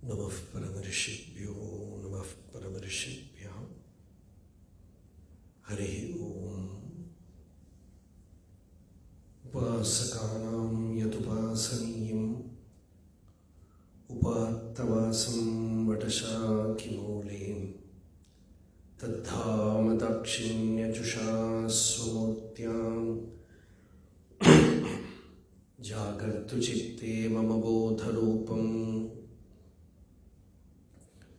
नमः परमऋषिभ्यो नमः परमऋषिभ्यः। हरिः ओम्। उपासकानां यदुपासनीयम् उपात्तवासं वटशाखिमूले तद्धाम दाक्षिण्यजुषा स्वमूर्त्यां जागर्तु चित्ते मम बोधरूपम्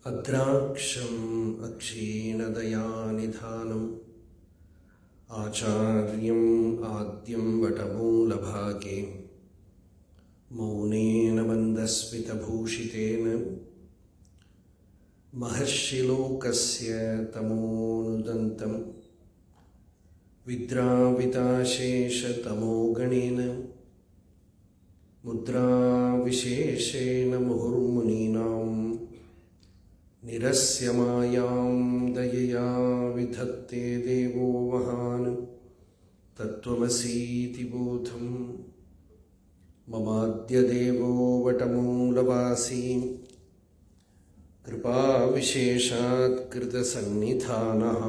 अद्राक्षम् अक्षीणदयानिधानम् आचार्यम् आद्यं वटमूलभागे मौनेन मन्दस्मितभूषितेन महर्षिलोकस्य तमोनुदन्तं विद्राविताशेषतमोगणेन मुद्राविशेषेण मुहुर्मुनीनां निरस्य मायां दयया विधत्ते देवो महान् तत्त्वमसीति बोधं ममाद्य देवो वटमूलवासी कृपाविशेषात् कृतसन्निधानः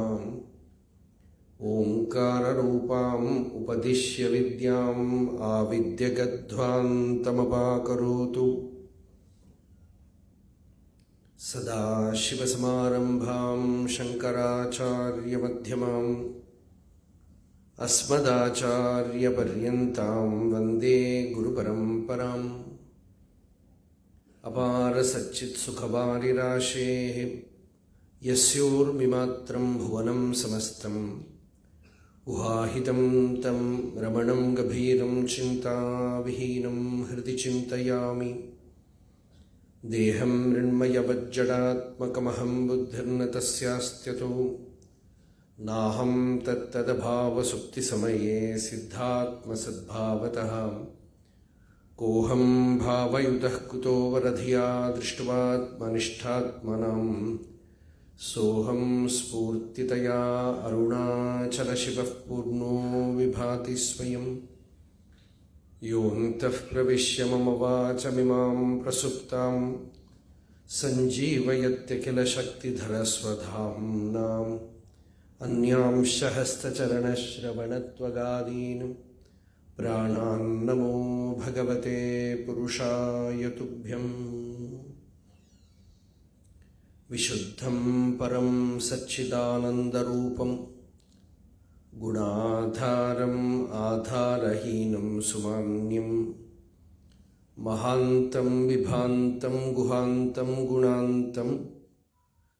ओंकाररूपाम् उपदिश्य विद्याम् आविद्य गद्ध्वान्तमपाकरोतु सदाशिवसमारम्भां शङ्कराचार्यमध्यमाम् अस्मदाचार्यपर्यन्तां वन्दे गुरुपरम्पराम्। अपारसच्चित्सुखवारिराशेः यस्योर्मिमात्रं भुवनं समस्तं उहाहितं तं रमणं गभीरं चिन्ताविहीनं हृदि चिन्तयामि। देहं मृण्मयवज्जडात्मकमहं बुद्धिर्न तस्यास्त्यतो नाहं तत्तदभावसुप्तिसमये सिद्धात्मसद्भावतः कोऽहं भावयुतः कुतो वरधिया दृष्ट्वात्मनिष्ठात्मनां सोऽहं स्फूर्तितया अरुणाचलशिवः पूर्णो विभाति स्वयं योऽन्तः प्रविश्य मम वाचमिमां प्रसुप्तां सञ्जीवयत्यखिलशक्तिधरस्वधाम्नाम् अन्यांश हस्तचरणश्रवणत्वगादीन् प्राणान्नमो भगवते पुरुषाय तुभ्यम्। विशुद्धं परं सच्चिदानन्दरूपं गुणाधारम् आधारहीनं सुमान्यं महान्तं विभान्तं गुहान्तं गुणान्तं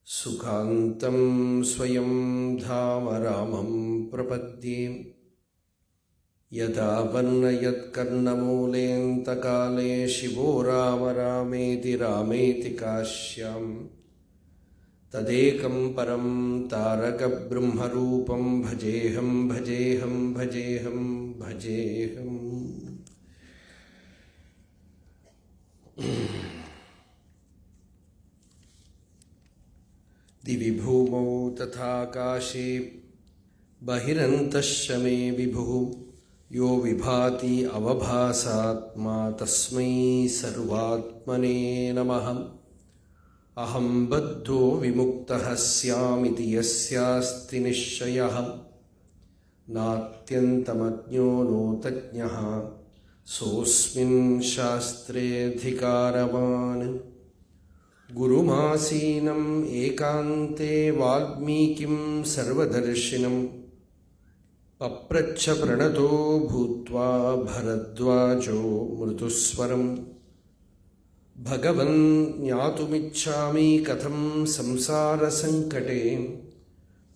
सुखान्तं स्वयं धाम रामं प्रपद्ये। यदा वर्णयत्कर्णमूलेऽन्तकाले शिवो राम रामेति रामेति काश्याम् तदेकं परं तारकब्रह्मरूपं भजेऽहं भजेऽहं भजेऽहं भजेऽहम्। दिवि भूमौ तथाकाशे बहिरन्तश्च मे विभुः यो विभाति अवभासात्मा तस्मै सर्वात्मने नमः। अहं बद्धो विमुक्तः स्यामिति यस्यास्ति निश्चयः नात्यन्तमज्ञो नोतज्ञः सोऽस्मिन् शास्त्रेऽधिकारवान्। गुरुमासीनम् एकान्ते वाल्मीकिं सर्वदर्शिनं पप्रच्छ प्रणतो भूत्वा भरद्वाजो मृदुस्वरम् भगवन् ज्ञातुमिच्छामि कथं संसारसङ्कटे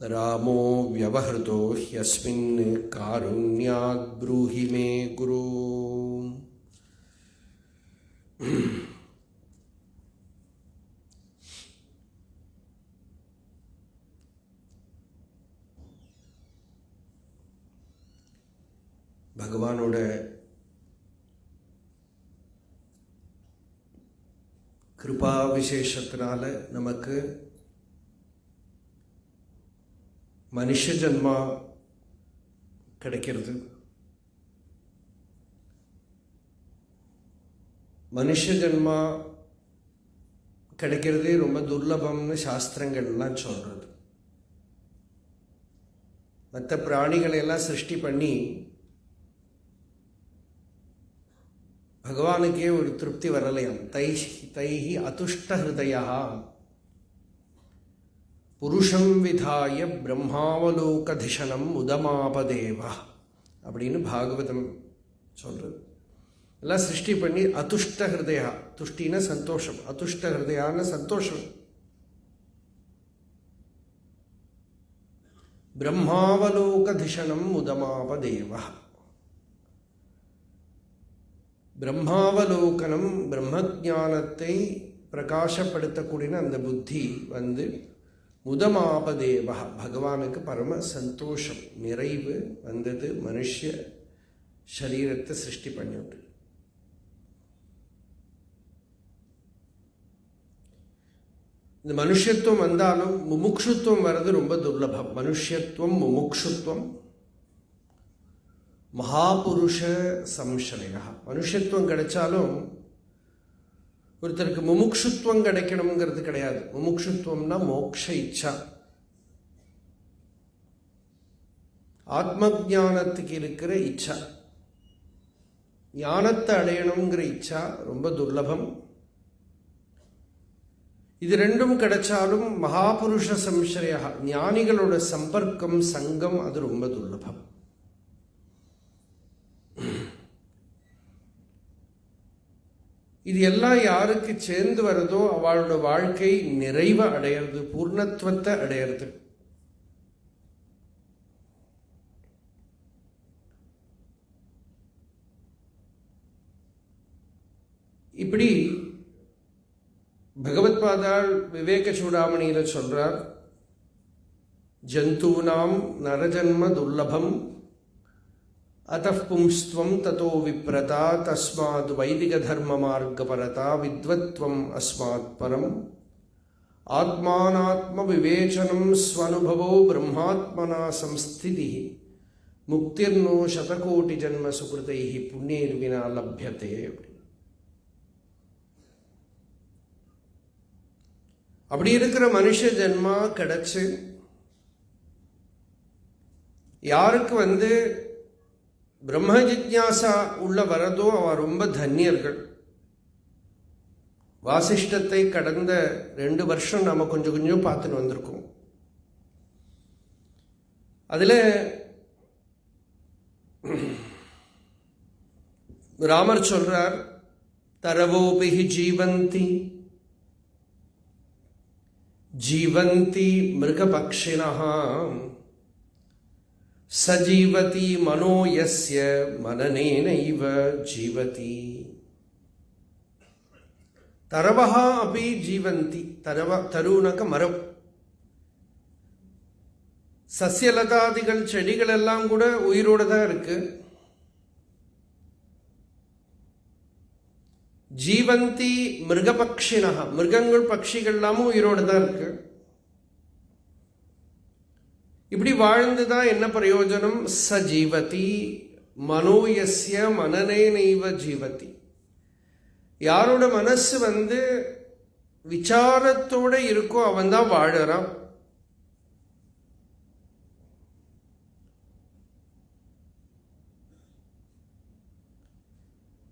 रामो व्यवहृतो ह्यस्मिन् कारुण्यात् ब्रूहि मे गुरो। பகவானோட கிருபா விசேஷத்தினால நமக்கு மனுஷ ஜன்மா கிடைக்கிறது. மனுஷ ஜன்மா கிடைக்கிறதே ரொம்ப துர்லபம்னு சாஸ்திரங்கள்லாம் சொல்கிறது. மற்ற பிராணிகளை எல்லாம் சிருஷ்டி பண்ணி பகவானுக்கே ஒரு திருப்தி வரலையாம். தைஹி அதுஷ்ட ஹிருதயா புருஷம் விதாய பிரம்மாவலோகதிஷனம் உதமாபதேவா அப்படின்னு பாகவதம் சொல்றது. எல்லாம் சிருஷ்டி பண்ணி அதுஷ்ட ஹிருதயா, துஷ்டின சந்தோஷம், அதுஷ்ட ஹிருதயான சந்தோஷம், பிரம்மாவலோகதிஷனம் உதமாபதேவா. பிரம்மாவலோகனம், பிரம்மஜானத்தை பிரகாசப்படுத்தக்கூடிய அந்த புத்தி முதமாபதேவா, பகவானுக்கு பரம சந்தோஷம், நிறைவு வந்தது. மனுஷ சரீரத்தை சிருஷ்டி பண்ணிவிட்டு இந்த மனுஷத்துவம் வந்தாலும் முமுக்ஷுத்துவம் வர்றது ரொம்ப துர்லபம். மனுஷத்துவம், முமுக்ஷுத்துவம், மகாபுருஷ சம்சயா. மனுஷத்துவம் கிடைச்சாலும் ஒருத்தருக்கு முமுக்ஷுத்துவம் கிடைக்கணுங்கிறது கிடையாது. முமுக்ஷுத்துவம்னா மோக்ஷ இச்சா, ஆத்ம ஞானத்துக்கு இருக்கிற இச்சா. ஞானத்தை அடையணுங்கிற இச்சா ரொம்ப துர்லபம். இது ரெண்டும் கிடைச்சாலும் மகாபுருஷ சம்சயா, ஞானிகளோட சம்பர்க்கம், சங்கம், அது ரொம்ப துர்லபம். இது எல்லாம் யாருக்கு சேர்ந்து வருதோ அவளோட வாழ்க்கை நிறைவை அடையிறது, பூர்ணத்துவத்தை அடையிறது. இப்படி பகவத்பாதாள் விவேக சூடாமணியில சொல்றார், ஜந்தூனாம் நரஜன்ம துர்லபம் அத்தः பும்ஸ்த்வம் ததோ விப்ரதா தஸ்மாத் வைதிக தர்ம மார்கபரதா வித்வத்வம் அஸ்மாத் பரம் ஆத்மானாத்ம விவேச்சனம் ஸ்வனுபவோ பிரம்மாத்மனா சம்ஸ்திதி முக்திர்னோ சதகோட்டி ஜன்ம சுகிருதை புண்ணியர்வினா லப்யதே. அப்படி இருக்கிற மனுஷ ஜென்மா கிடைச்சு யாருக்கு பிரம்ம ஜிக்ஞாசா உள்ள வரதோ அவ ரொம்ப தன்யர்கள். வாசிஷ்டத்தை கடந்த 2 வருஷம் நாம கொஞ்சம் கொஞ்சம் பார்த்துட்டு வந்திருக்கோம். அதுல ராமர் சொல்றார், தரவோபிஹி ஜீவந்தி ஜீவந்தி மிருகபக்ஷிணஹ சஜீவதி மனோ யஸ்ய மனனேனைவ ஜீவதி. தரவஹா அபி ஜீவந்தி. தருணக மரம், சசியலதாதிகள், செடிகள் எல்லாம் கூட உயிரோடு தான் இருக்கு. ஜீவந்தி மிருகபக்ஷிணஹ, மிருகங்கள் பட்சிகள் எல்லாமும் உயிரோடு தான் இருக்கு. இப்படி வாழ்ந்துதான் என்ன பிரயோஜனம்? சஜீவதி மனோயஸ்ய மனனேனைவ ஜீவதி. யாரோட மனசு விசாரத்தோட இருக்கோ அவன் தான் வாழறான்.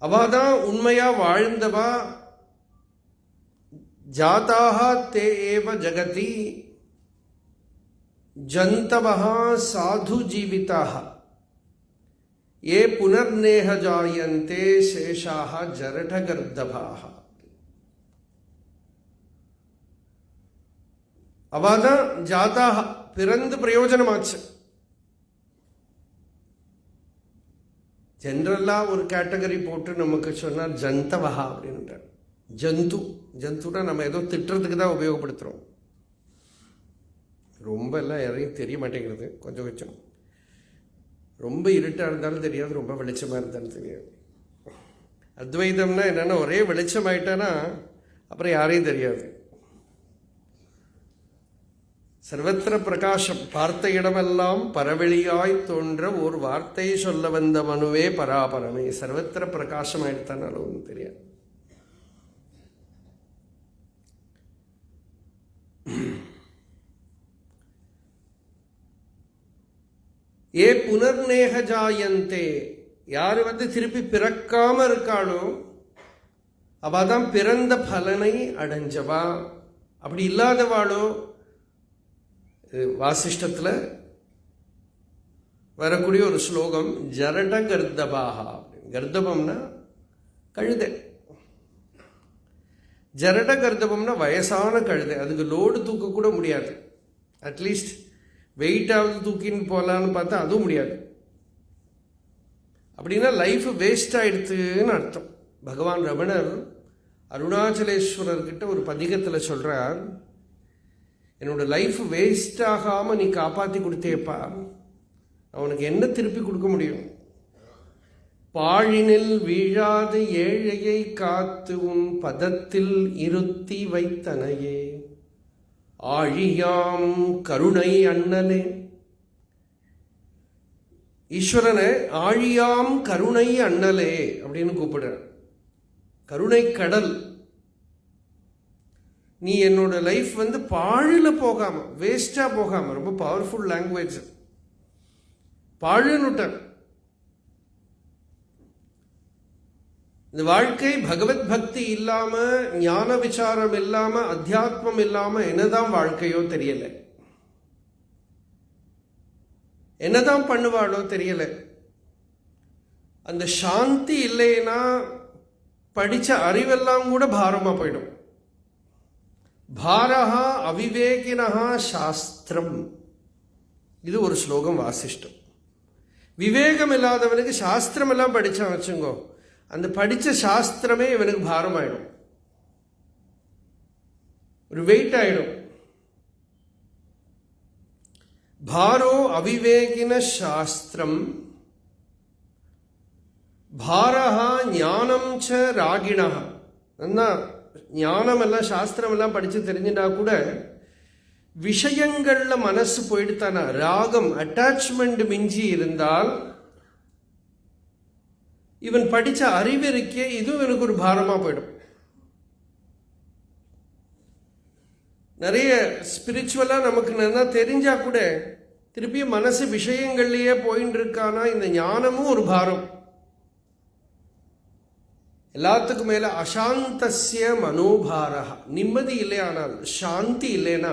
அவதான் உண்மையா வாழ்ந்தவா. ஜாதாக தே ஏவ ஜகதி ஜந்தவஹ சாது ஜீவிதாஹ ஏ புனர்நேஹ ஜாயந்தே சேஷாஹ ஜரடகர்தபாஹ. அவதான் ஜாதாக, பிறந்து பிரயோஜனமாச்சு. ஜென்ரலா ஒரு கேட்டகரி போட்டு நமக்கு சொன்னார் ஜந்தவஹா அப்படின்றார். ஜந்துனா நம்ம ஏதோ திட்டுறதுக்கு தான் உபயோகப்படுத்துறோம். ரொம்ப எல்லாம் யாரையும் தெரிய மாட்டேங்கிறது. கொஞ்சம் கொஞ்சம் ரொம்ப இருட்டாக இருந்தாலும் தெரியாது, ரொம்ப வெளிச்சமாக இருந்தாலும் தெரியாது. அத்வைதம்னா என்னென்னா, ஒரே வெளிச்சமாயிட்டானா அப்புறம் யாரையும் தெரியாது. சர்வத்திர பிரகாசம், பார்த்த இடமெல்லாம் பரவெளியாய் தோன்ற ஒரு வார்த்தை சொல்ல வந்த மனுவே பராபரமே. சர்வத்திர பிரகாசம் ஆயிடுத்தானாலும் ஒன்றும் தெரியாது. ஏ புனர்நேக ஜாயந்தே, யார் திருப்பி பிறக்காம இருக்காளோ அவ தான் பிறந்த பலனை அடைஞ்சவா. அப்படி இல்லாதவாளோ, வாசிஷ்டத்தில் வரக்கூடிய ஒரு ஸ்லோகம், ஜரட கர்தபாகா. கர்தபம்னா கழுதை. ஜரட கர்தபம்னா வயசான கழுதை. அதுக்கு லோடு தூக்க கூட முடியாது. அட்லீஸ்ட் வெயிட்டாவது தூக்கின்னு போகலான்னு பார்த்தா அதுவும் முடியாது. அப்படின்னா லைஃப் வேஸ்ட் ஆயிடுத்துன்னு அர்த்தம். பகவான் ரமணர் அருணாச்சலேஸ்வரர்கிட்ட ஒரு பதிகத்தில் சொல்கிறார், என்னோட லைஃப் வேஸ்ட் ஆகாமல் நீ காப்பாற்றி கொடுத்தேப்பா, அவனுக்கு என்ன திருப்பி கொடுக்க முடியும்? பாழினில் வீழாது ஏழையை காத்து உன் பதத்தில் இருத்தி வைத்தனையே, ஆழியாம் கருணை அண்ணலே. ஈஸ்வரனை ஆழியாம் கருணை அண்ணலே அப்படின்னு கூப்பிடுற. கருணை கடல். நீ என்னோட லைஃப் பாழில் போகாம, வேஸ்டா போகாம, ரொம்ப பவர்ஃபுல் லாங்குவேஜ், பாழுன்னுட்ட இந்த வாழ்க்கை பகவத் பக்தி இல்லாம, ஞான விசாரம் இல்லாம, அத்தியாத்மம் இல்லாம என்னதான் வாழ்க்கையோ தெரியல, என்னதான் பண்ணுவாளோ தெரியல. அந்த சாந்தி இல்லைன்னா படிச்ச அறிவெல்லாம் கூட பாரமா போயிடும். பாரஹா அவிவேகினஹா சாஸ்திரம். இது ஒரு ஸ்லோகம் வாசிஷ்டம். விவேகம் இல்லாதவனுக்கு சாஸ்திரம் எல்லாம் படிச்சான் வச்சுங்கோ, அந்த படிச்ச சாஸ்திரமே இவனுக்கு பாரம் ஆயிடும், ஒரு வெயிட் ஆயிடும். பாரோ அவிவேகின சாஸ்திரம் பாரஹா ஞானம் ச ராகிணா. ஞானம் எல்லாம் சாஸ்திரம் எல்லாம் படிச்சு தெரிஞ்சுட்டா கூட விஷயங்கள்ல மனசு போயிடுத்தானா, ராகம் அட்டாச்மெண்ட் மிஞ்சி இருந்தால் இவன் படிச்ச அறிவு இருக்கே, இதுவும் எனக்கு ஒரு பாரமா போயிடும். நிறைய ஸ்பிரிச்சுவலா நமக்கு நல்லா தெரிஞ்சா கூட திருப்பி மனசு விஷயங்கள்லயே போயின்னு இருக்கானா, இந்த ஞானமும் ஒரு பாரம். எல்லாத்துக்கும் மேல அசாந்தஸ்ய மனோபாரா. நிம்மதி இல்லையானால், சாந்தி இல்லைன்னா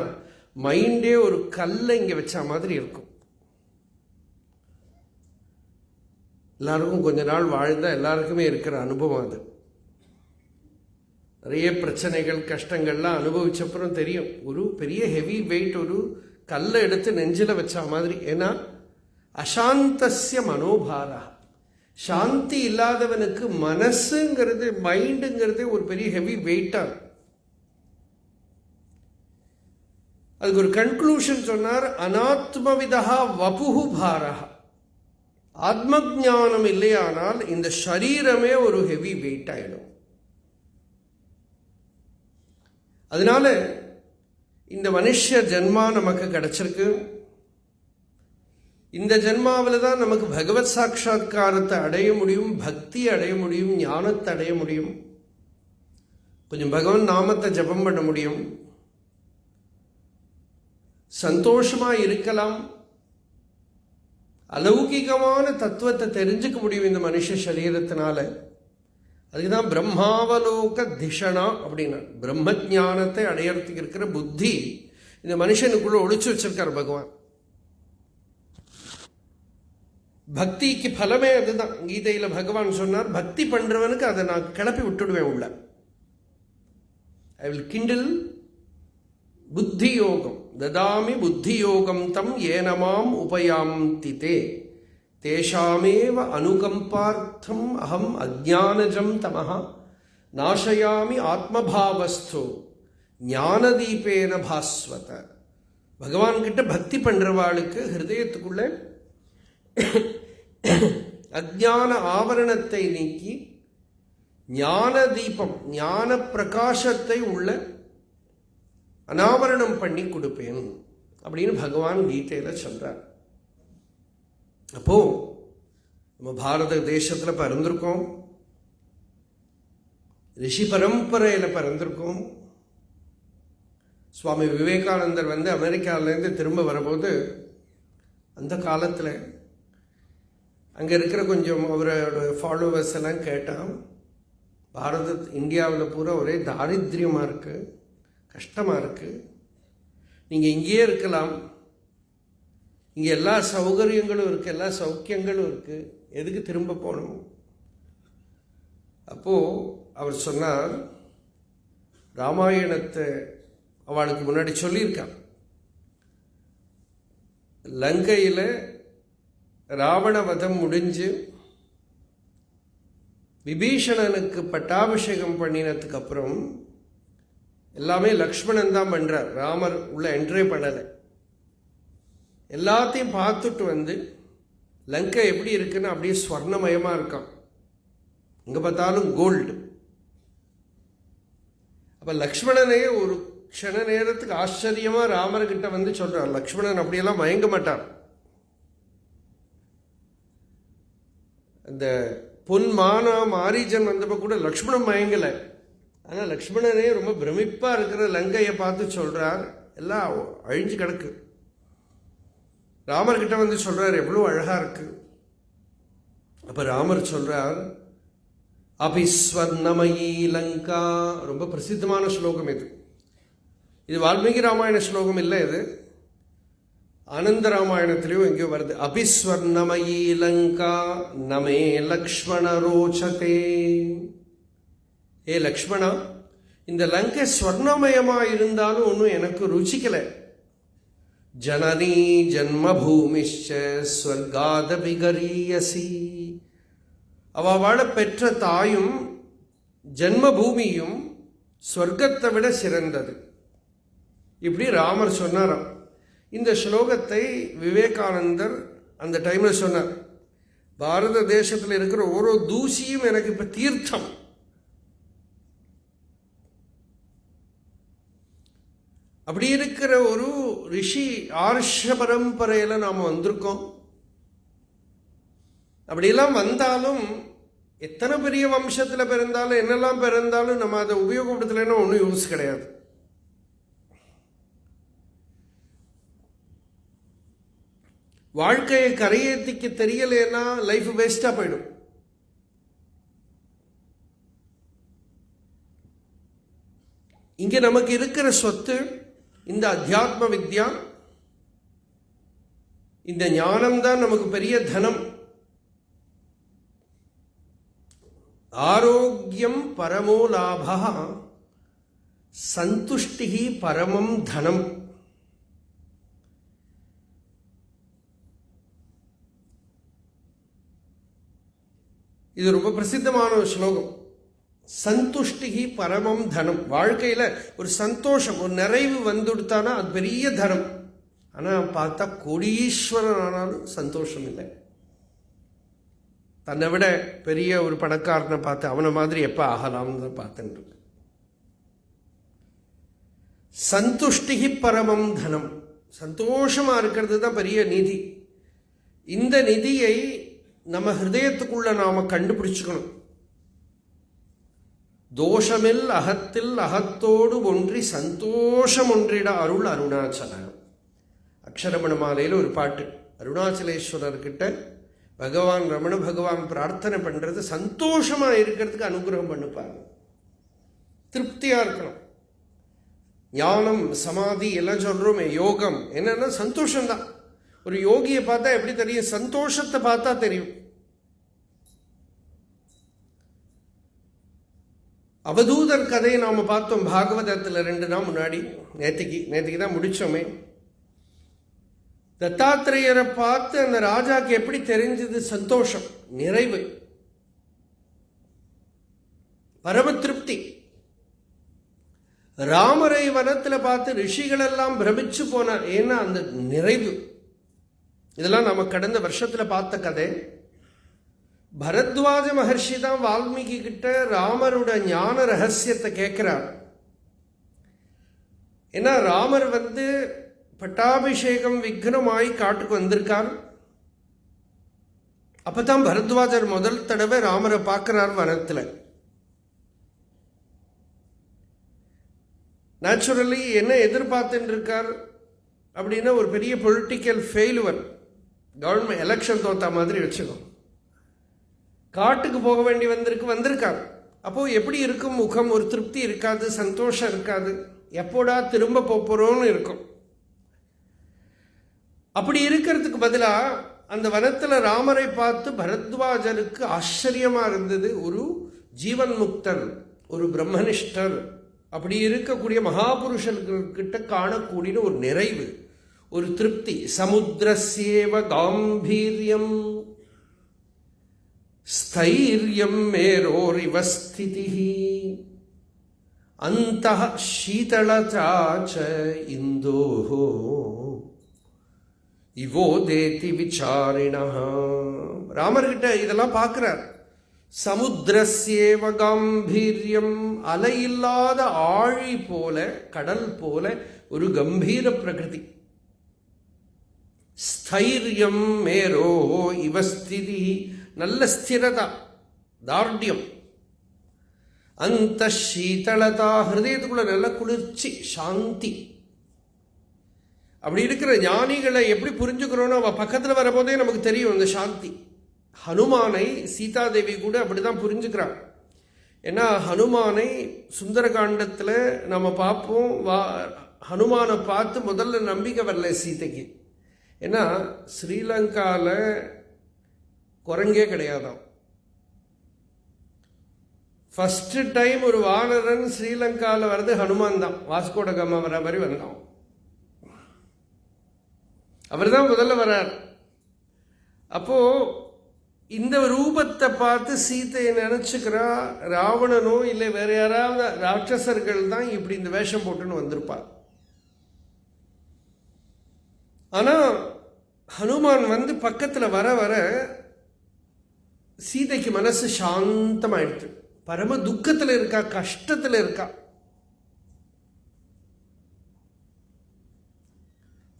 மைண்டே ஒரு கல்லை இங்க வச்ச மாதிரி இருக்கும். எல்லாருக்கும் கொஞ்ச நாள் வாழ்ந்தா எல்லாருக்குமே இருக்கிற அனுபவம் அது. நிறைய பிரச்சனைகள் கஷ்டங்கள்லாம் அனுபவிச்சப்புறம் தெரியும், ஒரு பெரிய ஹெவி வெயிட் ஒரு கல்லை எடுத்து நெஞ்சில வச்ச மாதிரி. ஏன்னா அசாந்தஸ்ய மனோபாரா. சாந்தி இல்லாதவனுக்கு மனசுங்கிறது, மைண்டுங்கிறது ஒரு பெரிய ஹெவி வெயிட்டா. அதுக்கு ஒரு கன்க்ளூஷன் சொன்னார், அனாத்மவிதா வபுஹு பாரா. ஆத்ம ஞானம் இல்லையானால் இந்த சரீரமே ஒரு ஹெவி வெயிட் ஆயிடும். அதனால இந்த மனுஷ ஜென்மா நமக்கு கிடைச்சிருக்கு. இந்த ஜென்மாவில் தான் நமக்கு பகவத் சாட்சா்காரத்தை அடைய முடியும், பக்தி அடைய முடியும், ஞானத்தை அடைய முடியும், கொஞ்சம் பகவன் நாமத்தை ஜபம் பண்ண முடியும், சந்தோஷமா இருக்கலாம், அலௌகிகமான தத்துவத்தை தெரிஞ்சுக்க முடியும் இந்த மனுஷ சரீரத்தினால. அதுக்குதான் பிரம்மாவலோக திஷனா அப்படின்னா, பிரம்ம ஞானத்தை அடையறதுக்கு இருக்கிற புத்தி இந்த மனுஷனுக்குள்ள ஒழிச்சு வச்சிருக்கார் பகவான். பக்திக்கு பலமே அதுதான். கீதையில பகவான் சொன்னார், பக்தி பண்றவனுக்கு அதை நான் கிளப்பி விட்டுடுவேன் உள்ள. ஐ வில் கிண்டில் புத்தி யோகம் ததாமி புத்தி யோகம் தம் ஏனமாம் உபயாந்தி தே தேஷாமேவ அனுகம்பார்த்தம் அகம் அஜ்ஞானஜம் தமஹ நாசயாமி ஆத்மபாவஸ்தோ ஞானதீபேன பாஸ்வத. பகவான் கிட்ட பக்தி பண்றவாளுக்கு ஹிருதயத்துக்குள்ள அஜ்ஞான ஆவரணத்தை நீக்கி ஞான தீபம், ஞான பிரகாசத்தை உள்ள அனாவரணம் பண்ணி கொடுப்பேன் அப்படின்னு பகவான் கீதையில சொல்றார். அப்போ நம்ம பாரத தேசத்துல பிறந்திருக்கோம், ரிஷி பரம்பரையில பிறந்திருக்கோம், சுவாமி விவேகானந்தர் வந்து அமெரிக்காவிலேருந்து திரும்ப வரும்போது அந்த காலத்தில் அங்கே இருக்கிற கொஞ்சம் அவரோட ஃபாலோவர்ஸ் எல்லாம் கேட்டான், இந்தியாவில் பூரா ஒரே தாரித்ரியமாக இருக்குது, கஷ்டமாக இருக்குது, நீங்கள் இங்கேயே இருக்கலாம், இங்கே எல்லா சௌகரியங்களும் இருக்குது, எல்லா சௌக்கியங்களும் இருக்குது, எதுக்கு திரும்ப போகணும்? அப்போது அவர் சொன்னார், ராமாயணத்தை அவளுக்கு முன்னாடி சொல்லியிருக்கான், லங்கையில் ராவண வதம் முடிஞ்சு விபீஷணனுக்கு பட்டாபிஷேகம் பண்ணினதுக்கு அப்புறம் எல்லாமே லக்ஷ்மணன் தான் பண்ணுறார், ராமர் உள்ள என்ட்ரே பண்ணலை. எல்லாத்தையும் பார்த்துட்டு வந்து லங்கை எப்படி இருக்குன்னு அப்படியே ஸ்வர்ணமயமாக இருக்கான், எங்கே பார்த்தாலும் கோல்டு. அப்போ லக்ஷ்மணனே ஒரு க்ஷண நேரத்துக்கு ஆச்சரியமாக ராமர்கிட்ட வந்து சொல்கிறார். லக்ஷ்மணன் அப்படியெல்லாம் மயங்க மாட்டார். அந்த பொன்மானா மாரீஜன் வந்தப்போ கூட லக்ஷ்மணன் மயங்கலை. ஆனால் லக்ஷ்மணனே ரொம்ப பிரமிப்பாக இருக்கிற லங்கையை பார்த்து சொல்கிறார், எல்லாம் அழிஞ்சு கிடக்கு. ராமர்கிட்ட வந்து சொல்கிறார், எவ்வளோ அழகாக இருக்கு. அப்போ ராமர் சொல்கிறார், அபிஸ்வர்ணமயி லங்கா. ரொம்ப பிரசித்தமான ஸ்லோகம் இது. இது வால்மீகி ராமாயண ஸ்லோகம் இல்லை, இது ஆனந்த ராமாயணத்திலையும் எங்கேயோ வருது. அபிஸ்வர்ணமயி லங்கா நமே லக்ஷ்மண ரோச்சதே. ஏ லக்ஷ்மணா, இந்த லங்கை ஸ்வர்ணமயமாக இருந்தாலும் ஒன்றும் எனக்கு ருச்சிக்கலை. ஜனனி ஜன்மபூமிஷ்ச ஸ்வர்காதபி கரீயசி. அவள பெற்ற தாயும் ஜன்மபூமியும் ஸ்வர்க்கத்தை விட சிறந்தது. இப்படி ராமர் சொன்னாராம். இந்த ஸ்லோகத்தை விவேகானந்தர் அந்த டைமில் சொன்னார், பாரத தேசத்தில் இருக்கிற ஒரு தூசியும் எனக்கு இப்போ தீர்த்தம். அப்படி இருக்கிற ஒரு ரிஷி ஆர்ஷ பரம்பரையில் நாம் வந்திருக்கோம். அப்படியெல்லாம் வந்தாலும் எத்தனை பெரிய வம்சத்தில் பிறந்தாலும் என்னெல்லாம் பிறந்தாலும் நம்ம அதை உபயோகப்படுத்தலைன்னா ஒன்றும் யூஸ் கிடையாது. வாழ்க்கையை கரையேற்றிக்க தெரியலைன்னா லைஃப் வேஸ்டாக போயிடும். இங்கே நமக்கு இருக்கிற சொத்து இந்த அத்தியாத்ம வித்யா, இந்த ஞானம்தான் நமக்கு பெரிய தனம். ஆரோக்கியம் பரமோ லாபா சந்துஷ்டி பரமம் தனம். இது ரொம்ப பிரசித்தமான ஒரு ஸ்லோகம். சந்துஷ்டி பரமம் தனம். வாழ்க்கையில் ஒரு சந்தோஷம், ஒரு நிறைவு வந்துடுத்தானா அது பெரிய தனம். ஆனால் பார்த்தா கோடீஸ்வரன் ஆனாலும் சந்தோஷம் இல்லை. தன்னை விட பெரிய ஒரு பணக்காரனை பார்த்து அவனை மாதிரி எப்போ ஆகலாம்னு பார்த்துட்டு. சந்துஷ்டி பரமம் தனம். சந்தோஷமாக இருக்கிறது தான் பெரிய நிதி. இந்த நிதியை நம்ம ஹிருதயத்துக்குள்ள நாம கண்டுபிடிச்சுக்கணும். தோஷமில் அகத்தில் அகத்தோடு ஒன்றி சந்தோஷம் ஒன்றிட அருள் அருணாச்சலம். அக்ஷரமண மாலையில் ஒரு பாட்டு. அருணாச்சலேஸ்வரர்கிட்ட பகவான் ரமண பகவான் பிரார்த்தனை பண்ணுறது சந்தோஷமாக இருக்கிறதுக்கு அனுகிரகம் பண்ணுப்பாங்க, திருப்தியாக இருக்கணும். ஞானம் சமாதி எல்லாம் சொல்கிறோமே, யோகம் என்னன்னா சந்தோஷம்தான். ஒரு யோகியை பார்த்தா எப்படி தெரியும்? சந்தோஷத்தை பார்த்தா தெரியும். அவதூதர் கதையை நாம் பார்த்தோம் பாகவதத்தில் 2 நாள் முன்னாடி. நேற்றுக்கு தான் முடித்தோமே. தத்தாத்திரேயரை பார்த்து அந்த ராஜாக்கு எப்படி தெரிஞ்சது? சந்தோஷம், நிறைவு, பரம திருப்தி. ராமரை வனத்தில் பார்த்து ரிஷிகள் எல்லாம் பிரமிச்சு போனார். ஏன்னா அந்த நிறைவு. இதெல்லாம் நம்ம கடந்த வருஷத்தில் பார்த்த கதை. பரத்வாஜ மகர்ஷி தான் வால்மீகி கிட்ட ராமரோட ஞான ரகசியத்தை கேட்கிறார். ஏன்னா ராமர் வந்து பட்டாபிஷேகம் விக்னமாய் காட்டுக்கு வந்திருக்கார். அப்பதான் பரத்வாஜர் முதல் தடவை ராமரை பார்க்கிறார் வனத்தில். நேச்சுரலி என்ன எதிர்பார்த்துட்டு இருக்கார் அப்படின்னா ஒரு பெரிய பொலிட்டிக்கல் ஃபெயிலுவர், கவர்மெண்ட் எலெக்ஷன் தோத்தா மாதிரி வச்சுக்கோம். காட்டுக்கு போக வேண்டி வந்திருக்கார். அப்போது எப்படி இருக்கும் முகம்? ஒரு திருப்தி இருக்காது, சந்தோஷம் இருக்காது, எப்போடா திரும்ப போகிறோன்னு இருக்கும். அப்படி இருக்கிறதுக்கு பதிலாக அந்த வனத்தில் ராமரை பார்த்து பரத்வாஜருக்கு ஆச்சரியமாக இருந்தது. ஒரு ஜீவன் முக்தர், ஒரு பிரம்மனிஷ்டர், அப்படி இருக்கக்கூடிய மகாபுருஷர்கிட்ட காணக்கூடிய ஒரு நிறைவு, ஒரு திருப்தி. சமுத்திரஸ்யேவ காம்பீரியம் ஸ்தைரியம் மேரோரிவ ஸ்திதிஹி அந்தஹ சீதளதாச்ச இந்தோஹோ இவோதேதி விசாரிணஹ. ராமர்கிட்ட இதெல்லாம் பார்க்கிறார். சமுத்திரஸ்யேவ காம்பீரியம், அலையில்லாத ஆழி போல, கடல் போல ஒரு கம்பீர பிரகிருதி. ஸ்தைரியம் மேரோ இவஸ்திதி, நல்ல ஸ்திரதா, தார்டியம். அந்த சீதளதா, ஹிருதயத்துக்குள்ள நல்ல குளிர்ச்சி, சாந்தி. அப்படி இருக்கிற ஞானிகளை எப்படி புரிஞ்சுக்கிறோன்னு அவள் பக்கத்தில் வரபோதே நமக்கு தெரியும் அந்த சாந்தி. ஹனுமானை சீதாதேவி கூட அப்படிதான் புரிஞ்சுக்கிறான். ஏன்னா ஹனுமானை சுந்தரகாண்டத்தில் நம்ம பார்ப்போம். ஹனுமானை பார்த்து முதல்ல நம்பிக்கை வரல சீதைக்கு. ஏன்னா ஸ்ரீலங்காவில் குரங்கே கிடையாதான். ஃபஸ்ட்டு டைம் ஒரு வானரன் ஸ்ரீலங்காவில் வர்றது ஹனுமான் தான். வாஸ்கோட காமா வர மாதிரி வந்தான். அவர் தான் முதல்ல வர்றார். அப்போ இந்த ரூபத்தை பார்த்து சீதையை நினைச்சுக்கிறா. ராவணனோ இல்லை வேற யாராவது ராட்சசர்கள் தான் இப்படி இந்த வேஷம் போட்டுன்னு வந்திருப்பார். ஆனா ஹனுமான் வந்து பக்கத்துல வர வர சீதைக்கு மனசு சாந்தமாயிடுது. பரம துக்கத்துல இருக்கா, கஷ்டத்துல இருக்கா.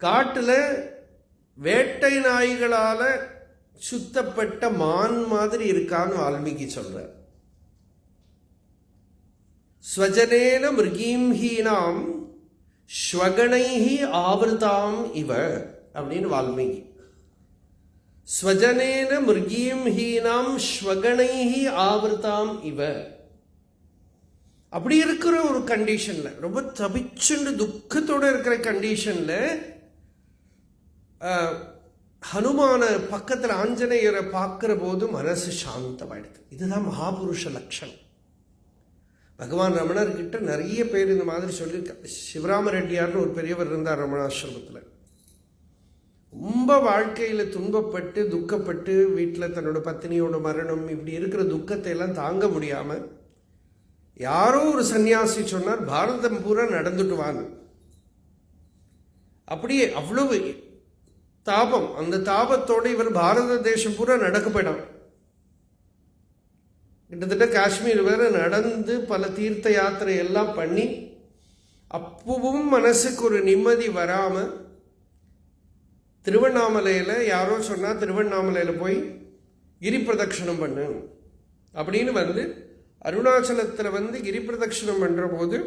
காட்டுல வேட்டை நாய்களால சுத்தப்பட்ட மான் மாதிரி இருக்கான்னு வால்மீகி சொல்றார். ஸ்வஜனேன மிருகீம்ஹீனாம் ஸ்வகணைஹி ஆவருதாம் இவ அப்படின்னு வால்மீகி. ஸ்வஜனேன மிருகீம்ஹீனாம் ஸ்வகணைஹி ஆவருதாம் இவ. அப்படி இருக்கிற ஒரு கண்டிஷன்ல, ரொம்ப தபிச்சுண்டு துக்கத்தோடு இருக்கிற கண்டிஷன்ல ஹனுமான பக்கத்தில் ஆஞ்சநேயரை பார்க்கிற போது மனசு சாந்தமாயிடுது. இதுதான் மகாபுருஷ லட்சணம். பகவான் ரமணர்கிட்ட நிறைய பேர் இந்த மாதிரி சொல்லியிருக்காங்க. சிவராம ரெட்டியார்னு ஒரு பெரியவர் இருந்தார் ரமணாசிரமத்தில். ரொம்ப வாழ்க்கையில் துன்பப்பட்டு துக்கப்பட்டு வீட்டில் தன்னோட பத்தினியோட மரணம் இப்படி இருக்கிற துக்கத்தை எல்லாம் தாங்க முடியாமல் யாரோ ஒரு சன்னியாசி சொன்னார், பாரதம் பூரா நடந்துட்டு வாங்க. அப்படியே அவ்வளவு தாபம். அந்த தாபத்தோடு இவர் பாரத தேசம் பூரா நடக்க போயிடும். கிட்டத்தட்ட காஷ்மீர் வேற நடந்து பல தீர்த்த யாத்திரை எல்லாம் பண்ணி அப்பவும் மனசுக்கு ஒரு நிம்மதி வராம திருவண்ணாமலையில் யாரோ சொன்னா திருவண்ணாமலையில் போய் கிரி பிரதட்சணம் பண்ணு அப்படின்னு வந்து அருணாச்சலத்தில் வந்து கிரி பிரதட்சணம் பண்ற போது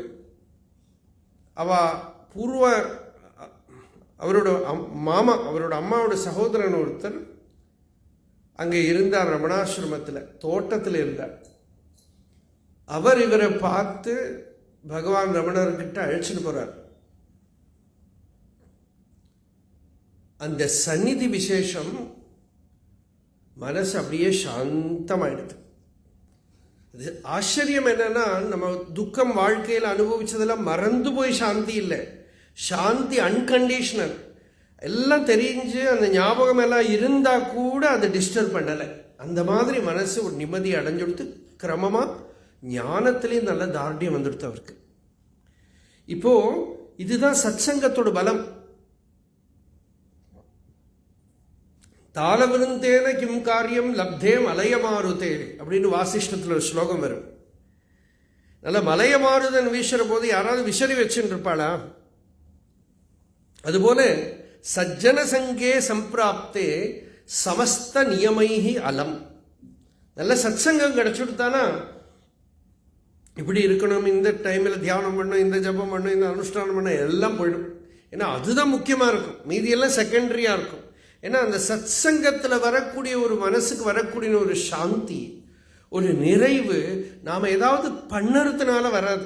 அவரோட மாமா, அவரோட அம்மாவோட சகோதரன் ஒருத்தர் அங்கே இருந்தார். ரமணாசிரமத்தில் தோட்டத்தில் இருந்தார். அவர் இவரை பார்த்து பகவான் ரமணர்கிட்ட அழைச்சிட்டு போறார். அந்த சந்நிதி விசேஷம் மனசு அப்படியே சாந்தமாயிடுது. அது ஆச்சரியம் என்னன்னா, நம்ம துக்கம் வாழ்க்கையில் அனுபவிச்சதெல்லாம் மறந்து போய் சாந்தி இல்லை. சாந்தி அன்கண்டிஷனல். எல்லாம் தெரிஞ்சு அந்த ஞாபகம் எல்லாம் இருந்தா கூட அதை டிஸ்டர்ப் பண்ணலை. அந்த மாதிரி மனசு ஒரு நிம்மதி அடைஞ்சுடுத்து கிரமமா ஞானத்திலேயும் நல்ல தார்டியம் வந்துடுத்து அவருக்கு. இப்போ இதுதான் சத்சங்கத்தோட பலம். தாளவிருந்தேன கிம் காரியம் லப்தே மலையமாருதே அப்படின்னு வாசிஷ்டத்தில் ஒரு ஸ்லோகம் வரும். நல்ல மலையமாருதன் வீசுற போது யாராவது விசறி வச்சுட்டு இருப்பாளா? அதுபோல சஜ்ஜன சங்கே சம்பிராப்தே சமஸ்த நியமைஹி அலம். நல்ல சத்சங்கம் கிடைச்சுட்டானா இப்படி இருக்கணும், இந்த டைமில் தியானம் பண்ணணும், இந்த ஜபம் பண்ணணும், இந்த அனுஷ்டானம் பண்ண எல்லாம் போயிடும். ஏன்னா அதுதான் முக்கியமாக இருக்கும், மீதியெல்லாம் செகண்டரியாக இருக்கும். ஏன்னா அந்த சத் சங்கத்தில் வரக்கூடிய ஒரு மனசுக்கு வரக்கூடிய ஒரு சாந்தி, ஒரு நிறைவு நாம் ஏதாவது பண்ணுறதுனால வராது.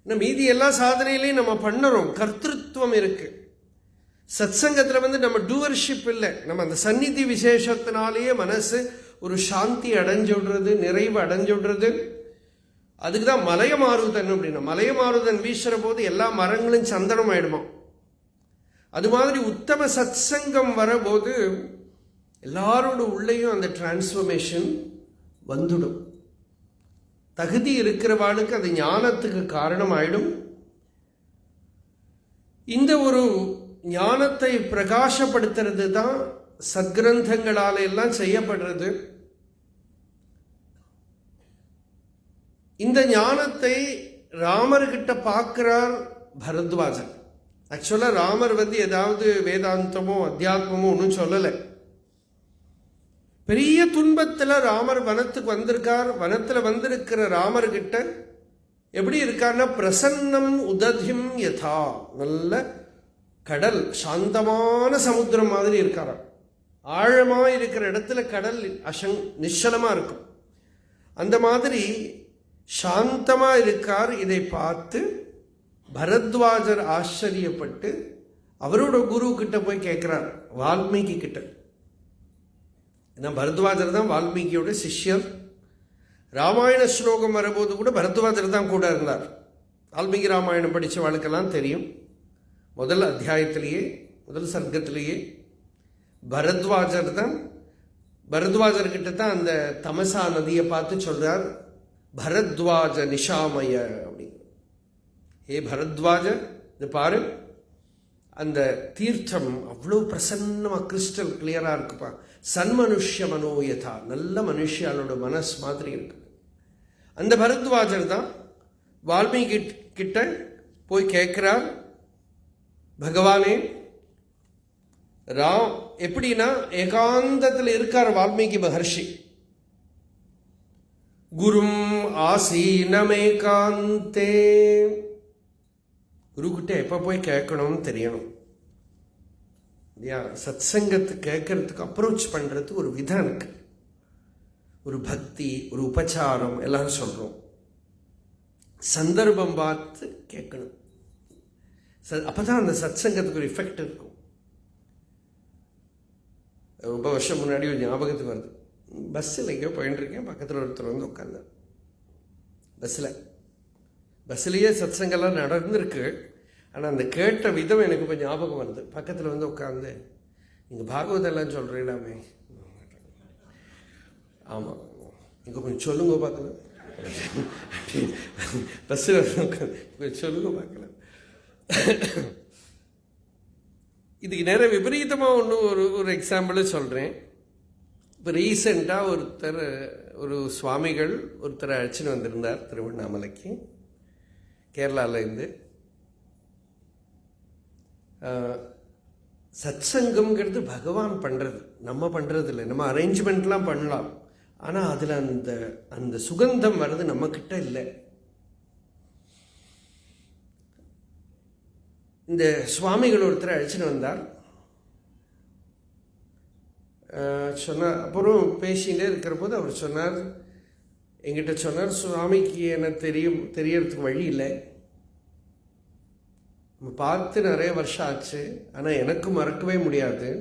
ஏன்னா மீதி எல்லா சாதனையிலையும் நம்ம பண்ணுறோம், கர்த்திருவம் இருக்கு. சத் சங்கத்தில் நம்ம டூவர்ஷிப் இல்லை, நம்ம அந்த சந்நிதி விசேஷத்தினாலேயே மனசு ஒரு சாந்தி அடைஞ்சுடுறது, நிறைவு அடைஞ்சுடுறது. அதுக்கு தான் மலைய மாறுதன் அப்படின்னா, மலைய மாறுதன் வீசுகிற போது எல்லா மரங்களும் சந்தனம் ஆயிடுமா. அது மாதிரி உத்தம சத் சங்கம் வரபோது எல்லாரோட உள்ளேயும் அந்த டிரான்ஸ்ஃபர்மேஷன் வந்துடும். தகுதி இருக்கிறவாளுக்கு அது ஞானத்துக்கு காரணம் ஆயிடும். இந்த ஒரு ஞானத்தை பிரகாசப்படுத்துறது தான் சத்கிரந்தங்களால எல்லாம் செய்யப்படுறது. இந்த ஞானத்தை ராமர்கிட்ட பார்க்கிறார் பரத்வாஜன். ஆக்சுவலாக ராமர் ஏதாவது வேதாந்தமோ அத்தியாத்மமோ ஒன்றும் சொல்லலை. பெரிய துன்பத்தில் ராமர் வனத்துக்கு வந்திருக்கார். வனத்தில் வந்திருக்கிற ராமர்கிட்ட எப்படி இருக்கார்னா, பிரசன்னம் உததிம் யதா, நல்ல கடல், சாந்தமான சமுத்திரம் மாதிரி இருக்காராம். ஆழமாக இருக்கிற இடத்துல கடல் நிശ്ചலமாக இருக்கும். அந்த மாதிரி சாந்தமாக இருக்கார். இதை பார்த்து பரத்வாஜர் ஆச்சரியப்பட்டு அவரோட குரு கிட்ட போய் கேட்குறார், வால்மீகி கிட்ட. ஏன்னா பரத்வாஜர் தான் வால்மீகியோட சிஷ்யர். ராமாயண ஸ்லோகம் வரும்போது கூட பரத்வாஜர் தான் கூட இருந்தார். வால்மீகி ராமாயணம் படித்த வாழ்க்கெல்லாம் தெரியும். முதல் அத்தியாயத்திலேயே, முதல் சர்க்கத்திலேயே பரத்வாஜர் தான், பரத்வாஜர்கிட்ட தான் அந்த தமசா நதியை பார்த்து சொல்றார், பரத்வாஜ நிஷாமய அப்படிங்கிற. ஏ பரத்வாஜ, இது பாரு, அந்த தீர்த்தம் அவ்வளோ பிரசன்னமாக கிறிஸ்டல் கிளியராக இருக்குப்பா. சன்மனுஷ்ய மனோயதா, நல்ல மனுஷியாலோட மனசு மாதிரி இருக்குது. அந்த பரத்வாஜர் தான் வால்மீகி கிட்ட போய் கேட்கிறார், பகவானே, ராம் எப்படின்னா ஏகாந்தத்தில் இருக்கார் வால்மீகி மகர்ஷி. குரும் ஆசீனமேகாந்தே, குருக்கிட்ட எப்போ போய் கேட்கணும்னு தெரியணும் இல்லையா. சத் சங்கத்தை கேட்கறதுக்கு அப்ரோச் பண்ணுறதுக்கு ஒரு விதம் இருக்கு, ஒரு பக்தி, ஒரு உபச்சாரம் எல்லாரும் சொல்கிறோம். சந்தர்ப்பம் பார்த்து கேட்கணும். அப்போ தான் அந்த சத் சங்கத்துக்கு ஒரு எஃபெக்ட் இருக்கும். ரொம்ப வருஷம் முன்னாடி ஒரு ஞாபகத்துக்கு வருது. பஸ்ஸில் எங்கேயோ போயின்னு இருக்கேன், பக்கத்தில் ஒருத்தர் உட்காந்தார். பஸ்ஸிலேயே சத் சங்கம்லாம் நடந்திருக்கு. ஆனால் அந்த கேட்ட விதம் எனக்கு இப்போ ஞாபகம் வருது. பக்கத்தில் உட்காந்து, நீங்கள் பாகவதெல்லாம் சொல்கிறீங்களாமே, ஆமாம், இங்கே கொஞ்சம் சொல்லுங்க பார்க்கலாம், பஸ்ஸில் கொஞ்சம் சொல்லுங்க பார்க்கலாம். இதுக்கு நேரம் விபரீதமாக ஒரு எக்ஸாம்பிள் சொல்கிறேன். இப்போ ரீசெண்டாக ஒரு சுவாமிகள் ஒருத்தரை அழைச்சின்னு வந்திருந்தார் திருவண்ணாமலைக்கு, கேரளாவிலேருந்து. சத் சங்கம்ங்கிறது பகவான் பண்ணுறது, நம்ம பண்ணுறது இல்லை. நம்ம அரேஞ்ச்மெண்ட்லாம் பண்ணலாம், ஆனால் அதில் அந்த சுகந்தம் வர்றது நம்மக்கிட்ட இல்லை. இந்த சுவாமிகள் ஒருத்தரை அழைச்சின்னு வந்தார். சொன்னார், அப்புறம் பேசிகிட்டே இருக்கிற போது அவர் சொன்னார், எங்கிட்ட சொன்னார், சுவாமிக்கு எனக்கு தெரியறதுக்கு வழி இல்லை, நம்ம பார்த்து நிறைய வருஷம் ஆச்சு, ஆனால் எனக்கு மறக்கவே முடியாது.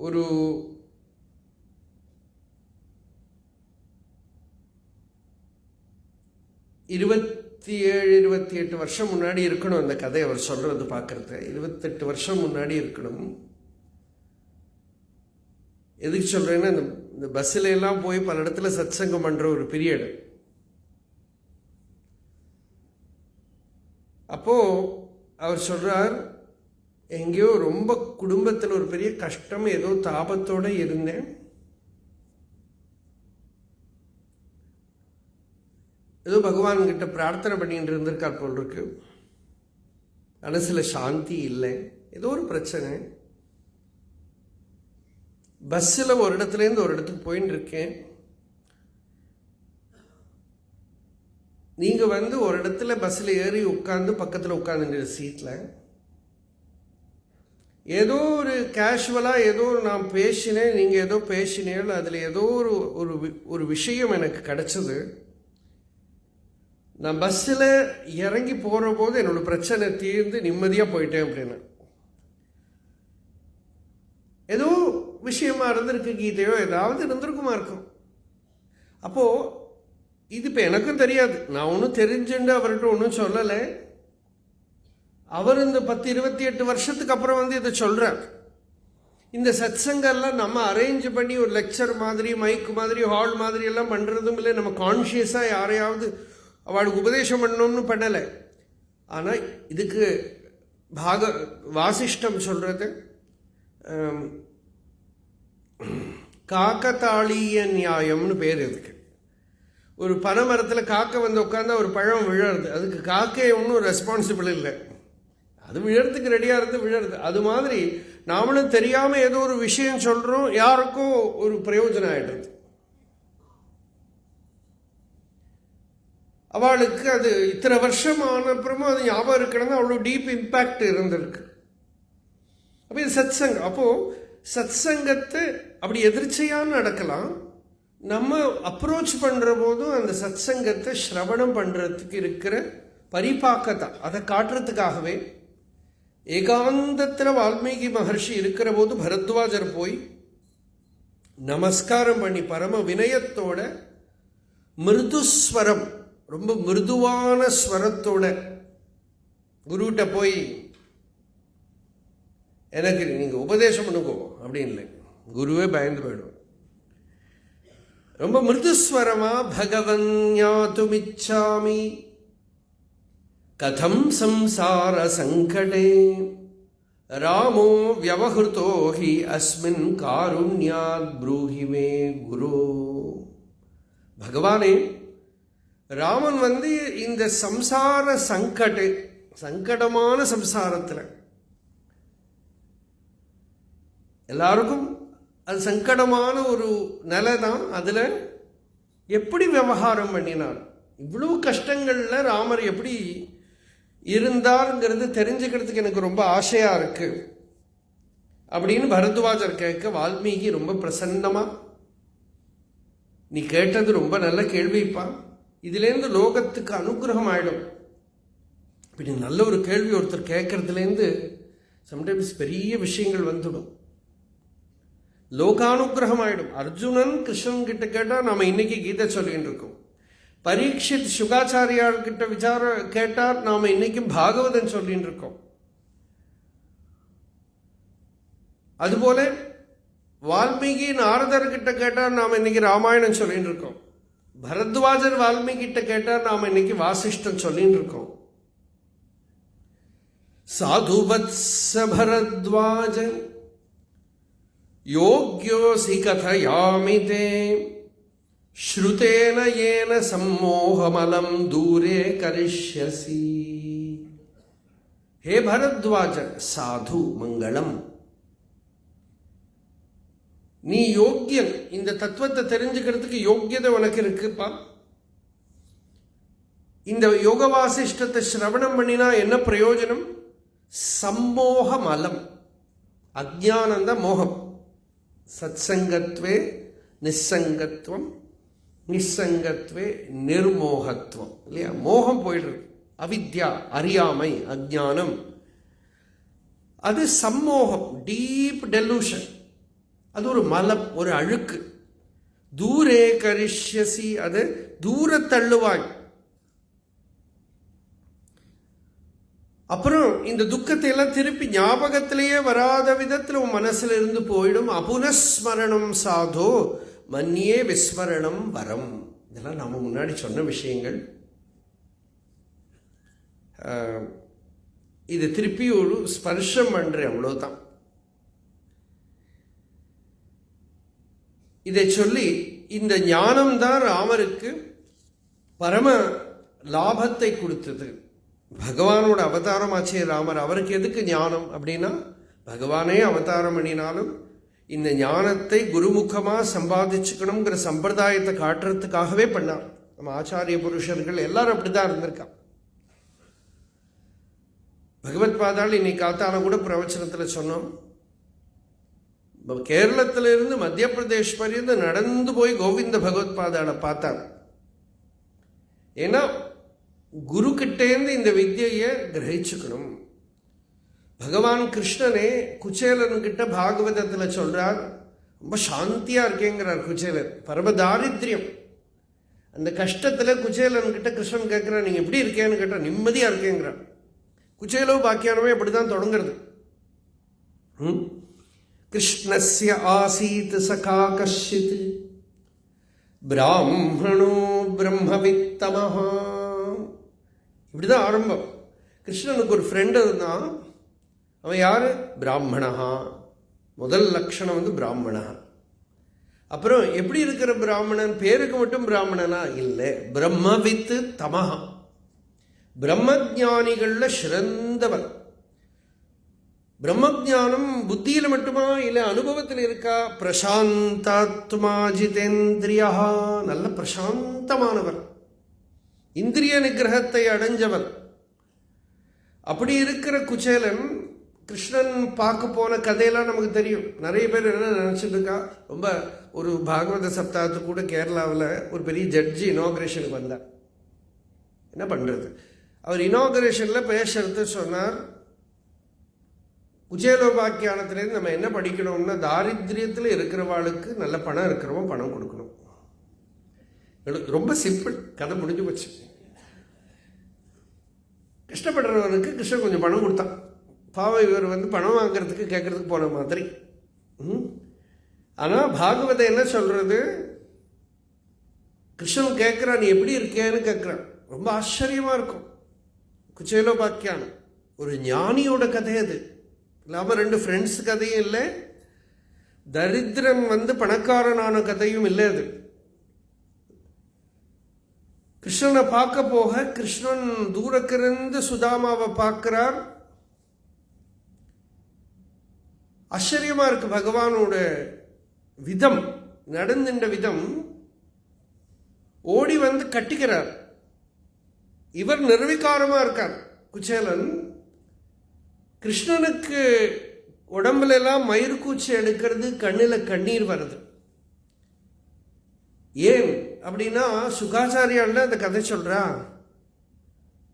ஒரு 27-28 வருஷம் முன்னாடி இருக்கணும் அந்த கதை அவர் சொல்றது பார்க்கறது. 28 வருஷம் முன்னாடி இருக்கணும். எதுக்கு சொல்றேன்னா, இந்த பஸ்ஸில் எல்லாம் போய் பல இடத்துல சத்சங்கம் பண்ற ஒரு பீரியட். அப்போ அவர் சொல்றார், எங்கேயோ ரொம்ப குடும்பத்தில் ஒரு பெரிய கஷ்டம், ஏதோ தாபத்தோட இருந்தேன். ஏதோ பகவான் கிட்ட பிரார்த்தனை பண்ணிட்டு இருந்திருக்கார் போல் இருக்கு. மனசுல சாந்தி இல்லை, ஏதோ ஒரு பிரச்சனை. பஸ்ஸில் ஒரு இடத்துலேருந்து ஒரு இடத்துக்கு போயின்னு இருக்கேன். நீங்கள் ஒரு இடத்துல பஸ்ஸில் ஏறி உட்காந்து பக்கத்தில் உட்காந்துங்கிற சீட்டில் ஏதோ ஒரு கேஷுவலாக ஏதோ நான் பேசினேன், நீங்கள் ஏதோ பேசினேன், அதில் ஏதோ ஒரு விஷயம் எனக்கு கிடச்சிது. நான் பஸ்ஸில் இறங்கி போகிற போது என்னோடய பிரச்சனை தீர்ந்து நிம்மதியாக போயிட்டேன் அப்படின்னு ஏதோ விஷயமா இருந்திருக்கு, கீதையோ ஏதாவது இருந்திருக்குமா இருக்கும். அப்போது இது இப்போ எனக்கும் தெரியாது, நான் ஒன்றும் தெரிஞ்சுண்டு அவர்கிட்ட ஒன்றும் சொல்லலை. அவர் இந்த 10-28 வருஷத்துக்கு அப்புறம் இதை சொல்கிறார். இந்த சத்சங்கெல்லாம் நம்ம அரேஞ்ச் பண்ணி ஒரு லெக்சர் மாதிரி, மைக் மாதிரி, ஹால் மாதிரி எல்லாம் பண்ணுறதும் இல்லை. நம்ம கான்ஷியஸாக யாரையாவது அவளுக்கு உபதேசம் பண்ணணும்னு பண்ணலை. ஆனால் இதுக்கு வாசிஷ்டம் சொல்கிறது காக்கத்தாளிய நியாயம்னு பேர். இதுக்கு ஒரு பனை மரத்தில் காக்கை உட்காந்தா ஒரு பழம் விழறது, அதுக்கு காக்கை ஒன்றும் ரெஸ்பான்சிபிள் இல்லை, அது விழறதுக்கு ரெடியாக இருந்து விழறது. அது மாதிரி நாமளும் தெரியாமல் ஏதோ ஒரு விஷயம் சொல்கிறோம், யாருக்கும் ஒரு பிரயோஜனம் ஆகிடுறது. அவளுக்கு அது இத்தனை வருஷம் ஆனப்புறமும் அது ஞாபகம் இருக்கணும்னு அவ்வளோ டீப் இம்பேக்ட் இருந்திருக்கு. அப்போ இது சத்சங்கம். அப்போது சத்சங்கத்தை அப்படி எதிர்ச்சையாக நடக்கலாம். நம்ம அப்ரோச் பண்ணுற போதும் அந்த சத்சங்கத்தை ஸ்ரவணம் பண்ணுறதுக்கு இருக்கிற பரிபாக்கத்தை அதை காட்டுறதுக்காகவே ஏகாந்தத்தில் வால்மீகி மகர்ஷி இருக்கிற போது பரத்வாஜர் போய் நமஸ்காரம் பண்ணி பரம வினயத்தோட மிருதுஸ்வரம், ரொம்ப மிருதுவான ஸ்வரத்தோட குருகிட்ட போய் எனக்கு நீங்கள் உபதேசம் பண்ணுங்கோ அப்படின்னு இல்லை. குருவே பயந்து போயிடும். ரொம்ப மிருதுஸ்வரமா பகவன் ஞாதுமிச்சாமி கதம் சம்சார சங்கடே ராமோ வியவஹுதோ ஹி அஸ்மின் காருண்யாத் ப்ரூஹி மே குரு. பகவானே, ராமன் இந்த சம்சார சங்கடமான சம்சாரத்தில் எல்லாருக்கும் அது சங்கடமான ஒரு நிலை தான். அதில் எப்படி விவகாரம் பண்ணினார், இவ்வளோ கஷ்டங்களில் ராமர் எப்படி இருந்தாருங்கிறது தெரிஞ்சுக்கிறதுக்கு எனக்கு ரொம்ப ஆசையாக இருக்குது அப்படின்னு பரத்வாஜர் கேட்க, வால்மீகி ரொம்ப பிரசன்னமாக, நீ கேட்டது ரொம்ப நல்ல கேள்விப்பா, இதுலேருந்து லோகத்துக்கு அனுகிரகம் ஆகிடும். இப்படி நல்ல ஒரு கேள்வி ஒருத்தர் கேட்கறதுலேருந்து சம்டைம்ஸ் பெரிய விஷயங்கள் வந்துடும், லோகானுகிரகம் ஆயிடும். அர்ஜுனன் கிருஷ்ணன் கிட்ட கேட்டால் நாம இன்னைக்கு கீதை சொல்லிட்டு இருக்கோம். பரீட்சித் சுகாச்சாரியால் கிட்ட கேட்டால் நாம இன்னைக்கும் பாகவதன் சொல்லிட்டு இருக்கோம். அதுபோல வால்மீகி நாரதர் கிட்ட கேட்டால் நாம இன்னைக்கு ராமாயணம் சொல்லிட்டு இருக்கோம். பரத்வாஜர் வால்மீகி கிட்ட கேட்டால் நாம இன்னைக்கு வாசிஷ்டன் சொல்லிட்டு இருக்கோம். சாதுவத்ஸ பரத்வாஜன் யோக்யோசி கதயாமி தே ஸ்ருதேன ஏன சம்மோகமலம் தூரே கரிஷ்யசி. ஹே பரத்வாஜ, சாது மங்களம், நீ யோக்கியன், இந்த தத்துவத்தை தெரிஞ்சுக்கிறதுக்கு யோக்கியதை உனக்கு இருக்குப்பா. இந்த யோக வாசிஷ்டத்தை சிரவணம் பண்ணினா என்ன பிரயோஜனம்? சம்மோக மலம், அஜ்ஞானந்த மோகம். சத்சங்கத்வே நிசங்கத்துவம், நிசங்கத்வே நிர்மோகத்துவம். இல்லையா? மோகம் போயிடுறது, அவித்யா அறியாமை, அஜ்ஞானம். அது சம்மோகம், டீப் டெலூஷன். அது ஒரு மலம், ஒரு அழுக்கு. தூரே கரிஷ்யசி, அது தூர தள்ளுவாய். அப்புறம் இந்த துக்கத்தை எல்லாம் திருப்பி ஞாபகத்திலேயே வராத விதத்தில் உன் மனசுல இருந்து போயிடும். அபுனஸ்மரணம் சாதோ மன்னியே விஸ்மரணம் வரம். இதெல்லாம் நாம முன்னாடி சொன்ன விஷயங்கள். இது திருப்பி ஒரு ஸ்பர்ஷம் பண்றேன், அவ்வளவுதான். இதை சொல்லி இந்த ஞானம்தான் ராமருக்கு பரம லாபத்தை கொடுத்தது. பகவானோட அவதாரம் ஆச்சே ராமர். அவருக்கு எதுக்கு ஞானம் அப்படின்னா, பகவானே அவதாரம் பண்ணினாலும் இந்த ஞானத்தை குருமுகமாக சம்பாதிச்சுக்கணுங்கிற சம்பிரதாயத்தை காட்டுறதுக்காகவே பண்ணார். நம்ம ஆச்சாரிய புருஷர்கள் எல்லாரும் அப்படிதான் இருந்திருக்கான். பகவத் பாதாள் இன்னைக்கு காத்தால கூட பிரவச்சனத்தில் சொன்னோம். கேரளத்திலிருந்து மத்திய பிரதேஷ் பரியந்த நடந்து போய் கோவிந்த பகவத் பாதாளை பார்த்தார். ஏன்னா குரு கிட்டேந்து இந்த வித்தியை கிரகிச்சுக்கணும். பகவான் கிருஷ்ணனே குச்சேலன் கிட்ட பாகவதத்தில் சொல்றார், ரொம்ப சாந்தியா இருக்கேங்கிறார் குச்சேலன். பரம தாரித்யம், அந்த கஷ்டத்தில் குச்சேலன் கிட்ட கிருஷ்ணன் கேட்கிறார், நீங்க எப்படி இருக்கேன்னு கேட்டா நிம்மதியா இருக்கேங்கிறார். குச்சேலோ பாக்கியானமே அப்படிதான் தொடங்குறது. கிருஷ்ணஸ்ய ஆசீத் சகா கஷ்சித் பிராமணோ பிரம்மவித்தமஹா. இப்படிதான் ஆரம்பம். கிருஷ்ணனுக்கு ஒரு ஃப்ரெண்டு இருந்தான். அவன் யாரு? பிராமணஹா. முதல் லட்சணம் பிராமணா. அப்புறம் எப்படி இருக்கிற பிராமணன்? பேருக்கு மட்டும் பிராமணனா இல்லை, பிரம்மவித்து தமஹா, பிரம்மஜானிகள்ல சிறந்தவன். பிரம்மஜானம் புத்தியில மட்டுமா இல்லை அனுபவத்தில் இருக்கா? பிரசாந்தாத்மா ஜிதேந்திரியா, நல்ல பிரசாந்தமானவர், இந்திரிய நிகிரகத்தை அடைஞ்சவர். அப்படி இருக்கிற குச்சேலன் கிருஷ்ணன் பார்க்க போன கதையெல்லாம் நமக்கு தெரியும். நிறைய பேர் என்ன நினைச்சிட்டு இருக்கா, ரொம்ப ஒரு பாகவத சப்தாத்து கூட கேரளாவில் ஒரு பெரிய ஜட்ஜி இனாகிரேஷனுக்கு வந்தார். என்ன பண்றது, அவர் இனாகிரேஷனில் பேசுறது சொன்னார். குச்சேலோபாக்கியானத்திலேருந்து நம்ம என்ன படிக்கணும்னா, தாரித்ரியத்தில் இருக்கிறவாளுக்கு நல்ல பணம் இருக்கிறவன் பணம் கொடுக்கணும். ரொம்ப சிம்பிள், கதை முடிஞ்சு போச்சு. கஷ்டப்படுறவனுக்கு கிருஷ்ணன் கொஞ்சம் பணம் கொடுத்தான். பாவம் இவர் பணம் வாங்கிறதுக்கு கேட்கறதுக்கு போன மாதிரி. ஆனால் பாகவதம் என்ன சொல்றது, கிருஷ்ணன் கேட்குறான், நீ எப்படி இருக்கேன்னு கேட்குறான். ரொம்ப ஆச்சரியமா இருக்கும். குச்சேலோபாக்கியானம் ஒரு ஞானியோட கதை. அது இல்லாமல் ரெண்டு ஃப்ரெண்ட்ஸ் கதையும் இல்லை, தரித்திரன் பணக்காரனான கதையும் இல்லை. அது கிருஷ்ணனை பார்க்க போக கிருஷ்ணன் தூரக்கிருந்து சுதாமாவை பார்க்கிறார். ஆச்சரியமா இருக்கு பகவானோட விதம், நடந்துட்ட விதம். ஓடி கட்டிக்கிறார். இவர் நிர்விகாரமா இருக்கார் குச்சேலன். கிருஷ்ணனுக்கு உடம்புல எல்லாம் மயிர்கூச்சி எடுக்கிறது, கண்ணில் கண்ணீர் வருது. ஏன் அப்படின்னா சுகாச்சாரியால் அந்த கதை சொல்றா.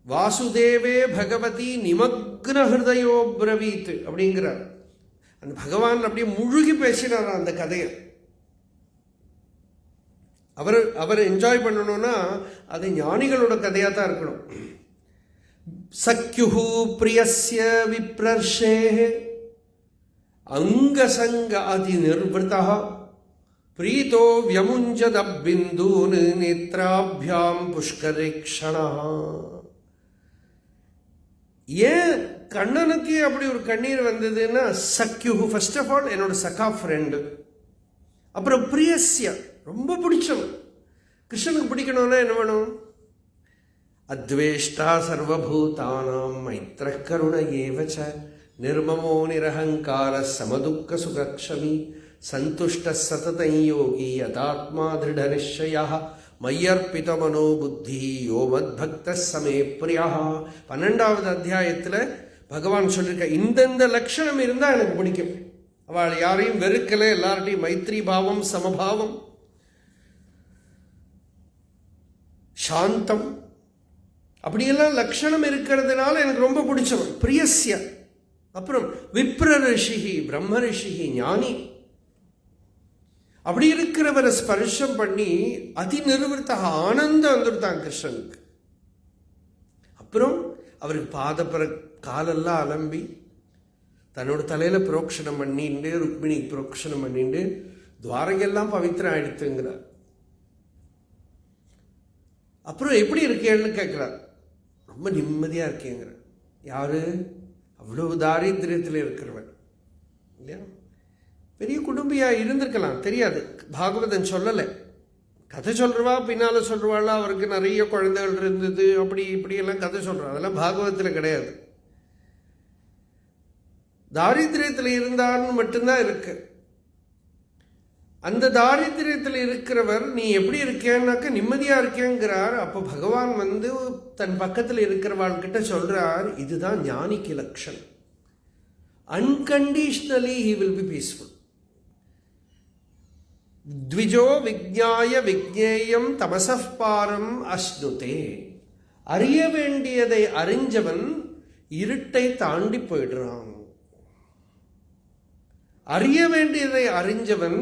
வாசுதேவே பகவதி நிமக்ன ஹிருதயோ பிரவீத் அப்படிங்கிறார். அந்த பகவான் அப்படியே முழுகி பேசினார் அந்த கதையை. அவர் என்ஜாய் பண்ணணும்னா அது ஞானிகளோட கதையா தான் இருக்கணும். சக்யுஹு பிரியஸ்ய விப்ரர்ஷே அங்கசங்க அதி நிர்வதா பிரீதோ வியமுஞ்சத பிந்தூன் நேத்ராபியாம் புஷ்கரேக்ஷணா. ஏன் கண்ணனுக்கு அப்படி ஒரு கண்ணீர் வந்ததுன்னா, சக்யுஹு ஃபர்ஸ்ட் ஆஃப் ஆல் என்னோட சகா ஃப்ரெண்டு. அப்புறம் பிரியஸ்ய ரொம்ப பிடிச்சவன். கிருஷ்ணனுக்கு பிடிக்கணும்னா என்ன வேணும்? அத்வேஷ்டா சர்வபூதானாம் மைத்ர கருண ஏவச்ச நிர்மமோ நிரஹங்கார சமதுக்க சுகக்ஷமி சந்துஷ்ட சததம் யோகி யதாத்மா திருட நிச்சயா மையர்பித மனோ புத்தி யோ மத்பக்த சமே பிரியா. 12வது அத்தியாயத்தில் பகவான் சொல்லியிருக்க இந்தந்த லட்சணம் இருந்தால் எனக்கு பிடிக்கும். அவள் யாரையும் வெறுக்கலை, எல்லார்ட்டையும் மைத்ரி பாவம், சமபாவம், சாந்தம், அப்படியெல்லாம் லட்சணம் இருக்கிறதுனால எனக்கு ரொம்ப பிடிச்சவன் பிரியஸ்ய. அப்புறம் விப்ர ரிஷிகி, பிரம்ம ரிஷிகி, ஞானி. அப்படி இருக்கிறவரை ஸ்பர்ஷம் பண்ணி அதி நிர்வர்த்த ஆனந்தம் வந்துருத்தான் கிருஷ்ணனுக்கு. அப்புறம் அவருக்கு பாதப்பற காலெல்லாம் அலம்பி தன்னோட தலையில புரோக்ஷனம் பண்ணிட்டு, ருக்மிணி புரோக்ஷனம் பண்ணிட்டு, துவாரகையெல்லாம் பவித்திரம் ஆயிடுத்துங்கிறார். அப்புறம் எப்படி இருக்கேன்னு கேட்கிறார். ரொம்ப நிம்மதியா இருக்கேங்கிற. யாரு? அவ்வளவு தாரித்திரியத்தில் இருக்கிறவன் இல்லையா? பெரிய குடும்பியா இருந்திருக்கலாம், தெரியாது, பாகவதன் சொல்லலை. கதை சொல்றவா பின்னால சொல்றவாள் அவருக்கு நிறைய குழந்தைகள் இருந்தது, அப்படி இப்படி எல்லாம் கதை சொல்றா. அதெல்லாம் பாகவதத்தில் கிடையாது. தாரித்திரியத்தில் இருந்தான்னு மட்டும்தான் இருக்கு. அந்த தாரித்திரியத்தில் இருக்கிறவர் நீ எப்படி இருக்கேன்னாக்க நிம்மதியாக இருக்கேங்கிறார். அப்போ பகவான் வந்து தன் பக்கத்தில் இருக்கிறவாள்கிட்ட சொல்கிறார், இதுதான் ஞானிக்கு லட்சணம். Unconditionally he will be peaceful. த்விஜோ விஜ்ஞாய விஜ்ஞேயம் தமசப் பாரம் அஸ்னுதே. அறிய வேண்டியதை அறிஞ்சவன் இருட்டை தாண்டி போயிடுறான். அறிய வேண்டியதை அறிஞ்சவன்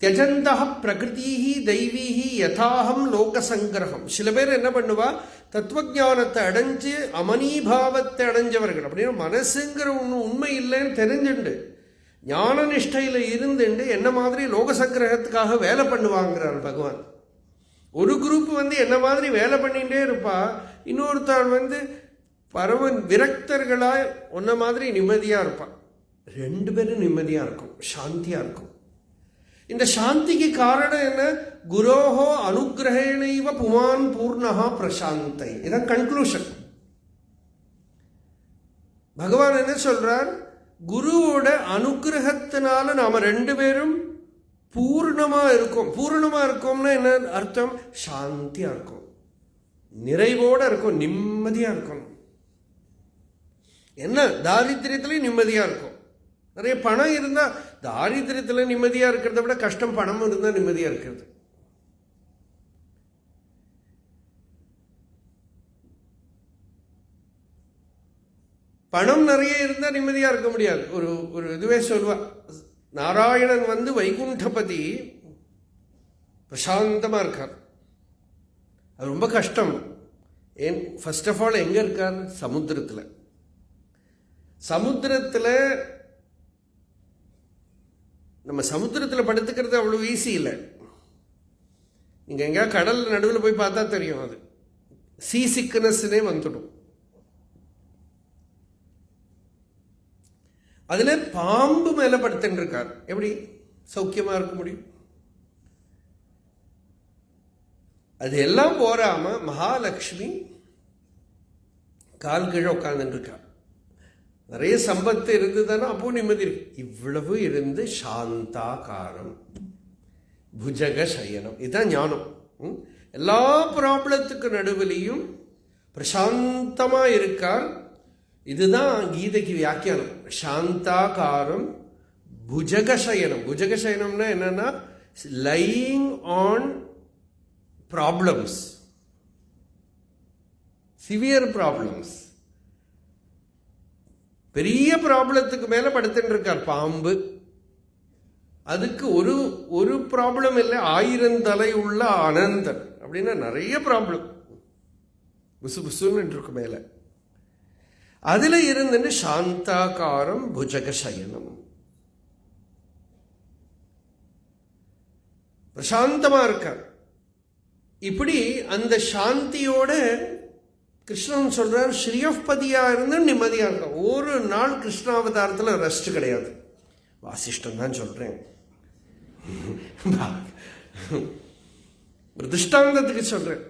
தியஜந்தஹ பிரகிருதிஹி தெய்வீஹி யதாஹம் லோகசங்கிரகம். சில பேர் என்ன பண்ணுவா, தத்துவஞானத்தை அடைஞ்சு அமனீபாவத்தை அடைஞ்சவர்கள், அப்படின்னா மனசுங்கிற ஒன்று உண்மை இல்லைன்னு தெரிஞ்சுண்டு ஞான நிஷ்டையில் இருந்துண்டு என்ன மாதிரி லோக சங்கிரகத்துக்காக வேலை பண்ணுவாங்கிறார் பகவான். ஒரு குரூப் வந்து என்ன மாதிரி வேலை பண்ணிகிட்டே இருப்பா, இன்னொருத்தாள் வந்து பரவ விரக்தர்களாக ஒன்ன மாதிரி நிம்மதியாக இருப்பாள். ரெண்டு பேரும் நிம்மதியாக இருக்கும், சாந்தியாக இருக்கும். இந்த சாந்திக்கு காரணம் என்ன? குரோஹோ அனுகிரகேணைவ புமான் பூர்ணஹா பிரசாந்தை. இதான் கன்க்ளூஷன். பகவான் என்ன சொல்றார்? குருவோட அனுகிரகத்தினால நாம ரெண்டு பேரும் பூர்ணமா இருக்கோம். பூர்ணமா இருக்கோம்னா என்ன அர்த்தம்? சாந்தியா இருக்கும், நிறைவோட இருக்கும், நிம்மதியா இருக்கும். என்ன தாரித்திரியத்திலையும் நிம்மதியா இருக்கும். நிறைய பணம் இருந்தா தாரித்திரியத்துல நிம்மதியா இருக்கிறத விட கஷ்டம் பணம் இருந்தா நிம்மதியா இருக்கிறது. பணம் நிறைய இருந்தால் நிம்மதியாக இருக்க முடியாது. ஒரு இதுவே சொல்வா, நாராயணன் வந்து வைகுண்டபதி பிரசாந்தமாக இருக்கார். அது ரொம்ப கஷ்டம். ஏன்? ஃபர்ஸ்ட் ஆஃப் ஆல் எங்கே இருக்கார்? சமுத்திரத்தில். சமுத்திரத்தில் நம்ம சமுத்திரத்தில் படுத்துக்கிறது அவ்வளோ ஈஸி இல்லை. நீங்கள் எங்கேயா கடல் நடுவில் போய் பார்த்தா தெரியும், அது சீ சிக்னஸ்னே வந்துடும். அதில் பாம்பு மேலே படுத்துட்டு இருக்கார். எப்படி சௌக்கியமாக இருக்க முடியும்? அது எல்லாம் போறாம மகாலட்சுமி கால் கீழே உட்கார்ந்துட்டு இருக்கார். நிறைய சம்பத்து இருந்ததுன்னா அப்போ நிம்மதி இருக்கு. இவ்வளவு இருந்து சாந்தாகாரம் புஜக சயனம். இதுதான் ஞானம். எல்லா ப்ராப்ளத்துக்கு நடுவிலையும் பிரசாந்தமா இருக்கார். இதுதான் கீதைக்கு வியாக்கியானம். சாந்தாகாரம் புஜகசயனம். புஜகசயனம்னா என்னன்னா lying on problems, severe problems. பெரிய ப்ராப்ளத்துக்கு மேல படுத்துட்டு இருக்கார் பாம்பு. அதுக்கு ஒரு ப்ராப்ளம் இல்லை, 1000 தலை உள்ள அனந்தன். அப்படின்னா நிறைய ப்ராப்ளம் புசு புசுன்னு இருக்கு மேல. அதுல இருந்து சாந்தாகாரம் புஜகசயனம். பிரசாந்தமா இருக்கார். இப்படி அந்த சாந்தியோட கிருஷ்ணன் சொல்றார், ஸ்ரீயப்பதியா இருந்து நிம்மதியா இருக்க. ஒரு நாள் கிருஷ்ணாவதாரத்துல ரெஸ்ட் கிடையாது. வாசிஷ்டம் தான் சொல்றேன். ஒரு திருஷ்டாந்தத்துக்கு சொல்றேன்.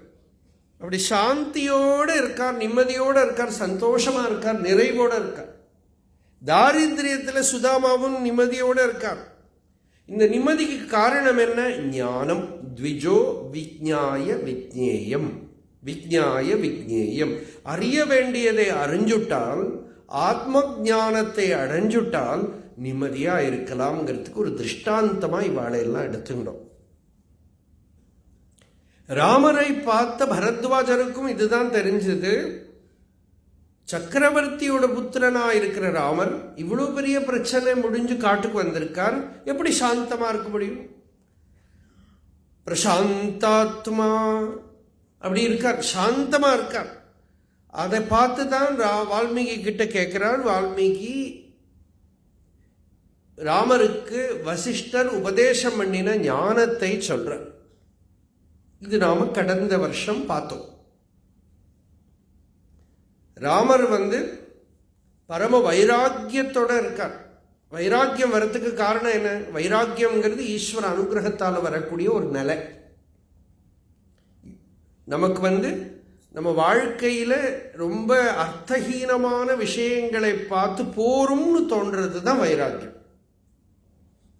அப்படி சாந்தியோடு இருக்கார், நிம்மதியோடு இருக்கார், சந்தோஷமா இருக்கார், நிறைவோடு இருக்கார். தாரித்திரியத்தில் சுதாமாவும் நிம்மதியோடு இருக்கார். இந்த நிம்மதிக்கு காரணம் என்ன? ஞானம். த்விஜோ விஜ்ஞாய விஜ்ஞேயம். விஜ்ஞாய விஜ்ஞேயம். அறிய வேண்டியதை அறிஞ்சுட்டால், ஆத்ம ஞானத்தை அடைஞ்சுட்டால் நிம்மதியா இருக்கலாம்ங்கிறதுக்கு ஒரு திருஷ்டாந்தமா இவாளையெல்லாம் எடுத்துட்டோம். ராமரை பார்த்த பரத்வாஜருக்கும் இதுதான் தெரிஞ்சது. சக்கரவர்த்தியோட புத்திரனா இருக்கிற ராமர் இவ்வளவு பெரிய பிரச்சனை முடிஞ்சு காட்டுக்கு வந்திருக்கார். எப்படி சாந்தமா இருக்க முடியும்? பிரசாந்தாத்மா அப்படி இருக்கார், சாந்தமா இருக்கார். அதை பார்த்து தான் வால்மீகி கிட்ட கேட்கிறார். வால்மீகி ராமருக்கு வசிஷ்டர் உபதேசம் பண்ணின ஞானத்தை சொல்றார். இது நாம கடந்த வருஷம் பார்த்தோம். ராமர் பரம வைராக்கியத்தோட இருக்கார். வைராக்கியம் வரத்துக்கு காரணம் என்ன? வைராக்கியம்ங்கிறது ஈஸ்வர அனுகிரகத்தால் வரக்கூடிய ஒரு நிலை. நமக்கு நம்ம வாழ்க்கையில ரொம்ப அர்த்தஹீனமான விஷயங்களை பார்த்து போரும்னு தோன்றது தான் வைராக்கியம்.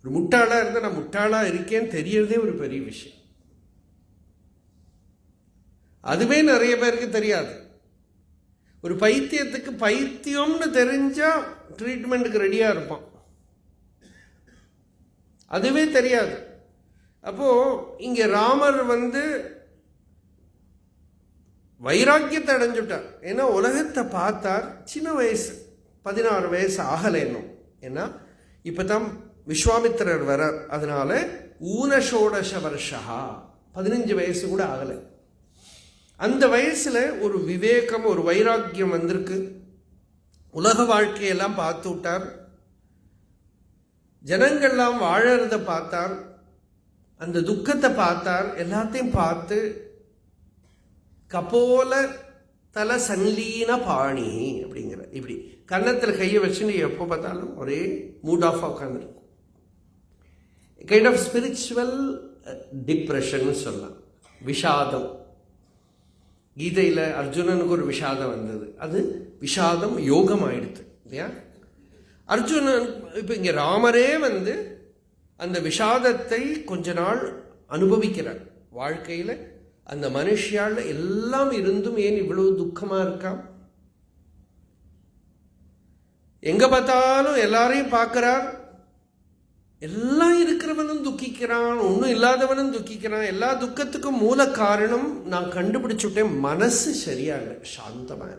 ஒரு முட்டாளாக இருந்தால் நான் முட்டாளாக இருக்கேன்னு தெரியறதே ஒரு பெரிய விஷயம். அதுவே நிறைய பேருக்கு தெரியாது. ஒரு பைத்தியத்துக்கு பைத்தியம்னு தெரிஞ்சா ட்ரீட்மெண்ட்டுக்கு ரெடியாக இருப்பான், அதுவே தெரியாது. அப்போ இங்கே ராமர் வைராக்கியத்தை அடைஞ்சுட்டார். ஏன்னா உலகத்தை பார்த்தார். சின்ன வயசு, 16 வயசு ஆகலை இன்னும். ஏன்னா இப்போ தான் விஸ்வாமித்திரர் வரார். அதனால ஊனஷோடச வருஷா, 15 வயசு கூட ஆகலை. அந்த வயசில் ஒரு விவேகம், ஒரு வைராக்கியம் வந்திருக்கு. உலக வாழ்க்கையெல்லாம் பார்த்து விட்டார். ஜனங்கள்லாம் வாழறத பார்த்தார், அந்த துக்கத்தை பார்த்தார். எல்லாத்தையும் பார்த்து கபோல தல சன்லீன பாணி அப்படிங்கிற இப்படி கன்னத்தில் கையை வச்சுன்னு எப்போ பார்த்தாலும் ஒரே மூட் ஆஃப் உட்காந்துருக்கும். கைண்ட் ஆஃப் ஸ்பிரிச்சுவல் டிப்ரெஷன் சொல்லலாம், விஷாதம். கீதையில் அர்ஜுனனுக்கு ஒரு விஷாதம் வந்தது, அது விஷாதம் யோகம் ஆயிடுது இல்லையா. அர்ஜுனன் இப்போ இங்கே ராமரே அந்த விஷாதத்தை கொஞ்ச நாள் அனுபவிக்கிறார் வாழ்க்கையில். அந்த மனுஷியால் எல்லாம் இருந்தும் ஏன் இவ்வளவு துக்கமாக இருக்கான்? எங்க பார்த்தாலும் எல்லாரையும் பார்க்கிறார். எல்லாம் இருக்கிறவனும் துக்கிக்கிறான், ஒன்றும் இல்லாதவனும் துக்கிக்கிறான். எல்லா துக்கத்துக்கும் மூல காரணம் நான் கண்டுபிடிச்சுட்டேன், மனசு சரியாக சாந்தமாக.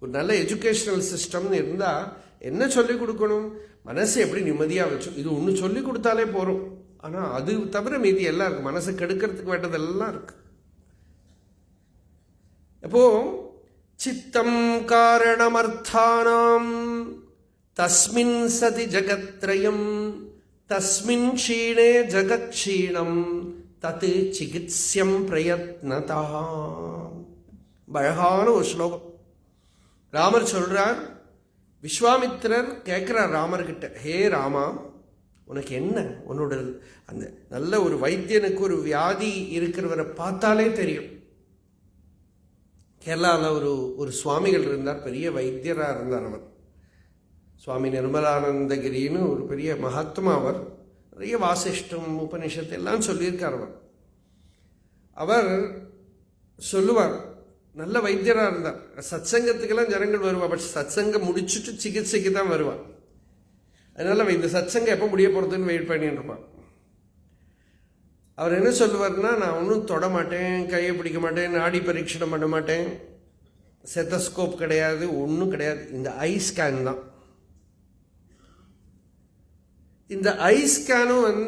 ஒரு நல்ல எஜுகேஷனல் சிஸ்டம்னு இருந்தால் என்ன சொல்லிக் கொடுக்கணும்? மனசு எப்படி நிம்மதியாக வச்சு, இது ஒன்று சொல்லி கொடுத்தாலே போகிறோம். ஆனால் அது தவிர மீதி எல்லாம் இருக்குது. மனசை கெடுக்கிறதுக்கு வேண்டதெல்லாம் இருக்கு. அப்போ சித்தம் காரணமர்த்தானாம் தஸ்மின் சதி ஜகத்ரயம் தஸ்மின் க்ஷீணே ஜகத்ஷீணம் தத் சிகித்ஸ்யம் பிரயத்னதா. அழகான ஒரு ஸ்லோகம். ராமர் சொல்றார், விஸ்வாமித்திரர் கேட்கிறார் ராமர்கிட்ட, ஹே ராமா, உனக்கு என்ன? உன்னோட அந்த நல்ல ஒரு வைத்தியனுக்கு ஒரு வியாதி இருக்கிறவரை பார்த்தாலே தெரியும். கேரளாவில் ஒரு சுவாமிகள் இருந்தார், பெரிய வைத்தியராக இருந்தார். அவர் சுவாமி நிர்மலானந்தகிரின்னு ஒரு பெரிய மகாத்மா. அவர் நிறைய வாசிஷ்டம் உபனிஷத்து எல்லாம் சொல்லியிருக்கார். அவர் சொல்லுவார், நல்ல வைத்தியராக இருந்தார். சத்சங்கத்துக்கெல்லாம் ஜனங்கள் வருவார், பட் சத்சங்கம் முடிச்சுட்டு சிகிச்சைக்கு தான் வருவார். அதனால இந்த சத்சங்கம் எப்போ முடிய போகிறதுன்னு வெயிட் பண்ணிட்டு இருப்பான். அவர் என்ன சொல்லுவார்னா, நான் ஒன்றும் தொட மாட்டேன், கையை பிடிக்க மாட்டேன், நாடி பரீட்சணம் பண்ண மாட்டேன், செத்தஸ்கோப் கிடையாது, ஒன்றும் கிடையாது, இந்த ஐ ஸ்கேன் தான். இந்த ஐ ஸ்கேனும்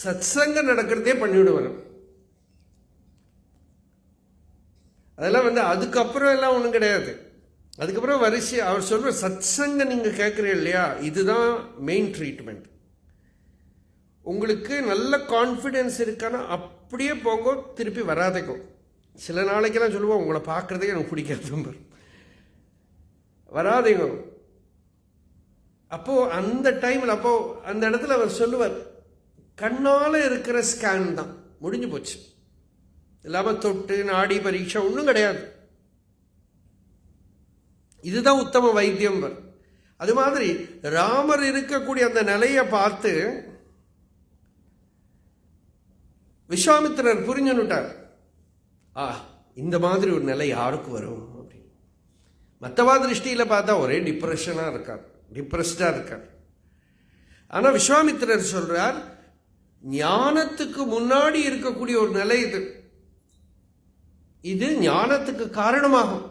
சத்சங்கம் நடக்கிறதே பண்ணிவிடுவார். அதெல்லாம் அதுக்கப்புறம் எல்லாம் ஒன்றும் கிடையாது. அதுக்கப்புறம் வரிசை அவர் சொல்ற சத்சங்கம் நீங்கள் கேட்குறீங்க இல்லையா, இதுதான் மெயின் ட்ரீட்மெண்ட். உங்களுக்கு நல்ல கான்ஃபிடென்ஸ் இருக்கானா அப்படியே போங்க, திருப்பி வராதேக்கும். சில நாளைக்கெல்லாம் சொல்லுவோம், உங்களை பார்க்குறதே எனக்கு பிடிக்காது, வராதேங்க. அப்போது அந்த டைமில் அந்த இடத்துல அவர் சொல்லுவார், கண்ணால் இருக்கிற ஸ்கேன் தான் முடிஞ்சு போச்சு, இல்லாமல் தொட்டு நாடி பரீட்சை ஒன்றும் கிடையாது. இதுதான் உத்தம வைத்தியம். அது மாதிரி ராமர் இருக்கக்கூடிய அந்த நிலையை பார்த்து விஸ்வாமித்திரர் புரிஞ்சுட்டார், இந்த மாதிரி ஒரு நிலை யாருக்கு வரும் அப்படின்னு. மற்றவா திருஷ்டியில் பார்த்தா ஒரே டிப்ரெஷனாக இருக்கார், டிப்ரெஸ்டாக இருக்கார். ஆனால் விஸ்வாமித்திரர் சொல்றார், ஞானத்துக்கு முன்னாடி இருக்கக்கூடிய ஒரு நிலை இது, இது ஞானத்துக்கு காரணமாகும்.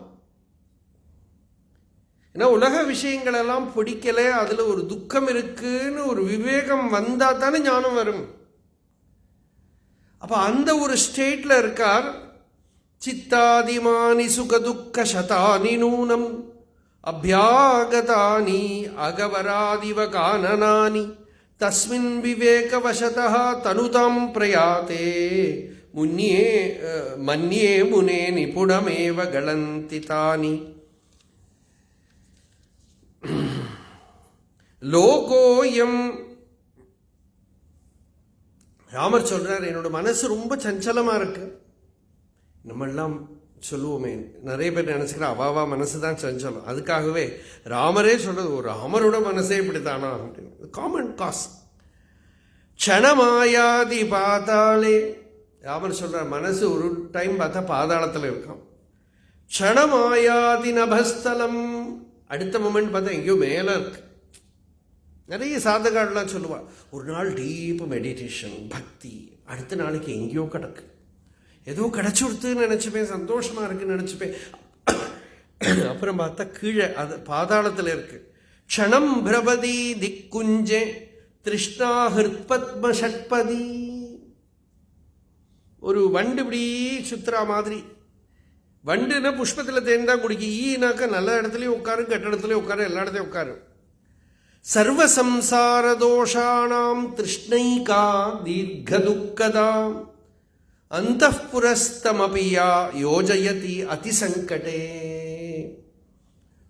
ஏன்னா உலக விஷயங்கள் எல்லாம் பிடிக்கல, அதுல ஒரு துக்கம் இருக்குன்னு ஒரு விவேகம் வந்தா தானே ஞானம் வரும். அப்ப அந்த ஒரு ஸ்டேட்ல இருக்கார். சித்தாதிமானி சுகதுக்க சதானி நூனம் அபியாகதானி அகவராதிவ கானனானி தஸ்மின் விவேகவசதா தனுதாம் பிரயாதே மன்யே முனே நிபுணமேவ கலந்தி தானி. லோகோயம், ராமர் சொல்றார், என்னோட மனசு ரொம்ப சஞ்சலமா இருக்கு. நம்மெல்லாம் சொல்லுவோமே, நிறைய பேர் நினைச்சுக்கிற அவாவா மனசு தான் சஞ்சலம். அதுக்காகவே ராமரே சொல்றது, ஒரு ராமரோட மனசே இப்படித்தானா அப்படின்னு. Common cause. க்ஷணமாயாதி பாதாளே. ராமர் சொல்றார், மனசு ஒரு டைம் பார்த்தா பாதாளத்தில் இருக்கான். க்ஷணமாயாதி நபஸ்தலம், அடுத்த மொமெண்ட் பார்த்தா எங்கேயோ மேலே இருக்கு. நிறைய சாதகாடெலாம் சொல்லுவாள், ஒரு நாள் டீப் மெடிடேஷன் பக்தி, அடுத்த நாளைக்கு எங்கேயோ கிடக்கு, ஏதோ கிடச்சி கொடுத்துன்னு நினச்சிப்பேன், சந்தோஷமாக இருக்குன்னு நினச்சிப்பேன். அப்புறம் பார்த்தா கீழே அது பாதாளத்தில் இருக்கு. க்ஷணம் பிரபதி திக்குஞ்சே திருஷ்ணா ஹிருத்பத்ம ஷட்பதி. ஒரு வண்டு இப்படி சுத்துறா மாதிரி. வண்டுன்னா புஷ்பத்தில் தேன் தான் குடிக்கும். ஈனாக்கா நல்ல இடத்துலையும் உட்காரும், கெட்ட இடத்துலையும் உட்காரும், எல்லா இடத்துலையும் உட்காரும். சர்வசம்சார தோஷாணாம் திருஷ்ணைகா தீர்க்கதுக்கதாம் அந்தఃபுரஸ்தமபியா யோஜயதி அதிசங்கடே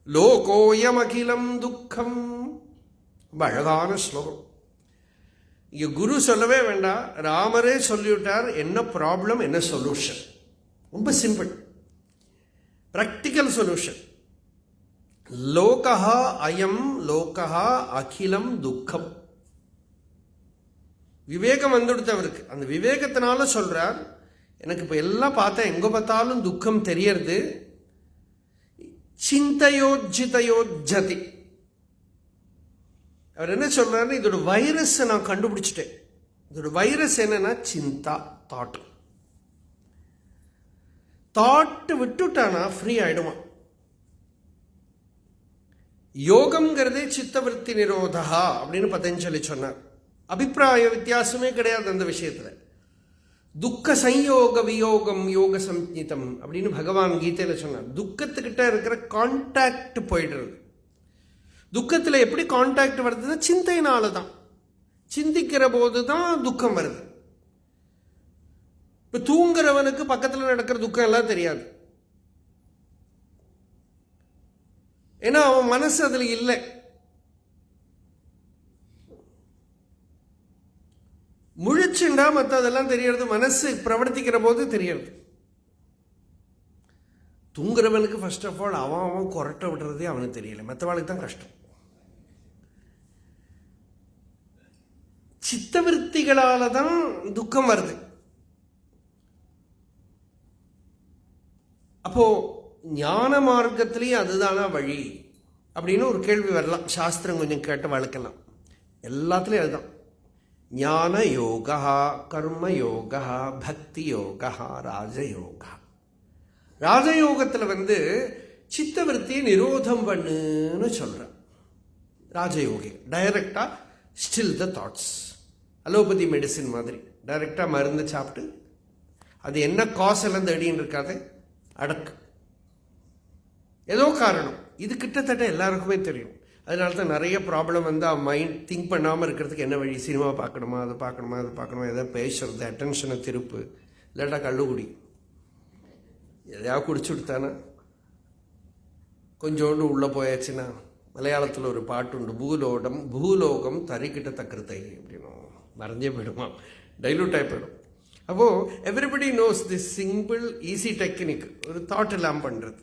லோகோயமகிலம் துக்கம். அழகான ஸ்லோகம். இங்கே குரு சொல்லவே வேண்டாம், ராமரே சொல்லிவிட்டார் என்ன ப்ராப்ளம், என்ன சொல்யூஷன். ரொம்ப சிம்பிள், ப்ராக்டிக்கல் சொல்யூஷன். லோகஹா அயம் லோகஹா அகிலம் துக்கம். விவேகம் வந்துடுத்தவருக்கு. அந்த விவேகத்தினால சொல்றார், எனக்கு இப்போ எல்லாம் பார்த்தா எங்கே பார்த்தாலும் துக்கம் தெரியறது. சிந்தையோஜிதயோஜதி. அவர் என்ன சொல்றாரு, இதோட வைரஸ் நான் கண்டுபிடிச்சிட்டேன். இதோட வைரஸ் என்னன்னா சிந்தா, தாட். தாட் விட்டுட்டானா ஃப்ரீ ஆயிடுவான். யோகம்ங்கிறதே சித்தவருத்தி நிரோதா அப்படின்னு பதஞ்சலி சொன்னார். அபிப்பிராய வித்தியாசமே கிடையாது அந்த விஷயத்துல. துக்க சம்யோக வியோகம் யோக சம்ஞிதம் அப்படின்னு பகவான் கீதையில சொன்னார். துக்கத்துக்கிட்ட இருக்கிற கான்டாக்ட் போயிடுறது. துக்கத்தில் எப்படி கான்டாக்ட் வருதுன்னா சிந்தையினால தான். சிந்திக்கிற போது தான் துக்கம் வருது. இப்போ தூங்குறவனுக்கு பக்கத்தில் நடக்கிற துக்கம் எல்லாம் தெரியாது, ஏன்னா அவன் மனசு அதில் இல்லை. முழிச்சுண்டா மற்ற அதெல்லாம் தெரியறது, மனசு பிரவர்த்திக்கிற போது தெரியறது. தூங்குறவனுக்கு ஃபர்ஸ்ட் ஆஃப் ஆல் அவன் கொரட்டை விடுறதே அவனுக்கு தெரியல, மற்றவாளுக்கு தான் கஷ்டம். சித்தவிருத்திகளால தான் துக்கம் வருது. அப்போ ஞான மார்க்கத்திலேயே அதுதானா வழி அப்படின்னு ஒரு கேள்வி வரலாம். சாஸ்திரம் கொஞ்சம் கேட்டு வளர்க்கலாம். எல்லாத்துலேயும் அதுதான். ஞான யோகா, கர்ம யோகா, பக்தி யோகா, ராஜயோகா. ராஜயோகத்தில் சித்தவருத்தியை நிரோதம் பண்ணுன்னு சொல்கிறேன். ராஜயோகி டைரக்டாக still the thoughts. Allopathy medicine மாதிரி டைரக்டாக மருந்து சாப்பிட்டு அது என்ன காசு எல்லாம் தேடின்னு இருக்காது, அடக்கு. ஏதோ காரணம். இது கிட்டத்தட்ட எல்லாருக்குமே தெரியும். அதனால தான் நிறைய ப்ராப்ளம் மைண்ட் திங்க் பண்ணாமல் இருக்கிறதுக்கு என்ன வழி, சினிமா பார்க்கணுமா, அதை பார்க்கணுமா, அதை பார்க்கணுமா, எதாவது பேசுறது, அட்டென்ஷனை திருப்பு, இல்லாட்டா கள்ளுக்குடி, எதையாவது குடிச்சு விடுத்தானா கொஞ்சோண்டு உள்ளே போயாச்சுன்னா. மலையாளத்தில் ஒரு பாட்டு உண்டு, பூலோகம் தறிக்கிட்ட தக்கருத்தை அப்படின்னு. மறைஞ்சே போயிடுமா, டைலூட் ஆகி போயிடும். அப்போது everybody knows this simple easy technique, ஒரு தாட் எல்லாம் பண்ணுறது.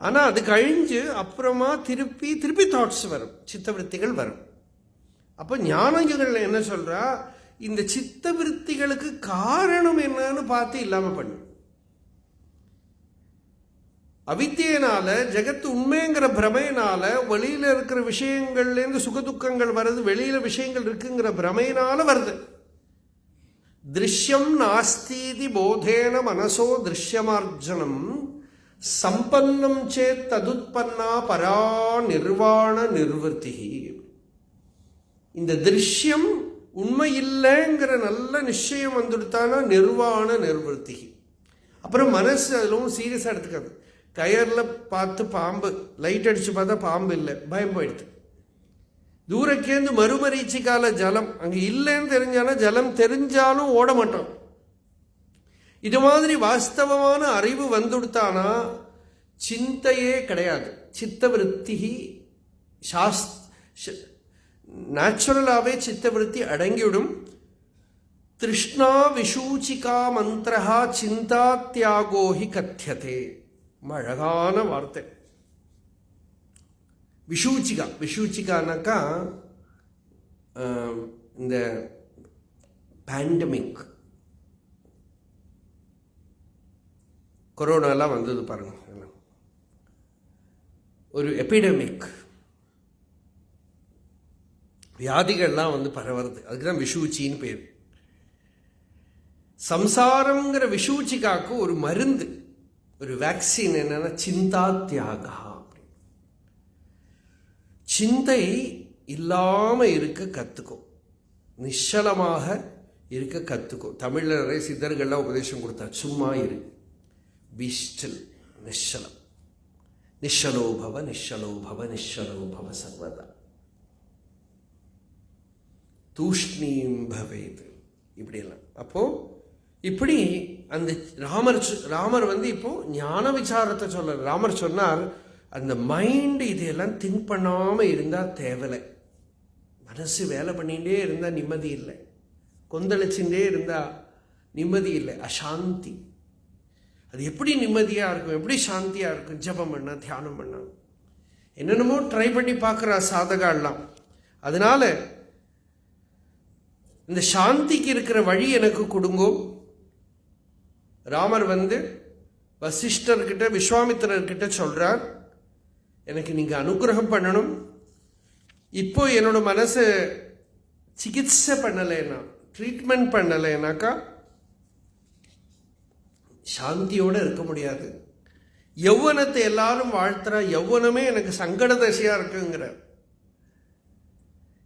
ஆனால் அது கழிஞ்சு அப்புறமா திருப்பி தாட்ஸ் வரும், சித்தவருத்திகள் வரும். அப்போ ஞானங்கள் என்ன சொல்கிறா, இந்த சித்தவருத்திகளுக்கு காரணம் என்னன்னு பார்த்து இல்லாமல் பண்ணு. அவித்தியினால ஜெகத்து உண்மைங்கிற பிரமையினால வெளியில இருக்கிற விஷயங்கள்லேருந்து சுகதுக்கங்கள் வருது, வெளியில விஷயங்கள் இருக்குங்கிற பிரமையினால வருது. திருஷ்யம் நாஸ்தீதி போதேன மனசோ திருஷ்யமார்ஜனம் சம்பன்னம் சேத் ததுத்பன்னா பரா நிர்வாண நிர்வர்த்தி. இந்த திருஷ்யம் உண்மை இல்லைங்கிற நல்ல நிச்சயம் வந்துடுத்தானா நிர்வாண நிர்வர்த்தி. அப்புறம் மனசு அதிலும் சீரியஸாக எடுத்துக்காது. டயரில் பார்த்து பாம்பு, லைட் அடித்து பார்த்தா பாம்பு இல்லை, பயம் போயிடுது. தூரக்கேந்து மறுமரீச்சிக்கால ஜலம் அங்கே இல்லைன்னு தெரிஞ்சானா, ஜலம் தெரிஞ்சாலும் ஓட மாட்டோம். இது மாதிரி வாஸ்தவமான அறிவு வந்துடுத்தானா சிந்தையே கிடையாது. சித்தவருத்தி நேச்சுரலாகவே சித்தவருத்தி அடங்கிவிடும். திருஷ்ணா விஷூச்சிகா மந்திரா சிந்தா தியாகோஹி கத்தியதே. அழகான வார்த்தை. விஷூச்சிகானாக்கா இந்த பேண்டமிக், கொரோனாலாம் வந்தது பாருங்க, ஒரு எபிடமிக், வியாதிகள்லாம் வந்து பரவுறது. அதுக்குதான் விஷூச்சின்னு பேர். சம்சாரம்ங்கிற விஷூச்சிக்காக்கு ஒரு மருந்து, ஒரு வேக்சின் என்னன்னா சிந்தா தியாகா. சிந்தை இல்லாம இருக்க கத்துக்கும், நிச்சலமாக இருக்க கத்துக்கும். தமிழ்ல நிறைய சித்தர்கள்லாம் உபதேசம் கொடுத்தா, சும்மா இரு, பி ஸ்டில், நிச்சலம், நிச்சலோபவ நிச்சலோபவ நிச்சலோபவ சர்வதா, தூஷ்ணீம் பவேது, இப்படியெல்லாம். அப்போ இப்படி அந்த ராமர் வந்து இப்போ ஞான விசாரத்தை சொல்ல. ராமர் சொன்னார், அந்த மைண்ட் இதையெல்லாம் திங்க் பண்ணாம இருந்தா தேவலை, மனசு வேலை பண்ணிகிட்டே இருந்தா நிம்மதி இல்லை, கொந்தளிச்சுட்டே இருந்தா நிம்மதி இல்லை, அசாந்தி. அது எப்படி நிம்மதியா இருக்கும், எப்படி சாந்தியா இருக்கும்? ஜபம் பண்ணா, தியானம் பண்ணா, என்னென்னமோ ட்ரை பண்ணி பார்க்குறா சாதகாலாம். அதனால இந்த சாந்திக்கு இருக்கிற வழி எனக்கு கொடுங்கோ. ராமர் வந்து வசிஷ்டர்கிட்ட, விஸ்வாமித்திரர்கிட்ட சொல்றார், எனக்கு நீங்க அனுகிரகம் பண்ணணும். இப்போ என்னோட மனசை சிகிச்சை பண்ணலைன்னா, ட்ரீட்மெண்ட் பண்ணலைனாக்கா சாந்தியோட இருக்க முடியாது. யௌவனத்தை எல்லாரும் வாழ்த்துறா, யௌவனமே எனக்கு சங்கட தசையா இருக்குங்கிறார்.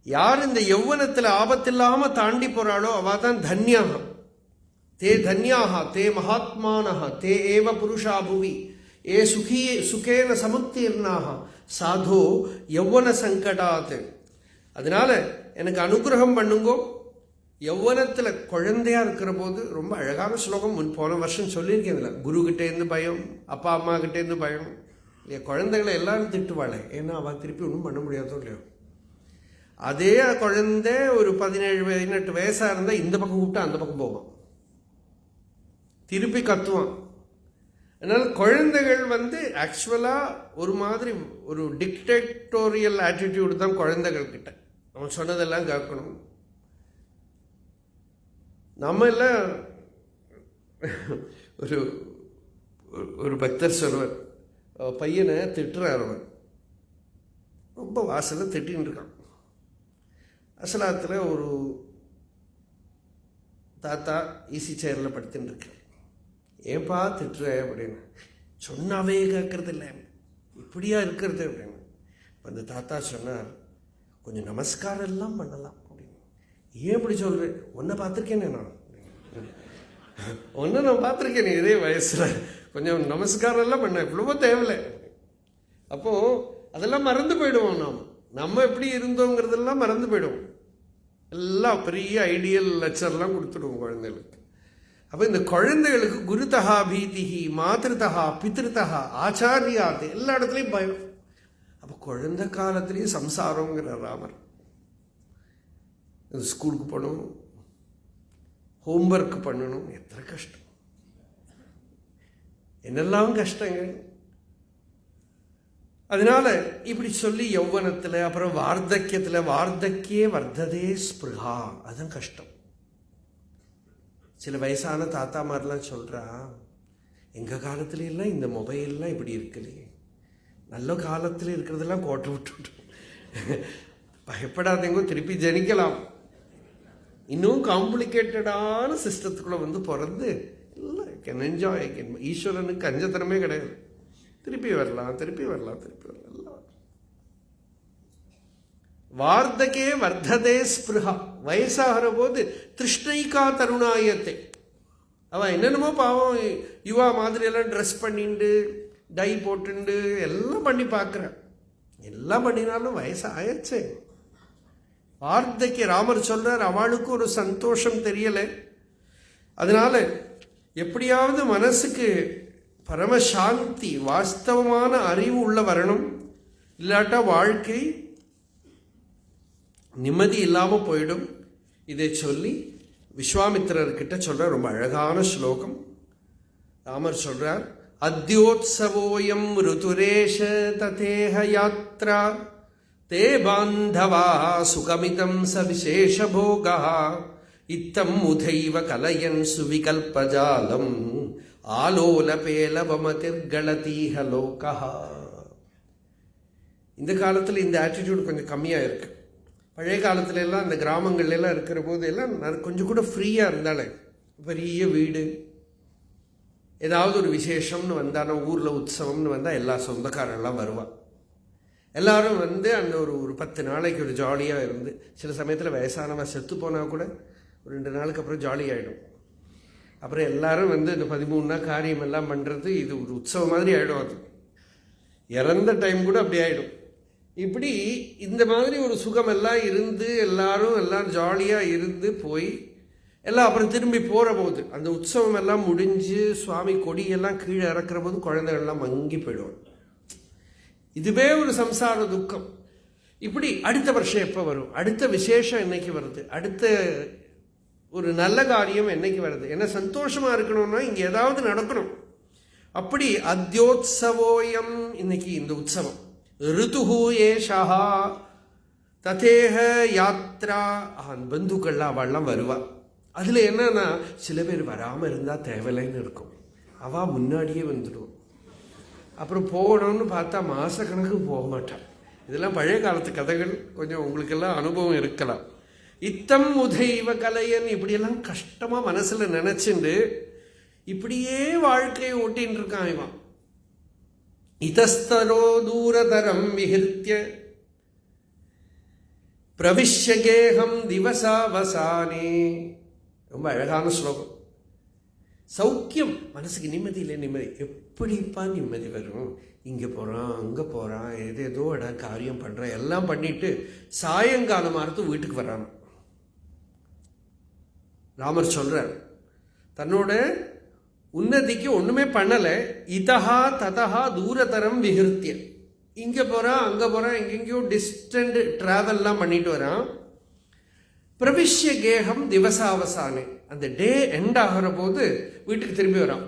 யார் இந்த யௌவனத்தில் ஆபத்தில்லாம தாண்டி போறாளோ அவ தான் தன்யாக. தே தன்யாக தே மகாத்மானஹ தே ஏவ புருஷா புவி ஏ சுகேன சமுத்தீர்ணாக சாதோ யௌவன சங்கடாத். அதனால எனக்கு அனுகிரகம் பண்ணுங்கோ. யௌவனத்தில் குழந்தையா இருக்கிற போது ரொம்ப அழகான ஸ்லோகம் போன வருஷம் சொல்லியிருக்கேன். குரு கிட்டேருந்து பயம், அப்பா அம்மா கிட்டேருந்து பயம். என் குழந்தைகளை எல்லாரும் திட்டுவாளே, ஏன்னா அவள் திருப்பி ஒன்றும் பண்ண முடியாதோ இல்லையோ. அதே குழந்தை ஒரு 17-18 வயசா இருந்தா இந்த பக்கம் கூப்பிட்டா அந்த பக்கம் போவான், திருப்பி கத்துவான். அதனால குழந்தைகள் வந்து ஆக்சுவலா ஒரு மாதிரி ஒரு டிக்டேட்டோரியல் ஆட்டிடியூடு தான் குழந்தைகள் கிட்ட. அவன் சொன்னதெல்லாம் கேட்கணும். நம்ம எல்லாம் ஒரு ஒரு பக்தர் சொல்வார், பையனை திட்டுறார். அவன் ரொம்ப வாசல திட்டின்னு இருக்கான். அசலாத்தில் ஒரு தாத்தா ஈசி சேரில் படுத்துட்டு இருக்கு. ஏன்பா திட்டுற அப்படின்னு. சொன்னாவே கேட்கறது இல்லை, இப்படியா இருக்கிறது அப்படின்னு. அந்த தாத்தா சொன்னார், கொஞ்சம் நமஸ்காரம் எல்லாம் பண்ணலாம் அப்படின்னு. ஏன் இப்படி சொல்றேன்? ஒன்றை பார்த்துருக்கேனே நான், ஒன்று நான் பார்த்துருக்கேன் இதே வயசுல, கொஞ்சம் நமஸ்காரம் எல்லாம் பண்ண இவ்வளவோ தேவையில்லை. அப்போ அதெல்லாம் மறந்து போயிடுவோம். நம்ம எப்படி இருந்தோங்கிறதெல்லாம் மறந்து போயிடுவோம். எல்லாம் பெரிய ஐடியல் லெக்சர்லாம் கொடுத்துடுவோம் குழந்தைகளுக்கு. அப்போ இந்த குழந்தைகளுக்கு குருதகா பீதிஹி மாத்திருதகா பித்ருதகா ஆச்சாரியாத், எல்லா இடத்துலையும் பயம். அப்போ குழந்தை காலத்திலையும் சம்சாரங்கிற ராமர். ஸ்கூலுக்கு போகணும், ஹோம்ஒர்க் பண்ணணும், எத்தனை கஷ்டம், என்னெல்லாம் கஷ்டங்கள். அதனால இப்படி சொல்லி யௌவனத்தில், அப்புறம் வார்த்தக்கியத்தில், வார்த்தக்கியே வர்த்ததே ஸ்பிருஹா, அதுதான் கஷ்டம். சில வயசான தாத்தா மாதிரிலாம் சொல்றா, எங்க காலத்துல எல்லாம் இந்த மொபைல்லாம் இப்படி இருக்கலையே, நல்ல காலத்தில் இருக்கிறதெல்லாம் கோட்டை விட்டுட்டோம். பயப்படாதீங்க, திருப்பி ஜனிக்கலாம். இன்னும் காம்ப்ளிகேட்டடான சிஸ்டத்துக்குள்ள வந்து பிறந்து இல்லை கேன் என்ஜாய். ஈஸ்வரனுக்கு அஞ்சத்தனமே கிடையாது. திருப்பி வரலாம், திருப்பி வரலாம், திருப்பி வரலாம். வார்த்தகே வர்த்ததே ஸ்பிருஹா, வயசாகிற போது திருஷ்ணைக்கா தருணாயத்தை. அவன் என்னென்னமோ பாவம் யுவா மாதிரி எல்லாம் ட்ரெஸ் பண்ணிண்டு டை போட்டுண்டு எல்லாம் பண்ணி பார்க்குறான். எல்லாம் பண்ணினாலும் வயசு ஆயிடுச்சே. வார்த்தைக்கு ராமர் சொல்றார், அவளுக்கு ஒரு சந்தோஷம் தெரியலை. அதனால எப்படியாவது மனசுக்கு பரமசாந்தி, வாஸ்தவமான அறிவு உள்ள வரணும். இல்லாட்டா வாழ்க்கை நிம்மதி இல்லாம போயிடும். இதை சொல்லி விஸ்வாமித்திரர்கிட்ட சொல்ற ரொம்ப அழகான ஸ்லோகம். ராமர் சொல்றார், அத்யோத்சவோயம் ருதுரேஷ ததேஹ யாத்ரா தே பாந்தவா சுகமிதம் ச விசேஷ போகா இத்தம் உதைவ கலயன் சுவிகல்பஜாலம் ஆலோலபேலவமதிர்கலதீஹ லோகா. இந்த காலத்தில் இந்த ஆட்டிடியூட் கொஞ்சம் கம்மியாக இருக்கு. பழைய காலத்துல எல்லாம் இந்த கிராமங்கள்ல எல்லாம் இருக்கிற போது எல்லாம் கொஞ்சம் கூட ஃப்ரீயாக இருந்தாலே, பெரிய வீடு, ஏதாவது ஒரு விசேஷம்னு வந்தானா, ஊரில் உற்சவம்னு வந்தால் எல்லா சொந்தக்காரெல்லாம் வருவான். எல்லாரும் வந்து அந்த ஒரு 10 நாளைக்கு ஒரு ஜாலியாக இருந்து, சில சமயத்தில் வயசானவன் செத்து போனால் கூட ஒரு 2 நாளுக்கு அப்புறம் ஜாலியாகிடும். அப்புறம் எல்லாரும் வந்து இந்த 13 நாள் காரியம் எல்லாம் பண்ணுறது இது ஒரு உற்சவம் மாதிரி ஆகிடும். அது இறந்த டைம் கூட அப்படி ஆகிடும். இப்படி இந்த மாதிரி ஒரு சுகமெல்லாம் இருந்து எல்லாம் ஜாலியாக இருந்து போய் எல்லாம் அப்புறம் திரும்பி போகிற போது அந்த உற்சவம் எல்லாம் முடிஞ்சு சுவாமி கொடியெல்லாம் கீழே இறக்குற போது குழந்தைகள்லாம் மங்கி போயிடுவாங்க. இதுவே ஒரு சம்சார துக்கம். இப்படி அடுத்த வருஷம் எப்போ வரும், அடுத்த விசேஷம் என்னைக்கு வருது, அடுத்த ஒரு நல்ல காரியம் என்னைக்கு வருது, என்ன சந்தோஷமா இருக்கணும்னா இங்க ஏதாவது நடக்கணும். அப்படி அத்யோத்சவோயம், இன்னைக்கு இந்த உற்சவம், ரிதுஹு ஏஷா ததேஹ யாத்ரா, பந்துக்கள்லாம் அவள்லாம் வருவா. அதுல என்னன்னா சில பேர் வராம இருந்தா தேவையில்லைன்னு இருக்கும், அவ முன்னாடியே வந்துடும். அப்புறம் போகணும்னு பார்த்தா மாசக்கணக்கு போக மாட்டான். இதெல்லாம் பழைய காலத்து கதைகள், கொஞ்சம் உங்களுக்கெல்லாம் அனுபவம் இருக்கலாம். இத்தம் உதைவ கலையன், இப்படியெல்லாம் கஷ்டமா மனசுல நினைச்சுண்டு இப்படியே வாழ்க்கையை ஓட்டின்னு இருக்கான் இவன். இதஸ்தரோ தூரதரம் விஹிருத்ய பிரவிஷ்யகேகம் திவசாவசானே. ரொம்ப அழகான ஸ்லோகம். சௌக்கியம், மனசுக்கு நிம்மதி இல்லை, நிம்மதி எப்படிப்பா நிம்மதி வரும்? இங்கே போகிறான், அங்கே போகிறான், ஏதேதோ காரியம் பண்ணுறான், எல்லாம் பண்ணிட்டு சாயங்காலம் ஆறுத்து வீட்டுக்கு வர்றான். ராமர் சொல்றார், தன்னோட உன்னதிக்கு ஒன்றுமே பண்ணலை. இதஹா ததஹா தூரதரம் விஹிருத்திய, இங்கே போகிறான், அங்கே போகிறான், எங்கெங்கேயோ டிஸ்டன்ட் ட்ராவல்லாம் பண்ணிட்டு வரான். பிரவிஷ்ய கேகம் திவசாவசானே, அந்த டே எண்ட் ஆகிற போது வீட்டுக்கு திரும்பி வரான்.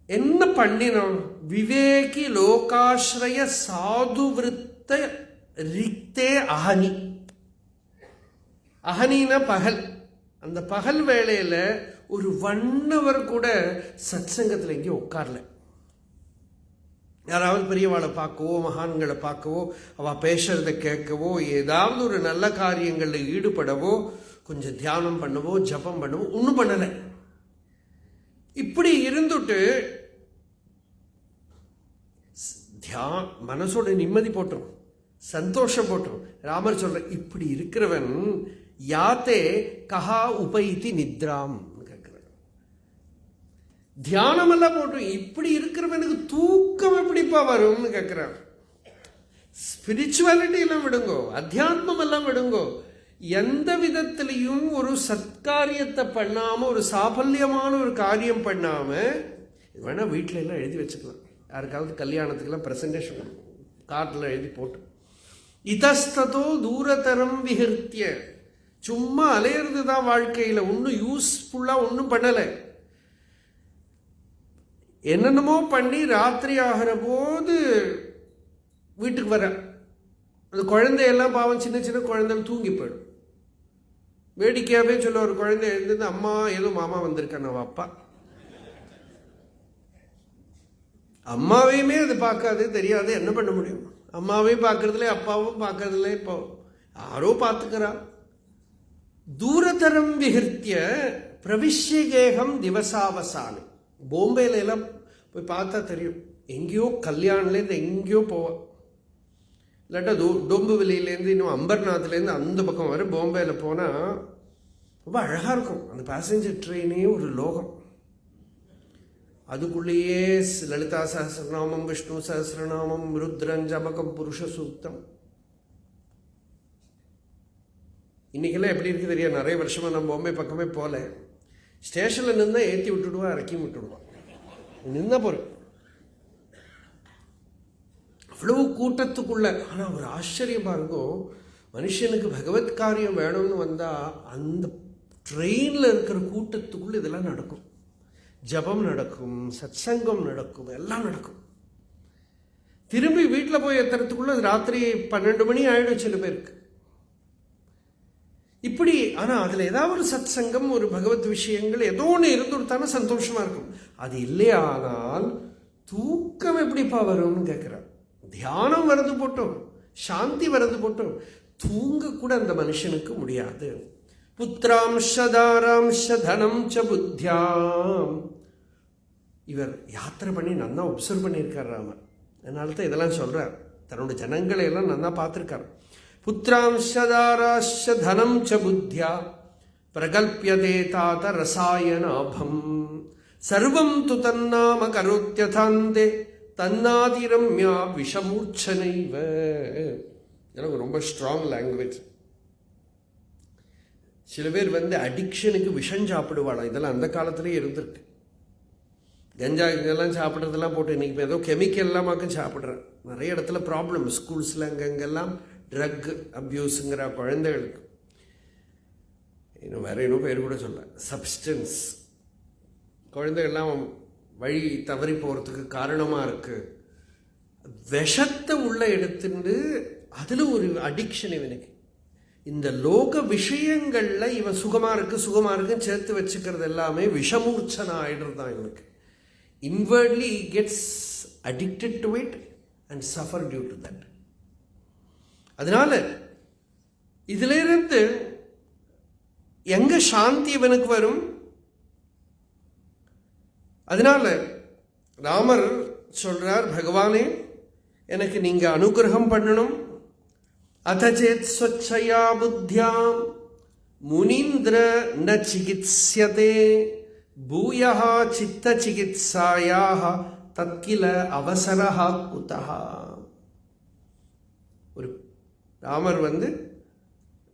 என்ன பண்ணினோம்? விவேகி லோகாஸ்ரய சாதுவிருத்த ரிக்தே அஹனி. அஹனினா பகல். அந்த பகல் வேளையில ஒரு 1 hour கூட சத்சங்கத்தில் எங்கேயும் உட்காரல. யாராவது பெரியவாளை பார்க்கவோ, மகான்களை பார்க்கவோ, அவள் பேசுறத கேட்கவோ, ஏதாவது ஒரு நல்ல காரியங்களில் ஈடுபடவோ, கொஞ்சம் தியானம் பண்ணவோ, ஜபம் பண்ணவோ ஒன்றும் பண்ணலை. இப்படி இருந்துட்டு மனசோட நிம்மதி போட்டோம், சந்தோஷம் போட்டோம். ராமர் சொல்ற, இப்படி இருக்கிறவன் யாத்தே கஹா உபைதி நித்ராம் கேட்கிறான். தியானம் எல்லாம் போட்டோம், இப்படி இருக்கிறவனுக்கு தூக்கம் எப்படிப்பா வரும்னு கேட்கிறான். ஸ்பிரிச்சுவாலிட்டி எல்லாம் விடுங்கோ, அத்தியாத்மம் எல்லாம் விடுங்கோ. எந்த விதத்திலையும் ஒரு சத்காரியத்தை பண்ணாம, ஒரு சாபல்யமான ஒரு காரியம் பண்ணாம, வேணா வீட்டில எல்லாம் எழுதி வச்சுக்கலாம். யாருக்காவது கல்யாணத்துக்கெல்லாம் பிரசன்டேஷன் கார்டில் எழுதி போட்டு, இதஸ்ததோ தூரதரம் விஹிருத்திய, சும்மா அலையிறது தான் வாழ்க்கையில், ஒன்றும் யூஸ்ஃபுல்லா ஒன்றும் பண்ணலை. என்னென்னமோ பண்ணி ராத்திரி ஆகிற போது வீட்டுக்கு வர, அந்த குழந்தையெல்லாம் பாவம், சின்ன சின்ன குழந்தைகள் தூங்கி போயிடும். வேடிக்கையாகவே சொல்ல, ஒரு குழந்தை எழுந்தது, அம்மா ஏதோ மாமா வந்திருக்கான், அவ அப்பா. அம்மாவையுமே அது பார்க்காது, தெரியாது, என்ன பண்ண முடியும்? அம்மாவையும் பார்க்கறதுல, அப்பாவும் பார்க்கறதுல, இப்போ யாரோ பார்த்துக்கிறா. தூரதரம் விஹிருத்திய பிரவிஷ்யகேகம் திவசாவசானு. பாம்பேல எல்லாம் போய் பார்த்தா தெரியும், எங்கேயோ கல்யாண்லேருந்து எங்கேயோ போவா, இல்லாட்டா டொம்புவெளியிலேருந்து இன்னும் அம்பர்நாத்லேருந்து அந்த பக்கம் வர பாம்பேல போனால் ரொம்ப அழகாக இருக்கும். அந்த பேசஞ்சர் ட்ரெயினே ஒரு லோகம். அதுக்குள்ளேயே லலிதா சஹஸ்ரநாமம், விஷ்ணு சஹஸ்ரநாமம், ருத்ரன், ஜபகம், புருஷ சூக்தம். இன்னைக்கெல்லாம் எப்படி இருக்கு தெரியாது, நிறைய வருஷமா நம்ம பாம்பே பக்கமே போல. ஸ்டேஷன்ல நின்னா ஏற்றி விட்டுடுவான், இறக்கி விட்டுடுவான், நின்ன பொருள் அவ்வளவு கூட்டத்துக்குள்ள. ஆனா ஒரு ஆச்சரியம் பாருங்க, மனுஷனுக்கு பகவத் காரியம் வேணும்னு வந்தா அந்த ட்ரெயின்ல இருக்கிற கூட்டத்துக்குள்ள இதெல்லாம் நடக்கும். ஜபம் நடக்கும், சத்சங்கம் நடக்கும், எல்லாம் நடக்கும். திரும்பி வீட்டில் போய் எத்துறதுக்குள்ள ராத்திரி 12 மணி ஆயிடும் சில பேருக்கு. இப்படி. ஆனால் அதில் ஏதாவது ஒரு சத் சங்கம், ஒரு பகவத் விஷயங்கள் ஏதோ ஒன்று இருந்துட்டான சந்தோஷமாக இருக்கும். அது இல்லையா ஆனால் தூக்கம் எப்படிப்பா வரும்னு கேட்குறார். தியானம் வரது போட்டோம், சாந்தி வரது போட்டோம், தூங்க கூட அந்த மனுஷனுக்கு முடியாது. புத்திராம்ஷதாராம்ஷ தனம் ச புத்தியாம். இவர் யாத்திரை பண்ணி நல்லா ஒப்சர்வ் பண்ணியிருக்கார் ராமர். அதனால தான் இதெல்லாம் சொல்கிறார். தன்னோட ஜனங்களை எல்லாம் நல்லா பார்த்துருக்கார். புத்திராம்ஷதாராஷ தனம் ச புத்தியா பிரகல்பியதே தாத ரசாயனாபம் சர்வம் து தன்னாம கரோத்யதாந்தே தன்னாதிரம்யா விஷமூர்ச்சனைவ. எனக்கு ரொம்ப ஸ்ட்ராங் லாங்குவேஜ். சில பேர் அடிக்ஷனுக்கு விஷம் சாப்பிடுவாளா, இதெல்லாம் அந்த காலத்திலே இருந்திருக்கு. கஞ்சா இதெல்லாம் சாப்பிட்றதெல்லாம் போட்டு இன்றைக்கி இப்போ ஏதோ கெமிக்கல்லாமாக்க சாப்பிட்றேன். நிறைய இடத்துல ப்ராப்ளம். ஸ்கூல்ஸில் அங்கங்கெல்லாம் ட்ரக் அப்யூஸுங்கிற குழந்தைகளுக்கு இன்னும் வேறு இன்னும் பேர் கூட சொல்ல, சப்ஸ்டன்ஸ் குழந்தைகள்லாம் வழி தவறி போகிறதுக்கு காரணமாக இருக்குது. விஷத்தை உள்ள எடுத்துட்டு அதில் ஒரு அடிக்ஷன் இவனுக்கு. இந்த லோக விஷயங்களில் இவன் சுகமாக இருக்குன்னு சேர்த்து வச்சுக்கிறது எல்லாமே விஷமூர்ச்சனை ஆகிடுறது தான் இவனுக்கு. Inwardly he gets addicted to it and suffer due to that. அதனால இதிலிருந்து எங்க சாந்தி இவனுக்கு வரும்? அதனால ராமர் சொல்றார், பகவானே எனக்கு நீங்க அனுகிரகம் பண்ணணும். அதச்சேத் ஸ்வச்சயா புத்தியாம் முனீந்திர ந சிகித்ஸ்யதே பூயஹ சித்த சிகித்சாயாக தத்கில அவசரஹ குதஹ. ஒரு ராமர்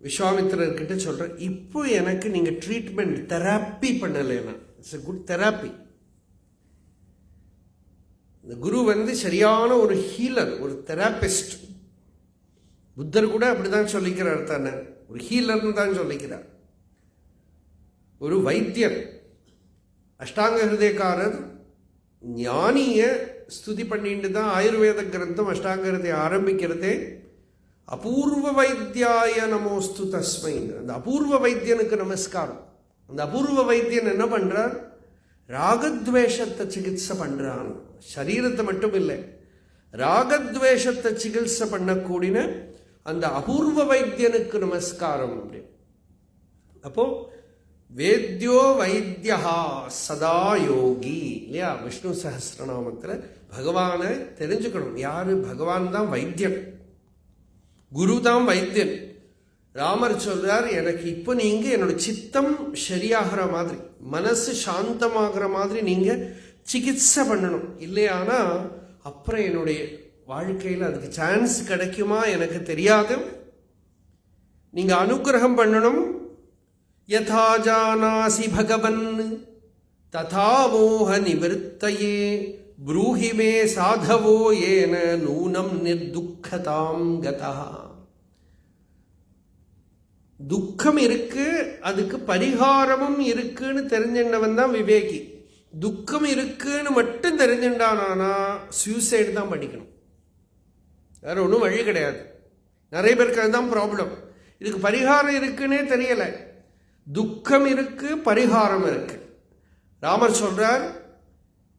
விஸ்வாமித்திரர்கிட்ட சொல்ற, இப்போ எனக்கு நீங்க ட்ரீட்மெண்ட் தெராப்பி பண்ணலைன்னா, இட்ஸ் எ குட் தெராப்பி. இந்த குரு சரியான ஒரு ஹீலர், ஒரு தெராபிஸ்ட். புத்தர் கூட அப்படிதான் சொல்லிக்கிறார் தானே, ஒரு ஹீலர்னு தான் சொல்லிக்கிறார். ஒரு வைத்தியர், அஷ்டாங்க ஹிருதயக்காரர், ஞானிய ஸ்துதி பண்ணிட்டு தான் ஆயுர்வேத கிரந்தம் அஷ்டாங்க ஹிருதயம் ஆரம்பிக்கிறதே. அபூர்வ வைத்தியாய நமோஸ்து தஸ்மை. அந்த அபூர்வ வைத்தியனுக்கு நமஸ்காரம். அந்த அபூர்வ வைத்தியன் என்ன பண்றார்? ராகத்வேஷத்தை சிகிச்சை பண்றான். சரீரத்தை மட்டும் இல்லை, ராகத்வேஷத்தை சிகிச்சை பண்ணக்கூடிய அந்த அபூர்வ வைத்தியனுக்கு நமஸ்காரம். அப்படி அப்போ வேத்யோ வைத்தியா சதா யோகி இல்லையா? விஷ்ணு சஹஸ்ரநாமத்தில் பகவானை தெரிஞ்சுக்கணும். யாரு? பகவான் தான் வைத்தியன், குரு தான் வைத்தியன். ராமர் சொல்றார், எனக்கு இப்போ நீங்க என்னோட சித்தம் சரியாகிற மாதிரி, மனசு சாந்தமாகிற மாதிரி நீங்க சிகிச்சை பண்ணணும். இல்லையானா அப்புறம் என்னுடைய வாழ்க்கையில் அதுக்கு சான்ஸ் கிடைக்குமா எனக்கு தெரியாது. நீங்க அனுகிரகம் பண்ணணும். யதா ஜானாசி பகவன் ததா மோக நிவர்த்தயே ப்ரூஹி மே சாதவோ ஏன நூனம் நிர்துக்கதாம் கதா. துக்கம் இருக்கு, அதுக்கு பரிகாரமும் இருக்குன்னு தெரிஞ்சின்றவன் தான் விவேகி. துக்கம் இருக்குன்னு மட்டும் தெரிஞ்சுட்டானா சூசைடு தான் படிக்கணும், வேற ஒன்றும் வழி கிடையாது. நிறைய பேருக்கு அதுதான் ப்ராப்ளம். இதுக்கு பரிகாரம் இருக்குன்னே தெரியல. துக்கம் இருக்கு, பரிகாரம் இருக்கு. ராமர் சொல்றார்,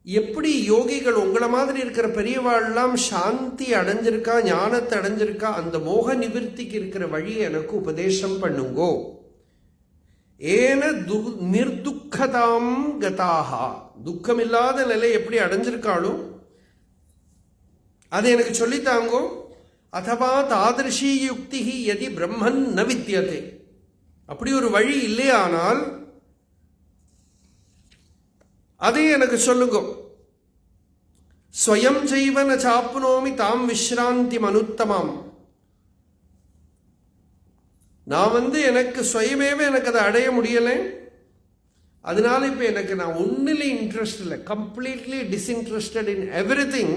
எப்படி யோகிகள் உங்களை மாதிரி இருக்கிற பெரியவாள்லாம் சாந்தி அடைஞ்சிருக்கா, ஞானத்தை அடைஞ்சிருக்கா, அந்த மோக நிவர்த்திக்கு இருக்கிற வழியை எனக்கு உபதேசம் பண்ணுங்கோ. ஏன நிர்துக்கதாம் கதாஹா, துக்கம் இல்லாத நிலை எப்படி அடைஞ்சிருக்காளோ அதை எனக்கு சொல்லித்தாங்கோ. அதவா தாதிருஷி யுக்தி யதி பிரம்மன் ந வித்யதே, அப்படி ஒரு வழி இல்லையானால் அதை எனக்கு சொல்லுங்க. ஸ்வயம் ஜெய்வன சாப்னோமி தாம் விஸ்ராந்தி மனுத்தமாம். நான் எனக்கு சுயமேவே எனக்கு அதை அடைய முடியலை. அதனால இப்போ எனக்கு நான் ஒன்றில் இன்ட்ரெஸ்ட் இல்லை, கம்ப்ளீட்லி டிஸ்இன்ட்ரெஸ்டட் இன் எவ்ரிதிங்.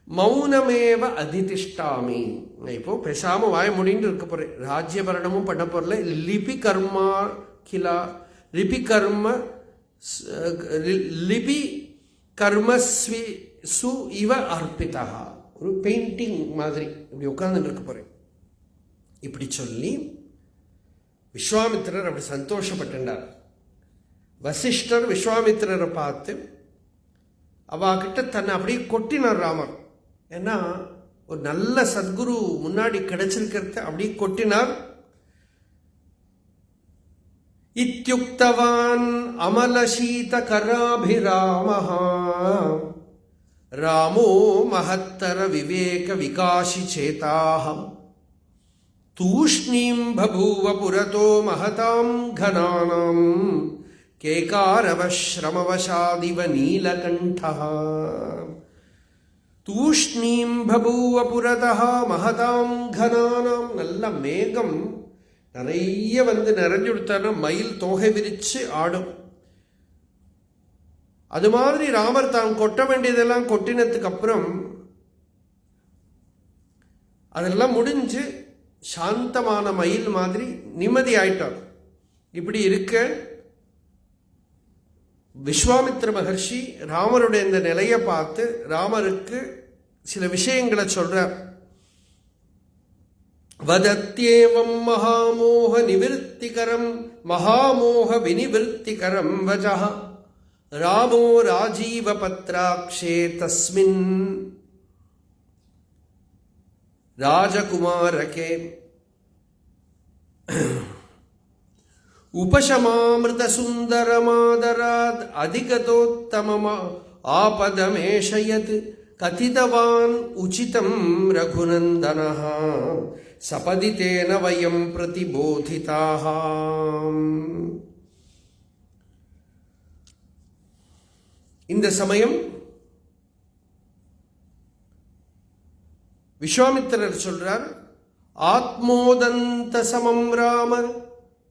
மௌனமேவ அதிதிஷ்டாமி. இப்போ பேசாமல் வாய முடின்னு இருக்க போகிறேன். ராஜ்யபரணமும் பண்ண போறல. லிபி கர்மா கிலா லிபி கர்ம லிபி கர்மஸ்வி சு இவ அர்ப்பிதா. ஒரு பெயிண்டிங் மாதிரி இப்படி உட்கார்ந்துட்டு இருக்க போகிறேன். இப்படி சொல்லி விஸ்வாமித்திரர் அப்படி சந்தோஷப்பட்டுண்டார். வசிஷ்டர் விஸ்வாமித்திரரை பார்த்து அவகிட்ட தன்னை அப்படியே கொட்டினார் ராமர். ஏன்னா ஒரு நல்ல சத்குரு முன்னாடி கிடைச்சிருக்கிறத அப்படியே கொட்டினார். இத்யுக்தவான் அமலசீத கராபிராமஹ ராமோ மஹத்தர விவேக விகாசி சேதாஹம் தூஷ்ணீம் பபூவ புரதோ மஹதாம் கனானாம் கேகாரவஸ்ரமவசாதிவ நீலகண்டஹ. தூஷ்ணீம் பபூவ புரதஹ மஹதாம் கனானாம். நல்ல மேகம் நிறைய வந்து நிறைஞ்சுடுத்தான மயில் தோகை விரிச்சு ஆடும். அது மாதிரி ராமர் தான் கொட்ட வேண்டியதெல்லாம் கொட்டினதுக்கு அப்புறம் அதெல்லாம் முடிஞ்சு சாந்தமான மயில் மாதிரி நிம்மதி ஆயிட்டார். இப்படி இருக்க விஸ்வாமித்திர மகர்ஷி ராமருடைய இந்த நிலையை பார்த்து ராமருக்கு சில விஷயங்களை சொல்றார். வதத்யேவம் மகாமோக நிவிருத்திகரம் மகாமோக வினிவிருத்திகரம் வஜஹ ராமோ ராஜீவ பத்ராக்ஷே தஸ்மின் ராஜகுமாரகே உபசமாமிருத சுந்தரமாதராத் அதிகதோத்தமமா ஆபதமேஷயத் கதிதவான் உச்சிதம் ரகுநந்தனஹ சபதி தேன வயம் பிரதிபோதிதாஹ. இந்த சமயம் விஸ்வாமித்திரர் சொல்றார், ஆத்மோதந்த சமம் ராம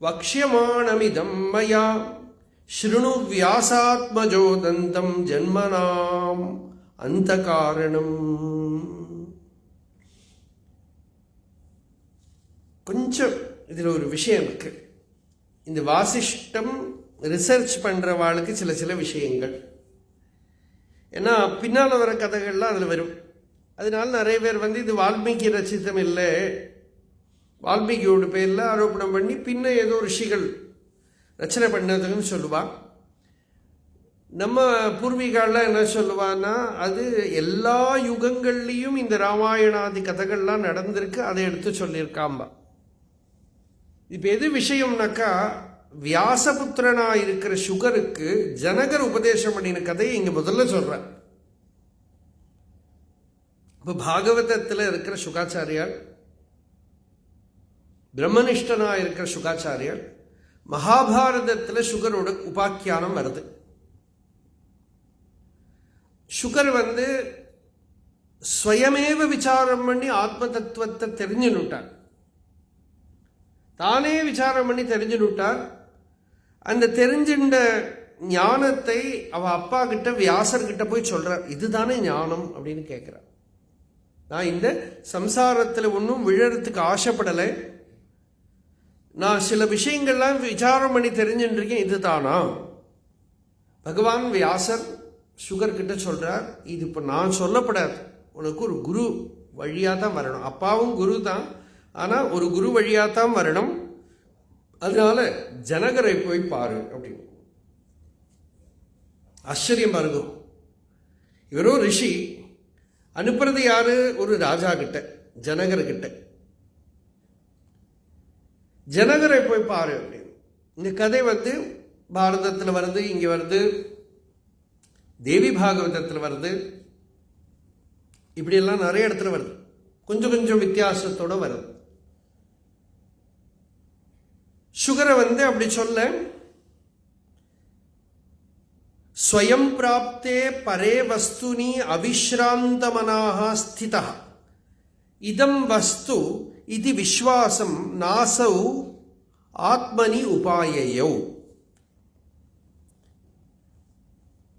வக்ஷ்யமாணமிதம் மயா ஸ்ருணு வியாசாத்மஜோதந்தம் ஜன்மனாம் அந்த காரணம். கொஞ்சம் இதில் ஒரு விஷயம் இருக்கு. இந்த வாசிஷ்டம் ரிசர்ச் பண்றவாளுக்கு சில விஷயங்கள், ஏன்னா பின்னால் வர கதைகள்லாம் அதில் வரும். அதனால நிறைய பேர் வந்து இது வால்மீகி ரச்சிதம் இல்லை, வால்மீகியோட பேரில் ஆரோப்பணம் பண்ணி பின்ன ஏதோ ரிஷிகள் ரச்சனை பண்ணதுன்னு சொல்லுவான். நம்ம பூர்வீகாலாம் என்ன சொல்லுவான்னா, அது எல்லா யுகங்கள்லேயும் இந்த ராமாயணாதி கதைகள்லாம் நடந்திருக்கு, அதை எடுத்து சொல்லியிருக்காம்பா. இப்போ எது விஷயம்னாக்கா, வியாசபுத்திரனா இருக்கிற சுகருக்கு ஜனகர் உபதேசம் பண்ணின கதையை இங்க முதல்ல சொல்றார். இப்போ பாகவதத்தில் இருக்கிற சுகாச்சாரியார், பிரம்மனிஷ்டனா இருக்கிற சுகாச்சாரியார், மகாபாரதத்தில் சுகரோட உபாக்கியானம் வருது. சுகர் வந்து ஸ்வயமேவ விசாரம் பண்ணி ஆத்ம தத்துவத்தை தெரிஞ்சுட்டார், தானே விசாரம் பண்ணி தெரிஞ்சுட்டார். அந்த தெரிஞ்சின்ற ஞானத்தை அவ அப்பா கிட்ட வியாசர்கிட்ட போய் சொல்றார், இதுதானே ஞானம் அப்படின்னு கேட்கிறார். நான் இந்த சம்சாரத்தில் ஒன்றும் விழறதுக்கு ஆசைப்படலை, நான் சில விஷயங்கள்லாம் விசாரம் பண்ணி தெரிஞ்சுருக்கேன், இதுதானா? பகவான் வியாசர் சுகர் கிட்ட சொல்றார், இது இப்போ நான் சொல்லப்படாது, உனக்கு ஒரு குரு வழியாக தான் வரணும். அப்பாவும் குரு தான், ஆனால் ஒரு குரு வழியாக தான் வரணும். அதனால ஜனகரை போய் பாரு அப்படின்னு. ஆச்சரியம் பாருங்க, இவரோ ரிஷி, அனுப்புறது யாரு? ஒரு ராஜா கிட்ட, ஜனகர்கிட்ட. ஜனகரை போய் பாரு அப்படின்னு. இந்த கதை வந்து பாரதத்தில் வருது, இங்கே வருது, தேவி பாகவதத்தில் வருது, இப்படியெல்லாம் நிறைய இடத்துல வருது, கொஞ்சம் கொஞ்சம் வித்தியாசத்தோட வருது. சுகரை வந்து அப்படி சொல்ல, ஸ்வயம் பிராப்தே பரே வஸ்துனி அவிஸ்ராந்தமனாக ஸ்திதா இதம் வஸ்து இது விஸ்வாசம் நாசௌ ஆத்மனி உபாயயௌ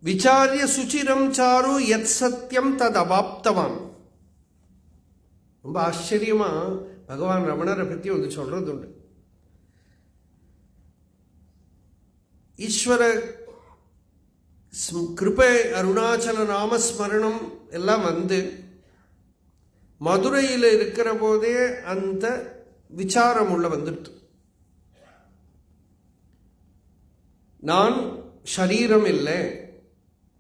விசாரிய சுச்சிரம் சாரு யத் சத்யம் தத் அவாப்தவான். ரொம்ப ஆச்சரியமா பகவான் ரமணரை பற்றி வந்து சொல்றது உண்டு. ஈஸ்வர கிருபை அருணாச்சல நாமஸ்மரணம் எல்லாம் வந்து மதுரையில் இருக்கிற போதே அந்த விசாரம் உள்ள வந்துடுது. நான் ஷரீரம் இல்லை,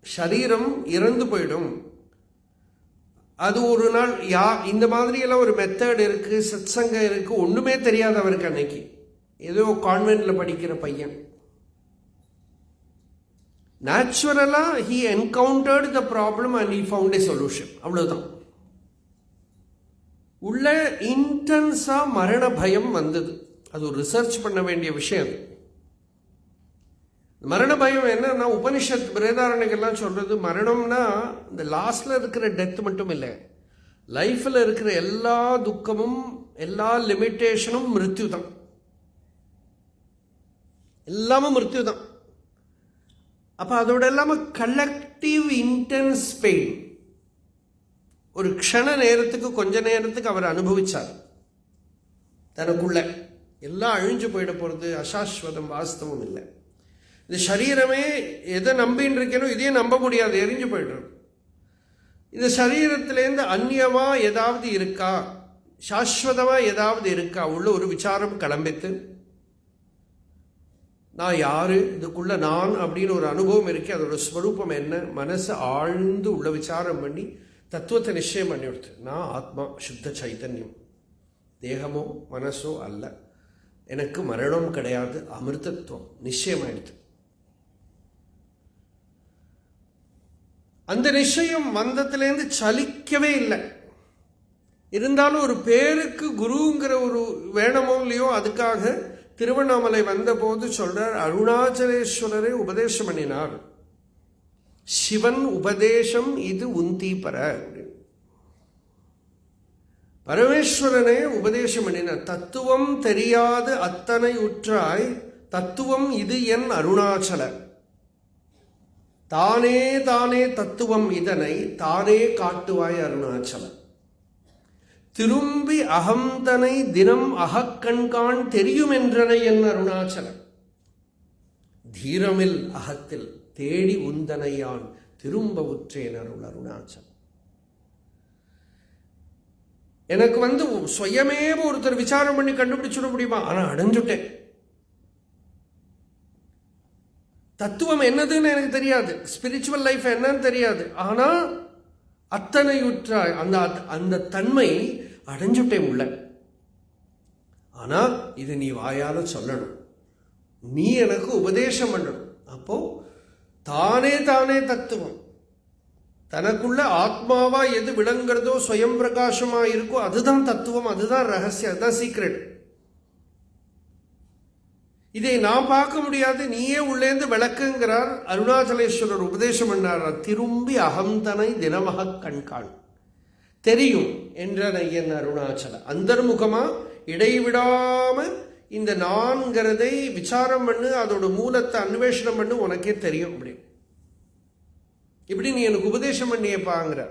ஷரீரம் இறந்து போயிடும். அது ஒரு நாள் இந்த மாதிரியெல்லாம் ஒரு மெத்தட் இருக்குது, சத்சங்கம் இருக்குது, ஒன்றுமே தெரியாது அவருக்கு. அன்னைக்கு ஏதோ கான்வென்ட்ல படிக்கிற பையன். நேச்சுரலாக he encountered the problem and he found a solution. அவ்வளோதான். உள்ள இன்டென்ஸாக மரண பயம் வந்தது. அது ஒரு ரிசர்ச் பண்ண வேண்டிய விஷயம். மரண பயம் என்னன்னா, உபனிஷத் பிரேதாரணிகள்லாம் சொல்றது, மரணம்னா இந்த லாஸ்ட்ல இருக்கிற டெத் மட்டும் இல்லை, லைஃப்ல இருக்கிற எல்லா துக்கமும் எல்லா லிமிட்டேஷனும் மிருத்யு தான். எல்லாமும் மிருத்யு தான். அப்ப அதோட எல்லாம கலெக்டிவ் இன்டென்ஸ் பெயின் ஒரு க்ஷண நேரத்துக்கு கொஞ்ச நேரத்துக்கு அவர் அனுபவிச்சார். தனக்குள்ள எல்லாம் அழிஞ்சு போயிட போறது, அசாஸ்வதம், வாஸ்தவம் இல்லை. இந்த சரீரமே எதை நம்பின்னு இருக்கேனோ இதையே நம்ப முடியாது, எரிஞ்சு போயிடுறது. இந்த சரீரத்திலேருந்து அந்நியமா ஏதாவது இருக்கா, சாஸ்வதமா ஏதாவது இருக்கா, உள்ள ஒரு விசாரம் கிளம்பித்து, நான் யாரு, இதுக்குள்ள நான் அப்படின்னு ஒரு அனுபவம் இருக்கு, அதோட ஸ்வரூபம் என்ன, மனசை ஆழ்ந்து உள்ள விசாரம் பண்ணி தத்துவத்தை நிச்சயம் பண்ணி கொடுத்து, நான் ஆத்மா, சுத்த சைத்தன்யம், தேகமோ மனசோ அல்ல, எனக்கு மரணம் கிடையாது, அமிர்தத்துவம் நிச்சயமாயிடுது. அந்த நிச்சயம் வந்தத்திலேருந்து சலிக்கவே இல்லை. இருந்தாலும் ஒரு பேருக்கு குருங்கிற ஒரு வேணமோ இல்லையோ, அதுக்காக திருவண்ணாமலை வந்த போது சொல்றார், அருணாச்சலேஸ்வரரை உபதேசம் பண்ணினார். சிவன் உபதேசம் இது உந்தி பர. பரமேஸ்வரனே உபதேசம் பண்ணினார். தத்துவம் தெரியாது அத்தனை உற்றாய், தத்துவம் இது என் அருணாச்சல, தானே தானே தத்துவம் இதனை தானே காட்டுவாய் அருணாச்சல, திரும்பி அகம்தனை தினம் அகக்கண்கான் தெரியும் என்றனை என் அருணாச்சல, தீரமில் அகத்தில் தேடி உந்தனையான் திரும்ப உற்றேன் அருள் அருணாச்சலம். எனக்கு சுயமே ஒருத்தர் விசாரம் பண்ணி கண்டுபிடிச்சுட முடியுமா? ஆனா அடைஞ்சுட்டேன். தத்துவம் என்னதுன்னு எனக்கு தெரியாது, ஸ்பிரிச்சுவல் லைஃப் என்னன்னு தெரியாது, ஆனா அத்தனை உற்றாய் அந்த அந்த தன்மை அடைஞ்சுட்டேன் உள்ள. ஆனா இது நீ வாயால சொல்லணும், நீ எனக்கு உபதேசம் பண்ணணும். அப்போ தானே தானே தத்துவம், தனக்குள்ள ஆத்மாவா எது விளங்குறதோ, ஸ்வயம் பிரகாசமா இருக்கோ, அதுதான் தத்துவம், அதுதான் ரகசியம், அதுதான் சீக்ரெட். இதை நான் பார்க்க முடியாது, நீயே உள்ளேந்து விளக்குங்கிறார் அருணாச்சலேஸ்வரர். உபதேசம் பண்ணார், திரும்பி அகம்தனை தினமக கண்காண் தெரியும் என்ற நையன் அருணாச்சல. அந்தர்முகமா இடைவிடாம இந்த நான்கிறதை விசாரம் பண்ணு, அதோட மூலத்தை அன்வேஷணம் பண்ணு, உனக்கே தெரியும். இப்படி நீ எனக்கு உபதேசம் பண்ணியப்பாங்கிற,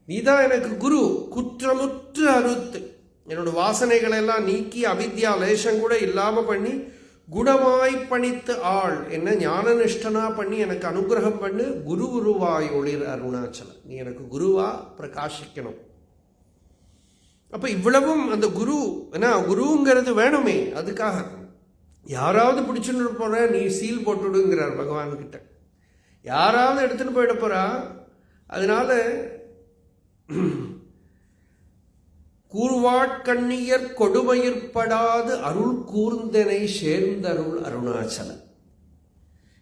நீதான் எனக்கு குரு, குற்றமுற்று அறுத்து என்னோட வாசனைகளை எல்லாம் நீக்கி அவித்யா லேசம் கூட இல்லாம பண்ணி குணமாய் பணித்து ஆள் என்ன ஞானநிஷ்டனா பண்ணி எனக்கு அனுகிரகம் பண்ணு, குரு குருவாய் ஒளிர் அருணாச்சலம், நீ எனக்கு குருவா பிரகாசிக்கணும். அப்ப இவ்வளவும் அந்த குரு, ஏன்னா குருங்கிறது வேணுமே, அதுக்காக யாராவது பிடிச்சுட்டு போற நீ சீல் போட்டுடுங்கிறார் பகவான் கிட்ட. யாராவது எடுத்துட்டு போயிட போறா, அதனால கூர்வாட்கண்ணியர் கொடுமையிற்படாது அருள் கூர்ந்தனை சேர்ந்தருள் அருணாச்சலம்.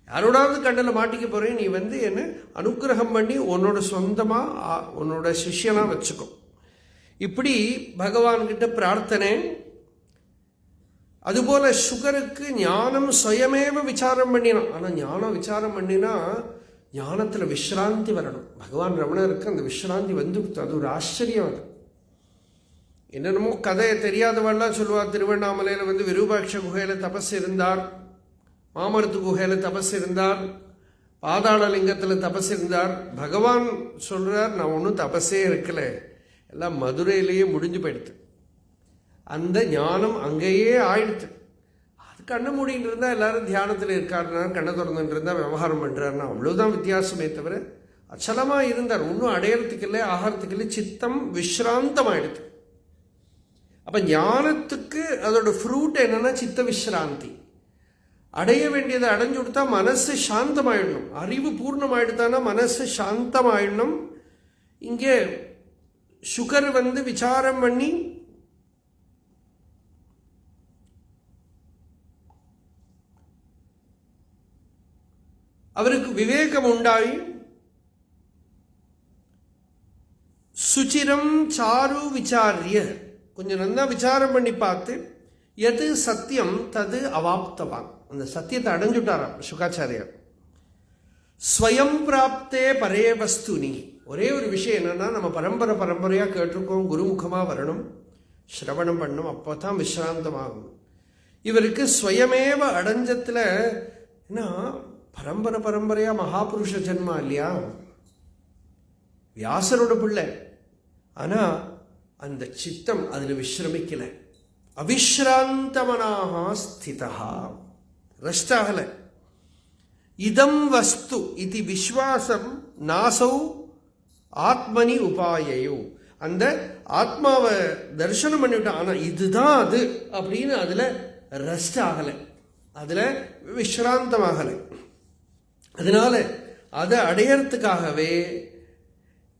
யாரோடாவது கண்ணில் மாட்டிக்க போறேன், நீ என்ன அனுகிரகம் பண்ணி உன்னோட சொந்தமா உன்னோட சிஷ்யனா வச்சுக்கோ. இப்படி பகவான் கிட்ட பிரார்த்தனை. அதுபோல சுகருக்கு ஞானம் சுயமேவ விசாரம் பண்ணினான். ஆனா ஞானம் விசாரம் பண்ணினா ஞானத்துல விஸ்ராந்தி வரணும். பகவான் ரமணருக்கு அந்த விஸ்ராந்தி அது ஒரு ஆச்சரியம். அது என்னென்னமோ கதையை தெரியாதவெல்லாம் சொல்லுவார். திருவண்ணாமலையில் விரூபாட்ச குகையில தபஸ் இருந்தார், மாமரத்து குகையில தபஸ் இருந்தார், பாதாளலிங்கத்தில் தபஸ் இருந்தார். பகவான் சொல்றார், நான் ஒன்றும் தபஸே இருக்கல, எல்லாம் மதுரையிலேயே முடிஞ்சு போயிடுது. அந்த ஞானம் அங்கேயே ஆயிடுத்து. அது கண்ணை மூடின்னு இருந்தால் எல்லாரும் தியானத்தில் இருக்காருனா, கண்ணை திறந்துட்டு இருந்தால் விவகாரம் பண்ணுறாருன்னா அவ்வளோதான் வித்தியாசமே தவிர அச்சலமாக இருந்தார். ஒன்றும் அடையறதுக்கு இல்லை, ஆகாரத்துக்கு இல்லை, சித்தம் விஸ்ராந்தம் ஆயிடுது. அப்போ ஞானத்துக்கு அதோட ஃப்ரூட் என்னன்னா சித்த விஸ்ராந்தி. அடைய வேண்டியதை அடைஞ்சு கொடுத்தா மனசு சாந்தமாயிடணும். அறிவு பூர்ணமாயிடுத்தானா மனசு சாந்தமாயிடணும். இங்கே சுகர் விசாரம் பண்ணி அவருக்கு விவேகம் உண்டாகி சுச்சிரம் சாரு விசாரிய கொஞ்சம் நல்லா விசாரம் பண்ணி பார்த்து எது சத்தியம் தது அவாப்தவான், அந்த சத்தியத்தை அடைஞ்சுட்டாராம் சுகாச்சாரியார். ஸ்வயம் பிராப்தே பரே வஸ்துனி. ஒரே ஒரு விஷயம் என்னன்னா, நம்ம பரம்பரையாக கேட்டிருக்கோம், குருமுகமாக வரணும், சிரவணம் பண்ணணும், அப்போ தான் விஸ்ராந்தமாகும். இவருக்கு ஸ்வயமேவ அடைஞ்சத்தில் என்ன பரம்பரையாக மகாபுருஷ ஜென்மா இல்லையா, வியாசரோட பிள்ளை. ஆனால் அந்த சித்தம் அதில் விஸ்ரமிக்கலை. அவிஸ்ராந்தமனாக ஸ்திதா, ரெஸ்ட் ஆகலை. இதம் வஸ்து இது விஸ்வாசம் நாசௌ ஆத்மனி உபாயையோ, அந்த ஆத்மாவை தரிசனம் பண்ணிவிட்டான். ஆனால் இதுதான் அது அப்படின்னு அதில் ரெஸ்ட் ஆகலை, அதில் விஸ்ராந்தமாகலை. அதனால அதை அடையறதுக்காகவே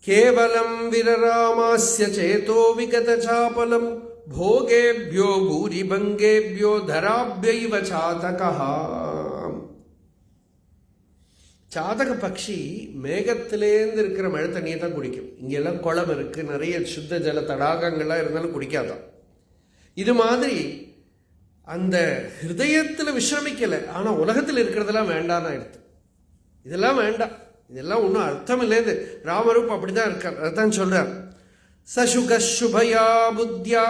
கேவலம் விரராமாஸ்ய சேதோ விகத சாபலம் போகேபியோ பூரிபங்கேபியோ தராபியைவ சாதகா. சாதக பட்சி மேகத்திலேருந்து இருக்கிற மழை தண்ணியை தான் குடிக்கும். இங்கெல்லாம் குளம் இருக்குது, நிறைய சுத்த ஜல தடாகங்கள்லாம் இருந்தாலும் குடிக்காதான். இது மாதிரி அந்த ஹிருதயத்தில் விஸ்ரமிக்கலை. ஆனால் உலகத்தில் இருக்கிறதெல்லாம் வேண்டான்னு எடுத்து, இதெல்லாம் வேண்டாம், இதெல்லாம் ஒன்றும் அர்த்தம் இல்லைன்னு ராமரூப் அப்படிதான் இருக்கார். அதான் சொல்றார், சசுக சுபயா புத்தியா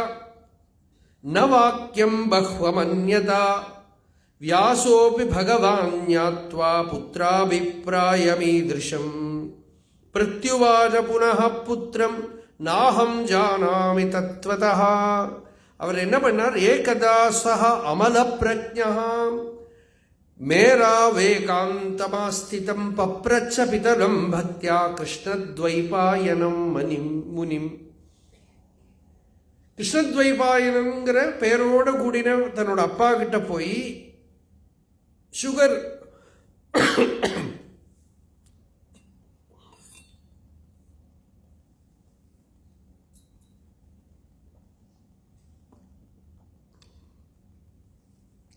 ந வாக்கியம் பஹ்வமன்யதா வியாசோபி பகவான் ஞாத்வா புத்திராபிப்ராயமீதிருஷம் பிரத்யுவாச புனः புத்திரம் நாஹம் ஜானாமி தத்வதா. அவர் என்ன பண்ணார், ஏகதா சஹ அமல பிரஜ்ஞா மேரா வேகாந்தமாஸ்திதம் பப்ரச்ச பிதரம் பக்தியா கிருஷ்ணத்வைபாயனம் முனிம். கிருஷ்ணத்வைபாயனங்கிற பேரோட கூடின தன்னோட அப்பா கிட்ட போய் சுகர்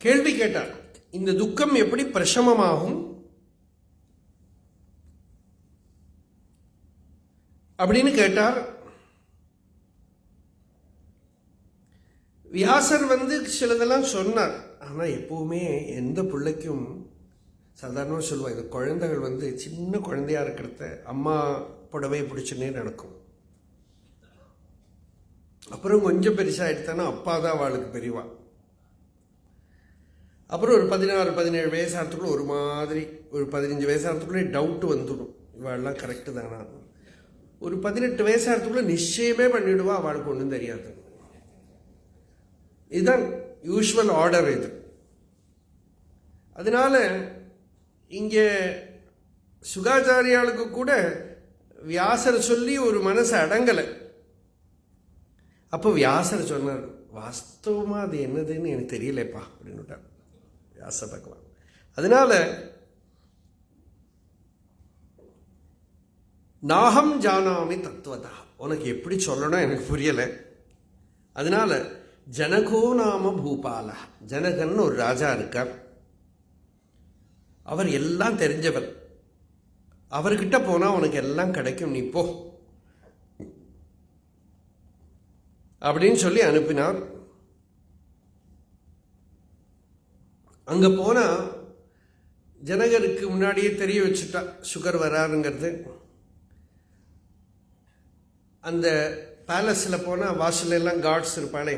கேள்வி கேட்டார், இந்த துக்கம் எப்படி பிரசமமாகும் அப்படின்னு கேட்டார். வியாசர் சிலதெல்லாம் சொன்னார். ஆனால் எப்பவுமே எந்த பிள்ளைக்கும் சாதாரணமாக சொல்லுவாங்க, இந்த குழந்தைகள் சின்ன குழந்தையா இருக்கிறத அம்மா புடவை பிடிச்சுன்னே நடக்கும். அப்புறம் கொஞ்சம் பெருசாகிடுத்தானா அப்பா தான் அவளுக்கு பெரியவா. அப்புறம் ஒரு 16-17 வயசாகிறதுக்குள்ள ஒரு மாதிரி, ஒரு 15 வயசாகிறதுக்குள்ளே டவுட்டு வந்துடும், இவாளெல்லாம் கரெக்டு தானா. ஒரு 18 வயசாகிறதுக்குள்ள நிச்சயமே பண்ணிவிடுவா, அவளுக்கு ஒன்றும் தெரியாது. இதுதான் யூஸ்வல் ஆர்டர் இது. அதனால இங்கே சுகாச்சாரியாளுக்கு கூட வியாசர் சொல்லி ஒரு மனசு அடங்கலை. அப்போ வியாசர் சொன்னார், வாஸ்தவமாக அது என்னதுன்னு எனக்கு தெரியலப்பா அப்படின்னுட்டார் வியாச பகவான். அதனால நாகம் ஜானாமி தத்துவதா, உனக்கு எப்படி சொல்லணும் எனக்கு புரியலை. அதனால ஜனகோ நாம பூபால, ஜனகன் ஒரு ராஜா இருக்கார், அவர் எல்லாம் தெரிஞ்சவர், அவர்கிட்ட போனா உனக்கு எல்லாம் கிடைக்கும், நீ போ அப்படின்னு சொல்லி அனுப்பினார். அங்க போனா ஜனகருக்கு முன்னாடியே தெரிய வச்சுட்டா சுகர் வராருங்கிறது. அந்த பேலஸில் போனால் வாசல்ல எல்லாம் கார்ட்ஸ் இருப்பாளே,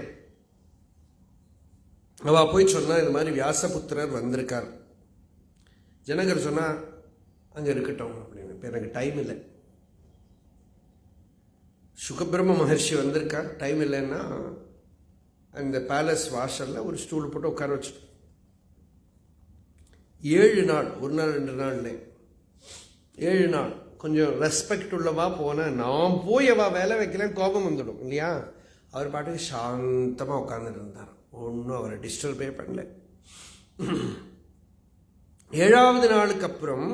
அவ போய் சொன்னா இந்த மாதிரி வியாசபுத்திரர் வந்திருக்கார். ஜனகர் சொன்னா அங்கே இருக்கட்டும் அப்படின்னு, இப்போ எனக்கு டைம் இல்லை. சுகபிரம்ம மகர்ஷி வந்திருக்கார், டைம் இல்லைன்னா அந்த பேலஸ் வாசலில் ஒரு ஸ்டூல் போட்டு உட்கார வச்சுட்டு 7 நாள், ஒரு நாள் 2 நாள் 7 நாள் கொஞ்சம் ரெஸ்பெக்ட் உள்ளவா போனேன். நான் போய் அவள் வேலை வைக்கல, கோபம் வந்துடும் இல்லையா. அவர் பாட்டுக்கு சாந்தமாக உட்காந்துட்டு இருந்தார், ஒன்றும் அவரை டிஸ்டர்பே பண்ணல. 7வது நாளுக்கு அப்புறம்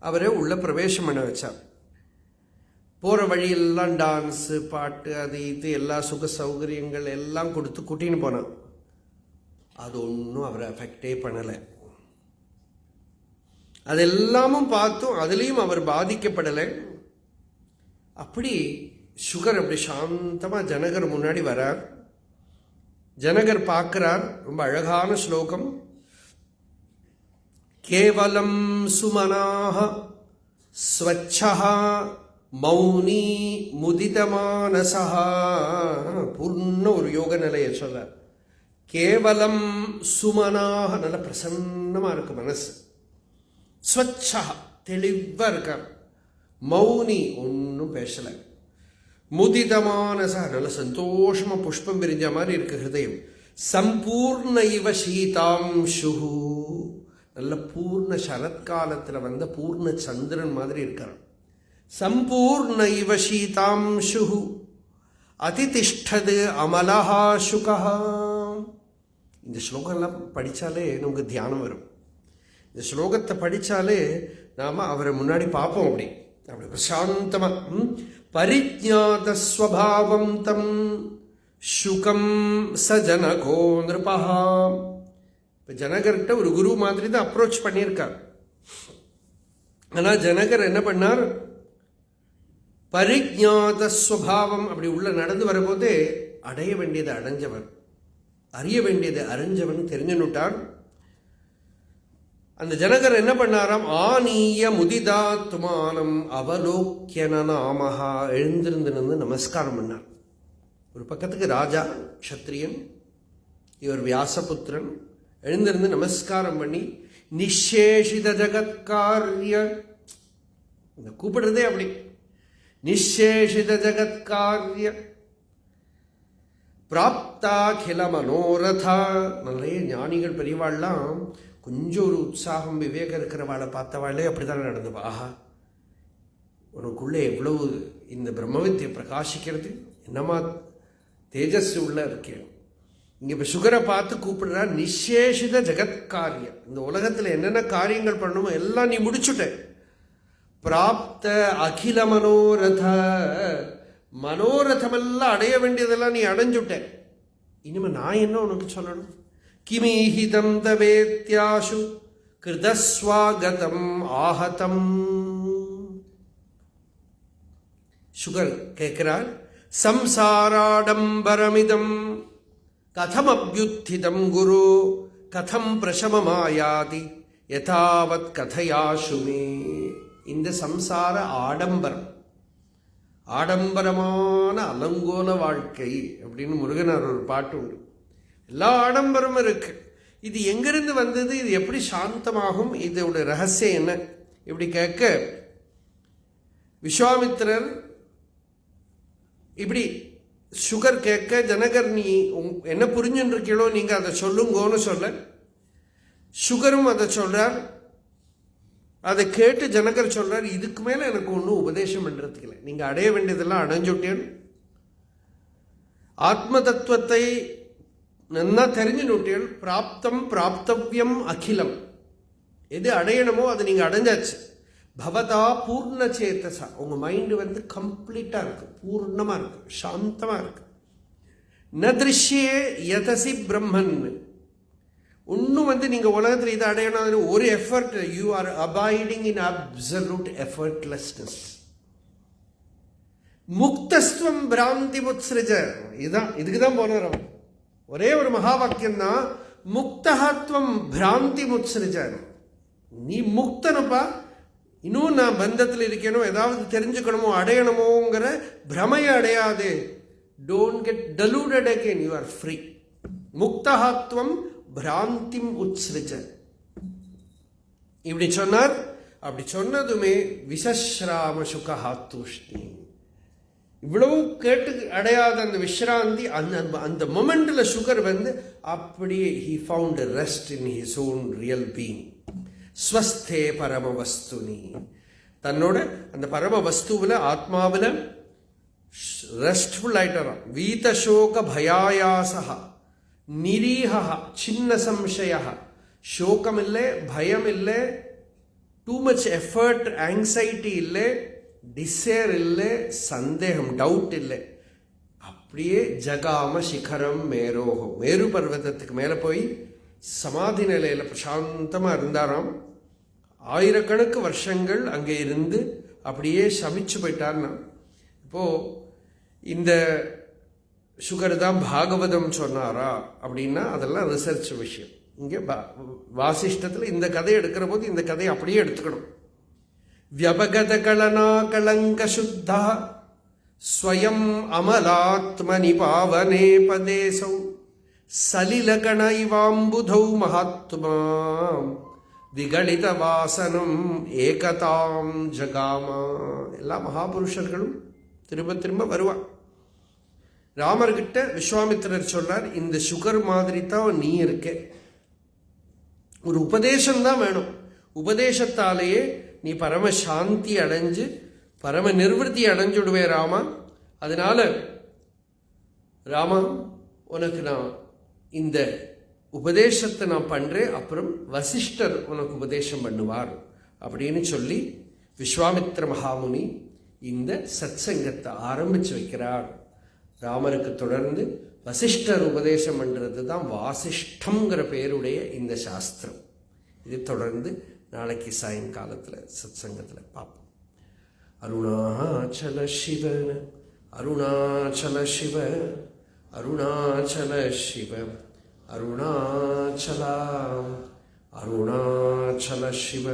அவரை உள்ள பிரவேசம் பண்ண வச்சார். போகிற வழியெல்லாம் டான்ஸு, பாட்டு, அது இது எல்லா சுக சௌகரியங்கள் எல்லாம் கொடுத்து கூட்டின்னு போனான். அது ஒன்றும் அவரை அஃபெக்டே பண்ணலை. அதெல்லாமும் பார்த்தும் அதுலேயும் அவர் பாதிக்கப்படலை. அப்படி சுகர் அப்படி சாந்தமாக ஜனகர் முன்னாடி வரார். ஜனகர் பார்க்கிறார். ரொம்ப அழகான ஸ்லோகம். கேவலம் சுமனாஹ ஸ்வச்சஹ மௌனி முதிதமானசா. பூர்ண ஒரு யோக நிலையை சொல்றார். கேவலம் சுமனாக, நல்ல பிரசன்னமாக இருக்கு மனசு. ஸ்வச்சா, தெளிவாக இருக்கார். மௌனி, ஒன்றும் பேசலை. முதிதமானசா, நல்ல சந்தோஷமா புஷ்பம் விரிஞ்ச மாதிரி இருக்கு ஹிருதயம். சம்பூர்ண இவ சீதாம்சு, நல்ல பூர்ண சரத்காலத்தில் வந்த பூர்ண சந்திரன் மாதிரி இருக்கார். சம்பூர்ண இவ சீதாம்சு அதிதிஷ்டது அமலஹா சுகா. இந்த ஸ்லோகம்லாம் படித்தாலே நமக்கு தியானம் வரும். இந்த ஸ்லோகத்தை படித்தாலே நாம் அவரை முன்னாடி பார்ப்போம். அப்படி அப்படி பிரசாந்தமாக பரிஜாத ஸ்வபாவம் தம் சுகம் ச ஜனகோ நிருபா. இப்போ ஜனகர்கிட்ட ஒரு குரு மாதிரி தான் அப்ரோச் பண்ணியிருக்கார். ஆனால் ஜனகர் என்ன பண்ணார்? பரிஜாத ஸ்வபாவம் அப்படி உள்ள நடந்து வரும்போதே அடைய வேண்டியதை அடைஞ்சவன், அறிய வேண்டியதை அறிஞ்சவன் தெரிஞ்சுட்டான். அந்த ஜனகர் என்ன பண்ணாராம்? ஆனீய முதிதாத்மானம் அவலோக்கியன நாமஹா. எழுந்திருந்து நமஸ்காரம் பண்ணார். ஒரு பக்கத்துக்கு ராஜா க்ஷத்ரியன், இவர் வியாசபுத்திரன். எழுந்திருந்து நமஸ்காரம் பண்ணி நிஷேஷித ஜகத்காரிய, இந்த கூப்பிடுறதே அப்படி, நிஷேஷித ஜகத்காரிய பிராப்தாகில மனோரதா. நிறைய ஞானிகள் பெரியவாள்லாம் கொஞ்சம் ஒரு உற்சாகம் விவேகம் இருக்கிறவாளை பார்த்தவாளே அப்படிதான் நடந்துவா. ஆஹா, உனக்குள்ளே எவ்வளவு இந்த பிரம்மவித்தியை பிரகாசிக்கிறது, என்னமா தேஜஸ் உள்ள இருக்கேன். இங்கே இப்போ சுகரை பார்த்து கூப்பிடுறா நிஷேஷித ஜெகத்காரியம். இந்த உலகத்தில் என்னென்ன காரியங்கள் பண்ணணுமோ எல்லாம் நீ முடிச்சுட்ட. பிராப்த அகில மனோரத, மனோரதமெல்லாம் அடைய வேண்டியதெல்லாம் நீ அடைஞ்சுட்ட. இனிமே நான் என்ன உனக்கு சொல்லணும்? கிமீஹிதம் தவேத்யாசு கிருதஸ்வாகதம் ஆஹதம். சுகர் கேட்கிறார். சம்சாராடம்பரமிதம் கதம் அபியுத்திதம் குரு கதம் பிரசமமாயாதி யதாவத் கதையாசுமே. இந்த சம்சார ஆடம்பரம், ஆடம்பரமான அலங்கோல வாழ்க்கை அப்படின்னு முருகனார் ஒரு பாட்டு உண்டு. எல்லா ஆடம்பரமும் இருக்கு. இது எங்கிருந்து வந்தது? இது எப்படி சாந்தமாகும்? இதோட ரகசியம் என்ன? இப்படி கேட்க விஸ்வாமித்திரர் இப்படி சுகர் கேட்க, ஜனகர் நீ என்ன புரிஞ்சுன்னு இருக்கீங்களோ நீங்க அதை சொல்லுங்கோன்னு சொல்ல, சுகரும் அதை சொல்றார். அதை கேட்டு ஜனகர் சொல்றார், இதுக்கு மேல எனக்கு ஒன்றும் உபதேசம் பண்றதுக்கு இல்லை, நீங்க அடைய வேண்டியதெல்லாம் அடைஞ்சுட்டேன். ஆத்ம தத்துவத்தை நன்னா தெரிஞ்சுட்டேன். பிராப்தம் பிராப்தவ்யம் அகிலம், எது அடையணுமோ அதை நீங்க அடைஞ்சாச்சு. பவதா பூர்ண சேத்தசா, உங்க மைண்டு வந்து கம்ப்ளீட்டா இருக்கு, பூர்ணமா இருக்கு, சாந்தமா இருக்கு. ந திருஷ்யே யதசி பிரம்மன், ஒன்னும் வந்து நீங்க உலகத்தில் இதை அடையணும் ஒரு effort. You are abiding in absolute effortlessness. முக்தஸ்துவம் பிராந்தி முத்ஸ்ருஜ, இதுதான், இதுக்குதான் போனார் அவர். ஒரே ஒரு மகா வாக்கியம் தான், முக்தஹத்வம் பிராந்தி முத்ஸ்ருஜ. நீ முக்தனப்பா, இன்னும் நான் பந்தத்தில் இருக்கணும், ஏதாவது தெரிஞ்சுக்கணுமோ அடையணுமோங்கிற பிரமையை அடையாதே. Don't get deluded again, you are free. முக்தஹத்வம் பிராந்திம் உத்ஸ்ருஜ இப்படி சொன்னார். அப்படி சொன்னதுமே விசஸ்ராம சுகஹாத்துஷ்ணி, இவ்வளவு கேட்டு அடையாத அந்த விஸ்ராந்தி, அந்த மொமெண்ட்ல சுகர் வந்து அப்படியே he found a rest in his own real being. ஸ்வஸ்தே பரம வஸ்துனி, தன்னோட அந்த பரம வஸ்துவில் ஆத்மாவில் ரெஸ்ட்ஃபுல் ஆயிட்டாராம். வீதசோக பயாயாசா நிரீஹ சின்ன சம்சய சோகம் இல்லை, பயம் இல்லை, டூ மச் எஃபர்ட், ஆங்ஸைட்டி இல்லை, டிசைர் இல்லை, சந்தேகம் டவுட் இல்லை. அப்படியே ஜகாம சிகரம் மேரோகம், மேரு பர்வதத்துக்கு மேலே போய் சமாதி நிலையில் பிரசாந்தமாக இருந்தாராம். ஆயிரக்கணக்கு வருஷங்கள் அங்கே இருந்து அப்படியே சமிச்சு போயிட்டார்னா. இப்போது இந்த சுகர் தான் பாகவதம் சொன்னாரா அப்படின்னா அதெல்லாம் ரிசர்ச் விஷயம். இங்கே வாசிஷ்டத்தில் இந்த கதையை எடுக்கிற போது இந்த கதையை அப்படியே எடுத்துக்கணும். வியபகத கலனா கலங்க சுத்தா ஸ்வயம் அமலாத்மனி பாவனே பதேசௌ சலிலகண இவாம்புதௌ மகாத்மா விகலித வாசனம் ஏகதாம் ஜகாமா. எல்லா மகாபுருஷர்களும் திரும்ப திரும்ப வருவான். ராமர்கிட்ட விஸ்வாமித்திரர் சொல்றார், இந்த சுகர் மாதிரி தான் நீ இருக்க, ஒரு உபதேசம்தான் வேணும். உபதேசத்தாலேயே நீ பரம சாந்தி அடைஞ்சு பரம நிர்வൃத்தி அடைஞ்சுடுவே ராமா. அதனால ராமா, உனக்கு நான் இந்த உபதேசத்தை நான் பண்றேன், அப்புறம் வசிஷ்டர் உனக்கு உபதேசம் பண்ணுவார் அப்படின்னு சொல்லி விஸ்வாமித்திர மகாமுனி இந்த சத்சங்கத்தை ஆரம்பிச்சு வைக்கிறார். ராமருக்கு தொடர்ந்து வசிஷ்டர் உபதேசம் பண்றது தான் வாசிஷ்டம்ங்கிற பேருடைய இந்த சாஸ்திரம். இது தொடர்ந்து நாளைக்கு சாயங்காலத்தில் சத்சங்கத்தில் பார்ப்போம். அருணாச்சல சிவ அருணாச்சல சிவ அருணாச்சல சிவ அருணாச்சலா அருணாச்சல சிவ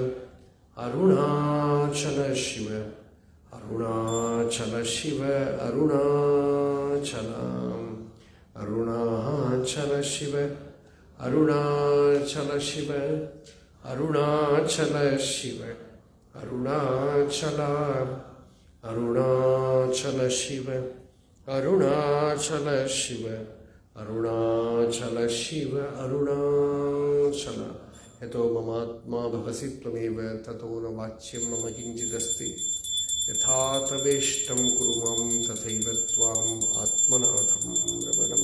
அருணாச்சல சிவ அருணாச்சல சிவ அருணாச்சலம் அருணாச்சல சிவ அருணாச்சல சிவ அருணாச்சல சிவ அருணாச்சலா அருணாச்சல சிவ அருணாச்சல சிவ அருணாச்சல சிவ அருணாச்சல. யதோ மமாத்மா பவசி த்வமேவ ததோ ந வாச்யம் மம கிஞ்சிதஸ்தி யதா தவேஷ்டம் குரு மாம் ததைவ த்வாம் ஆத்மநாதம் ரமண.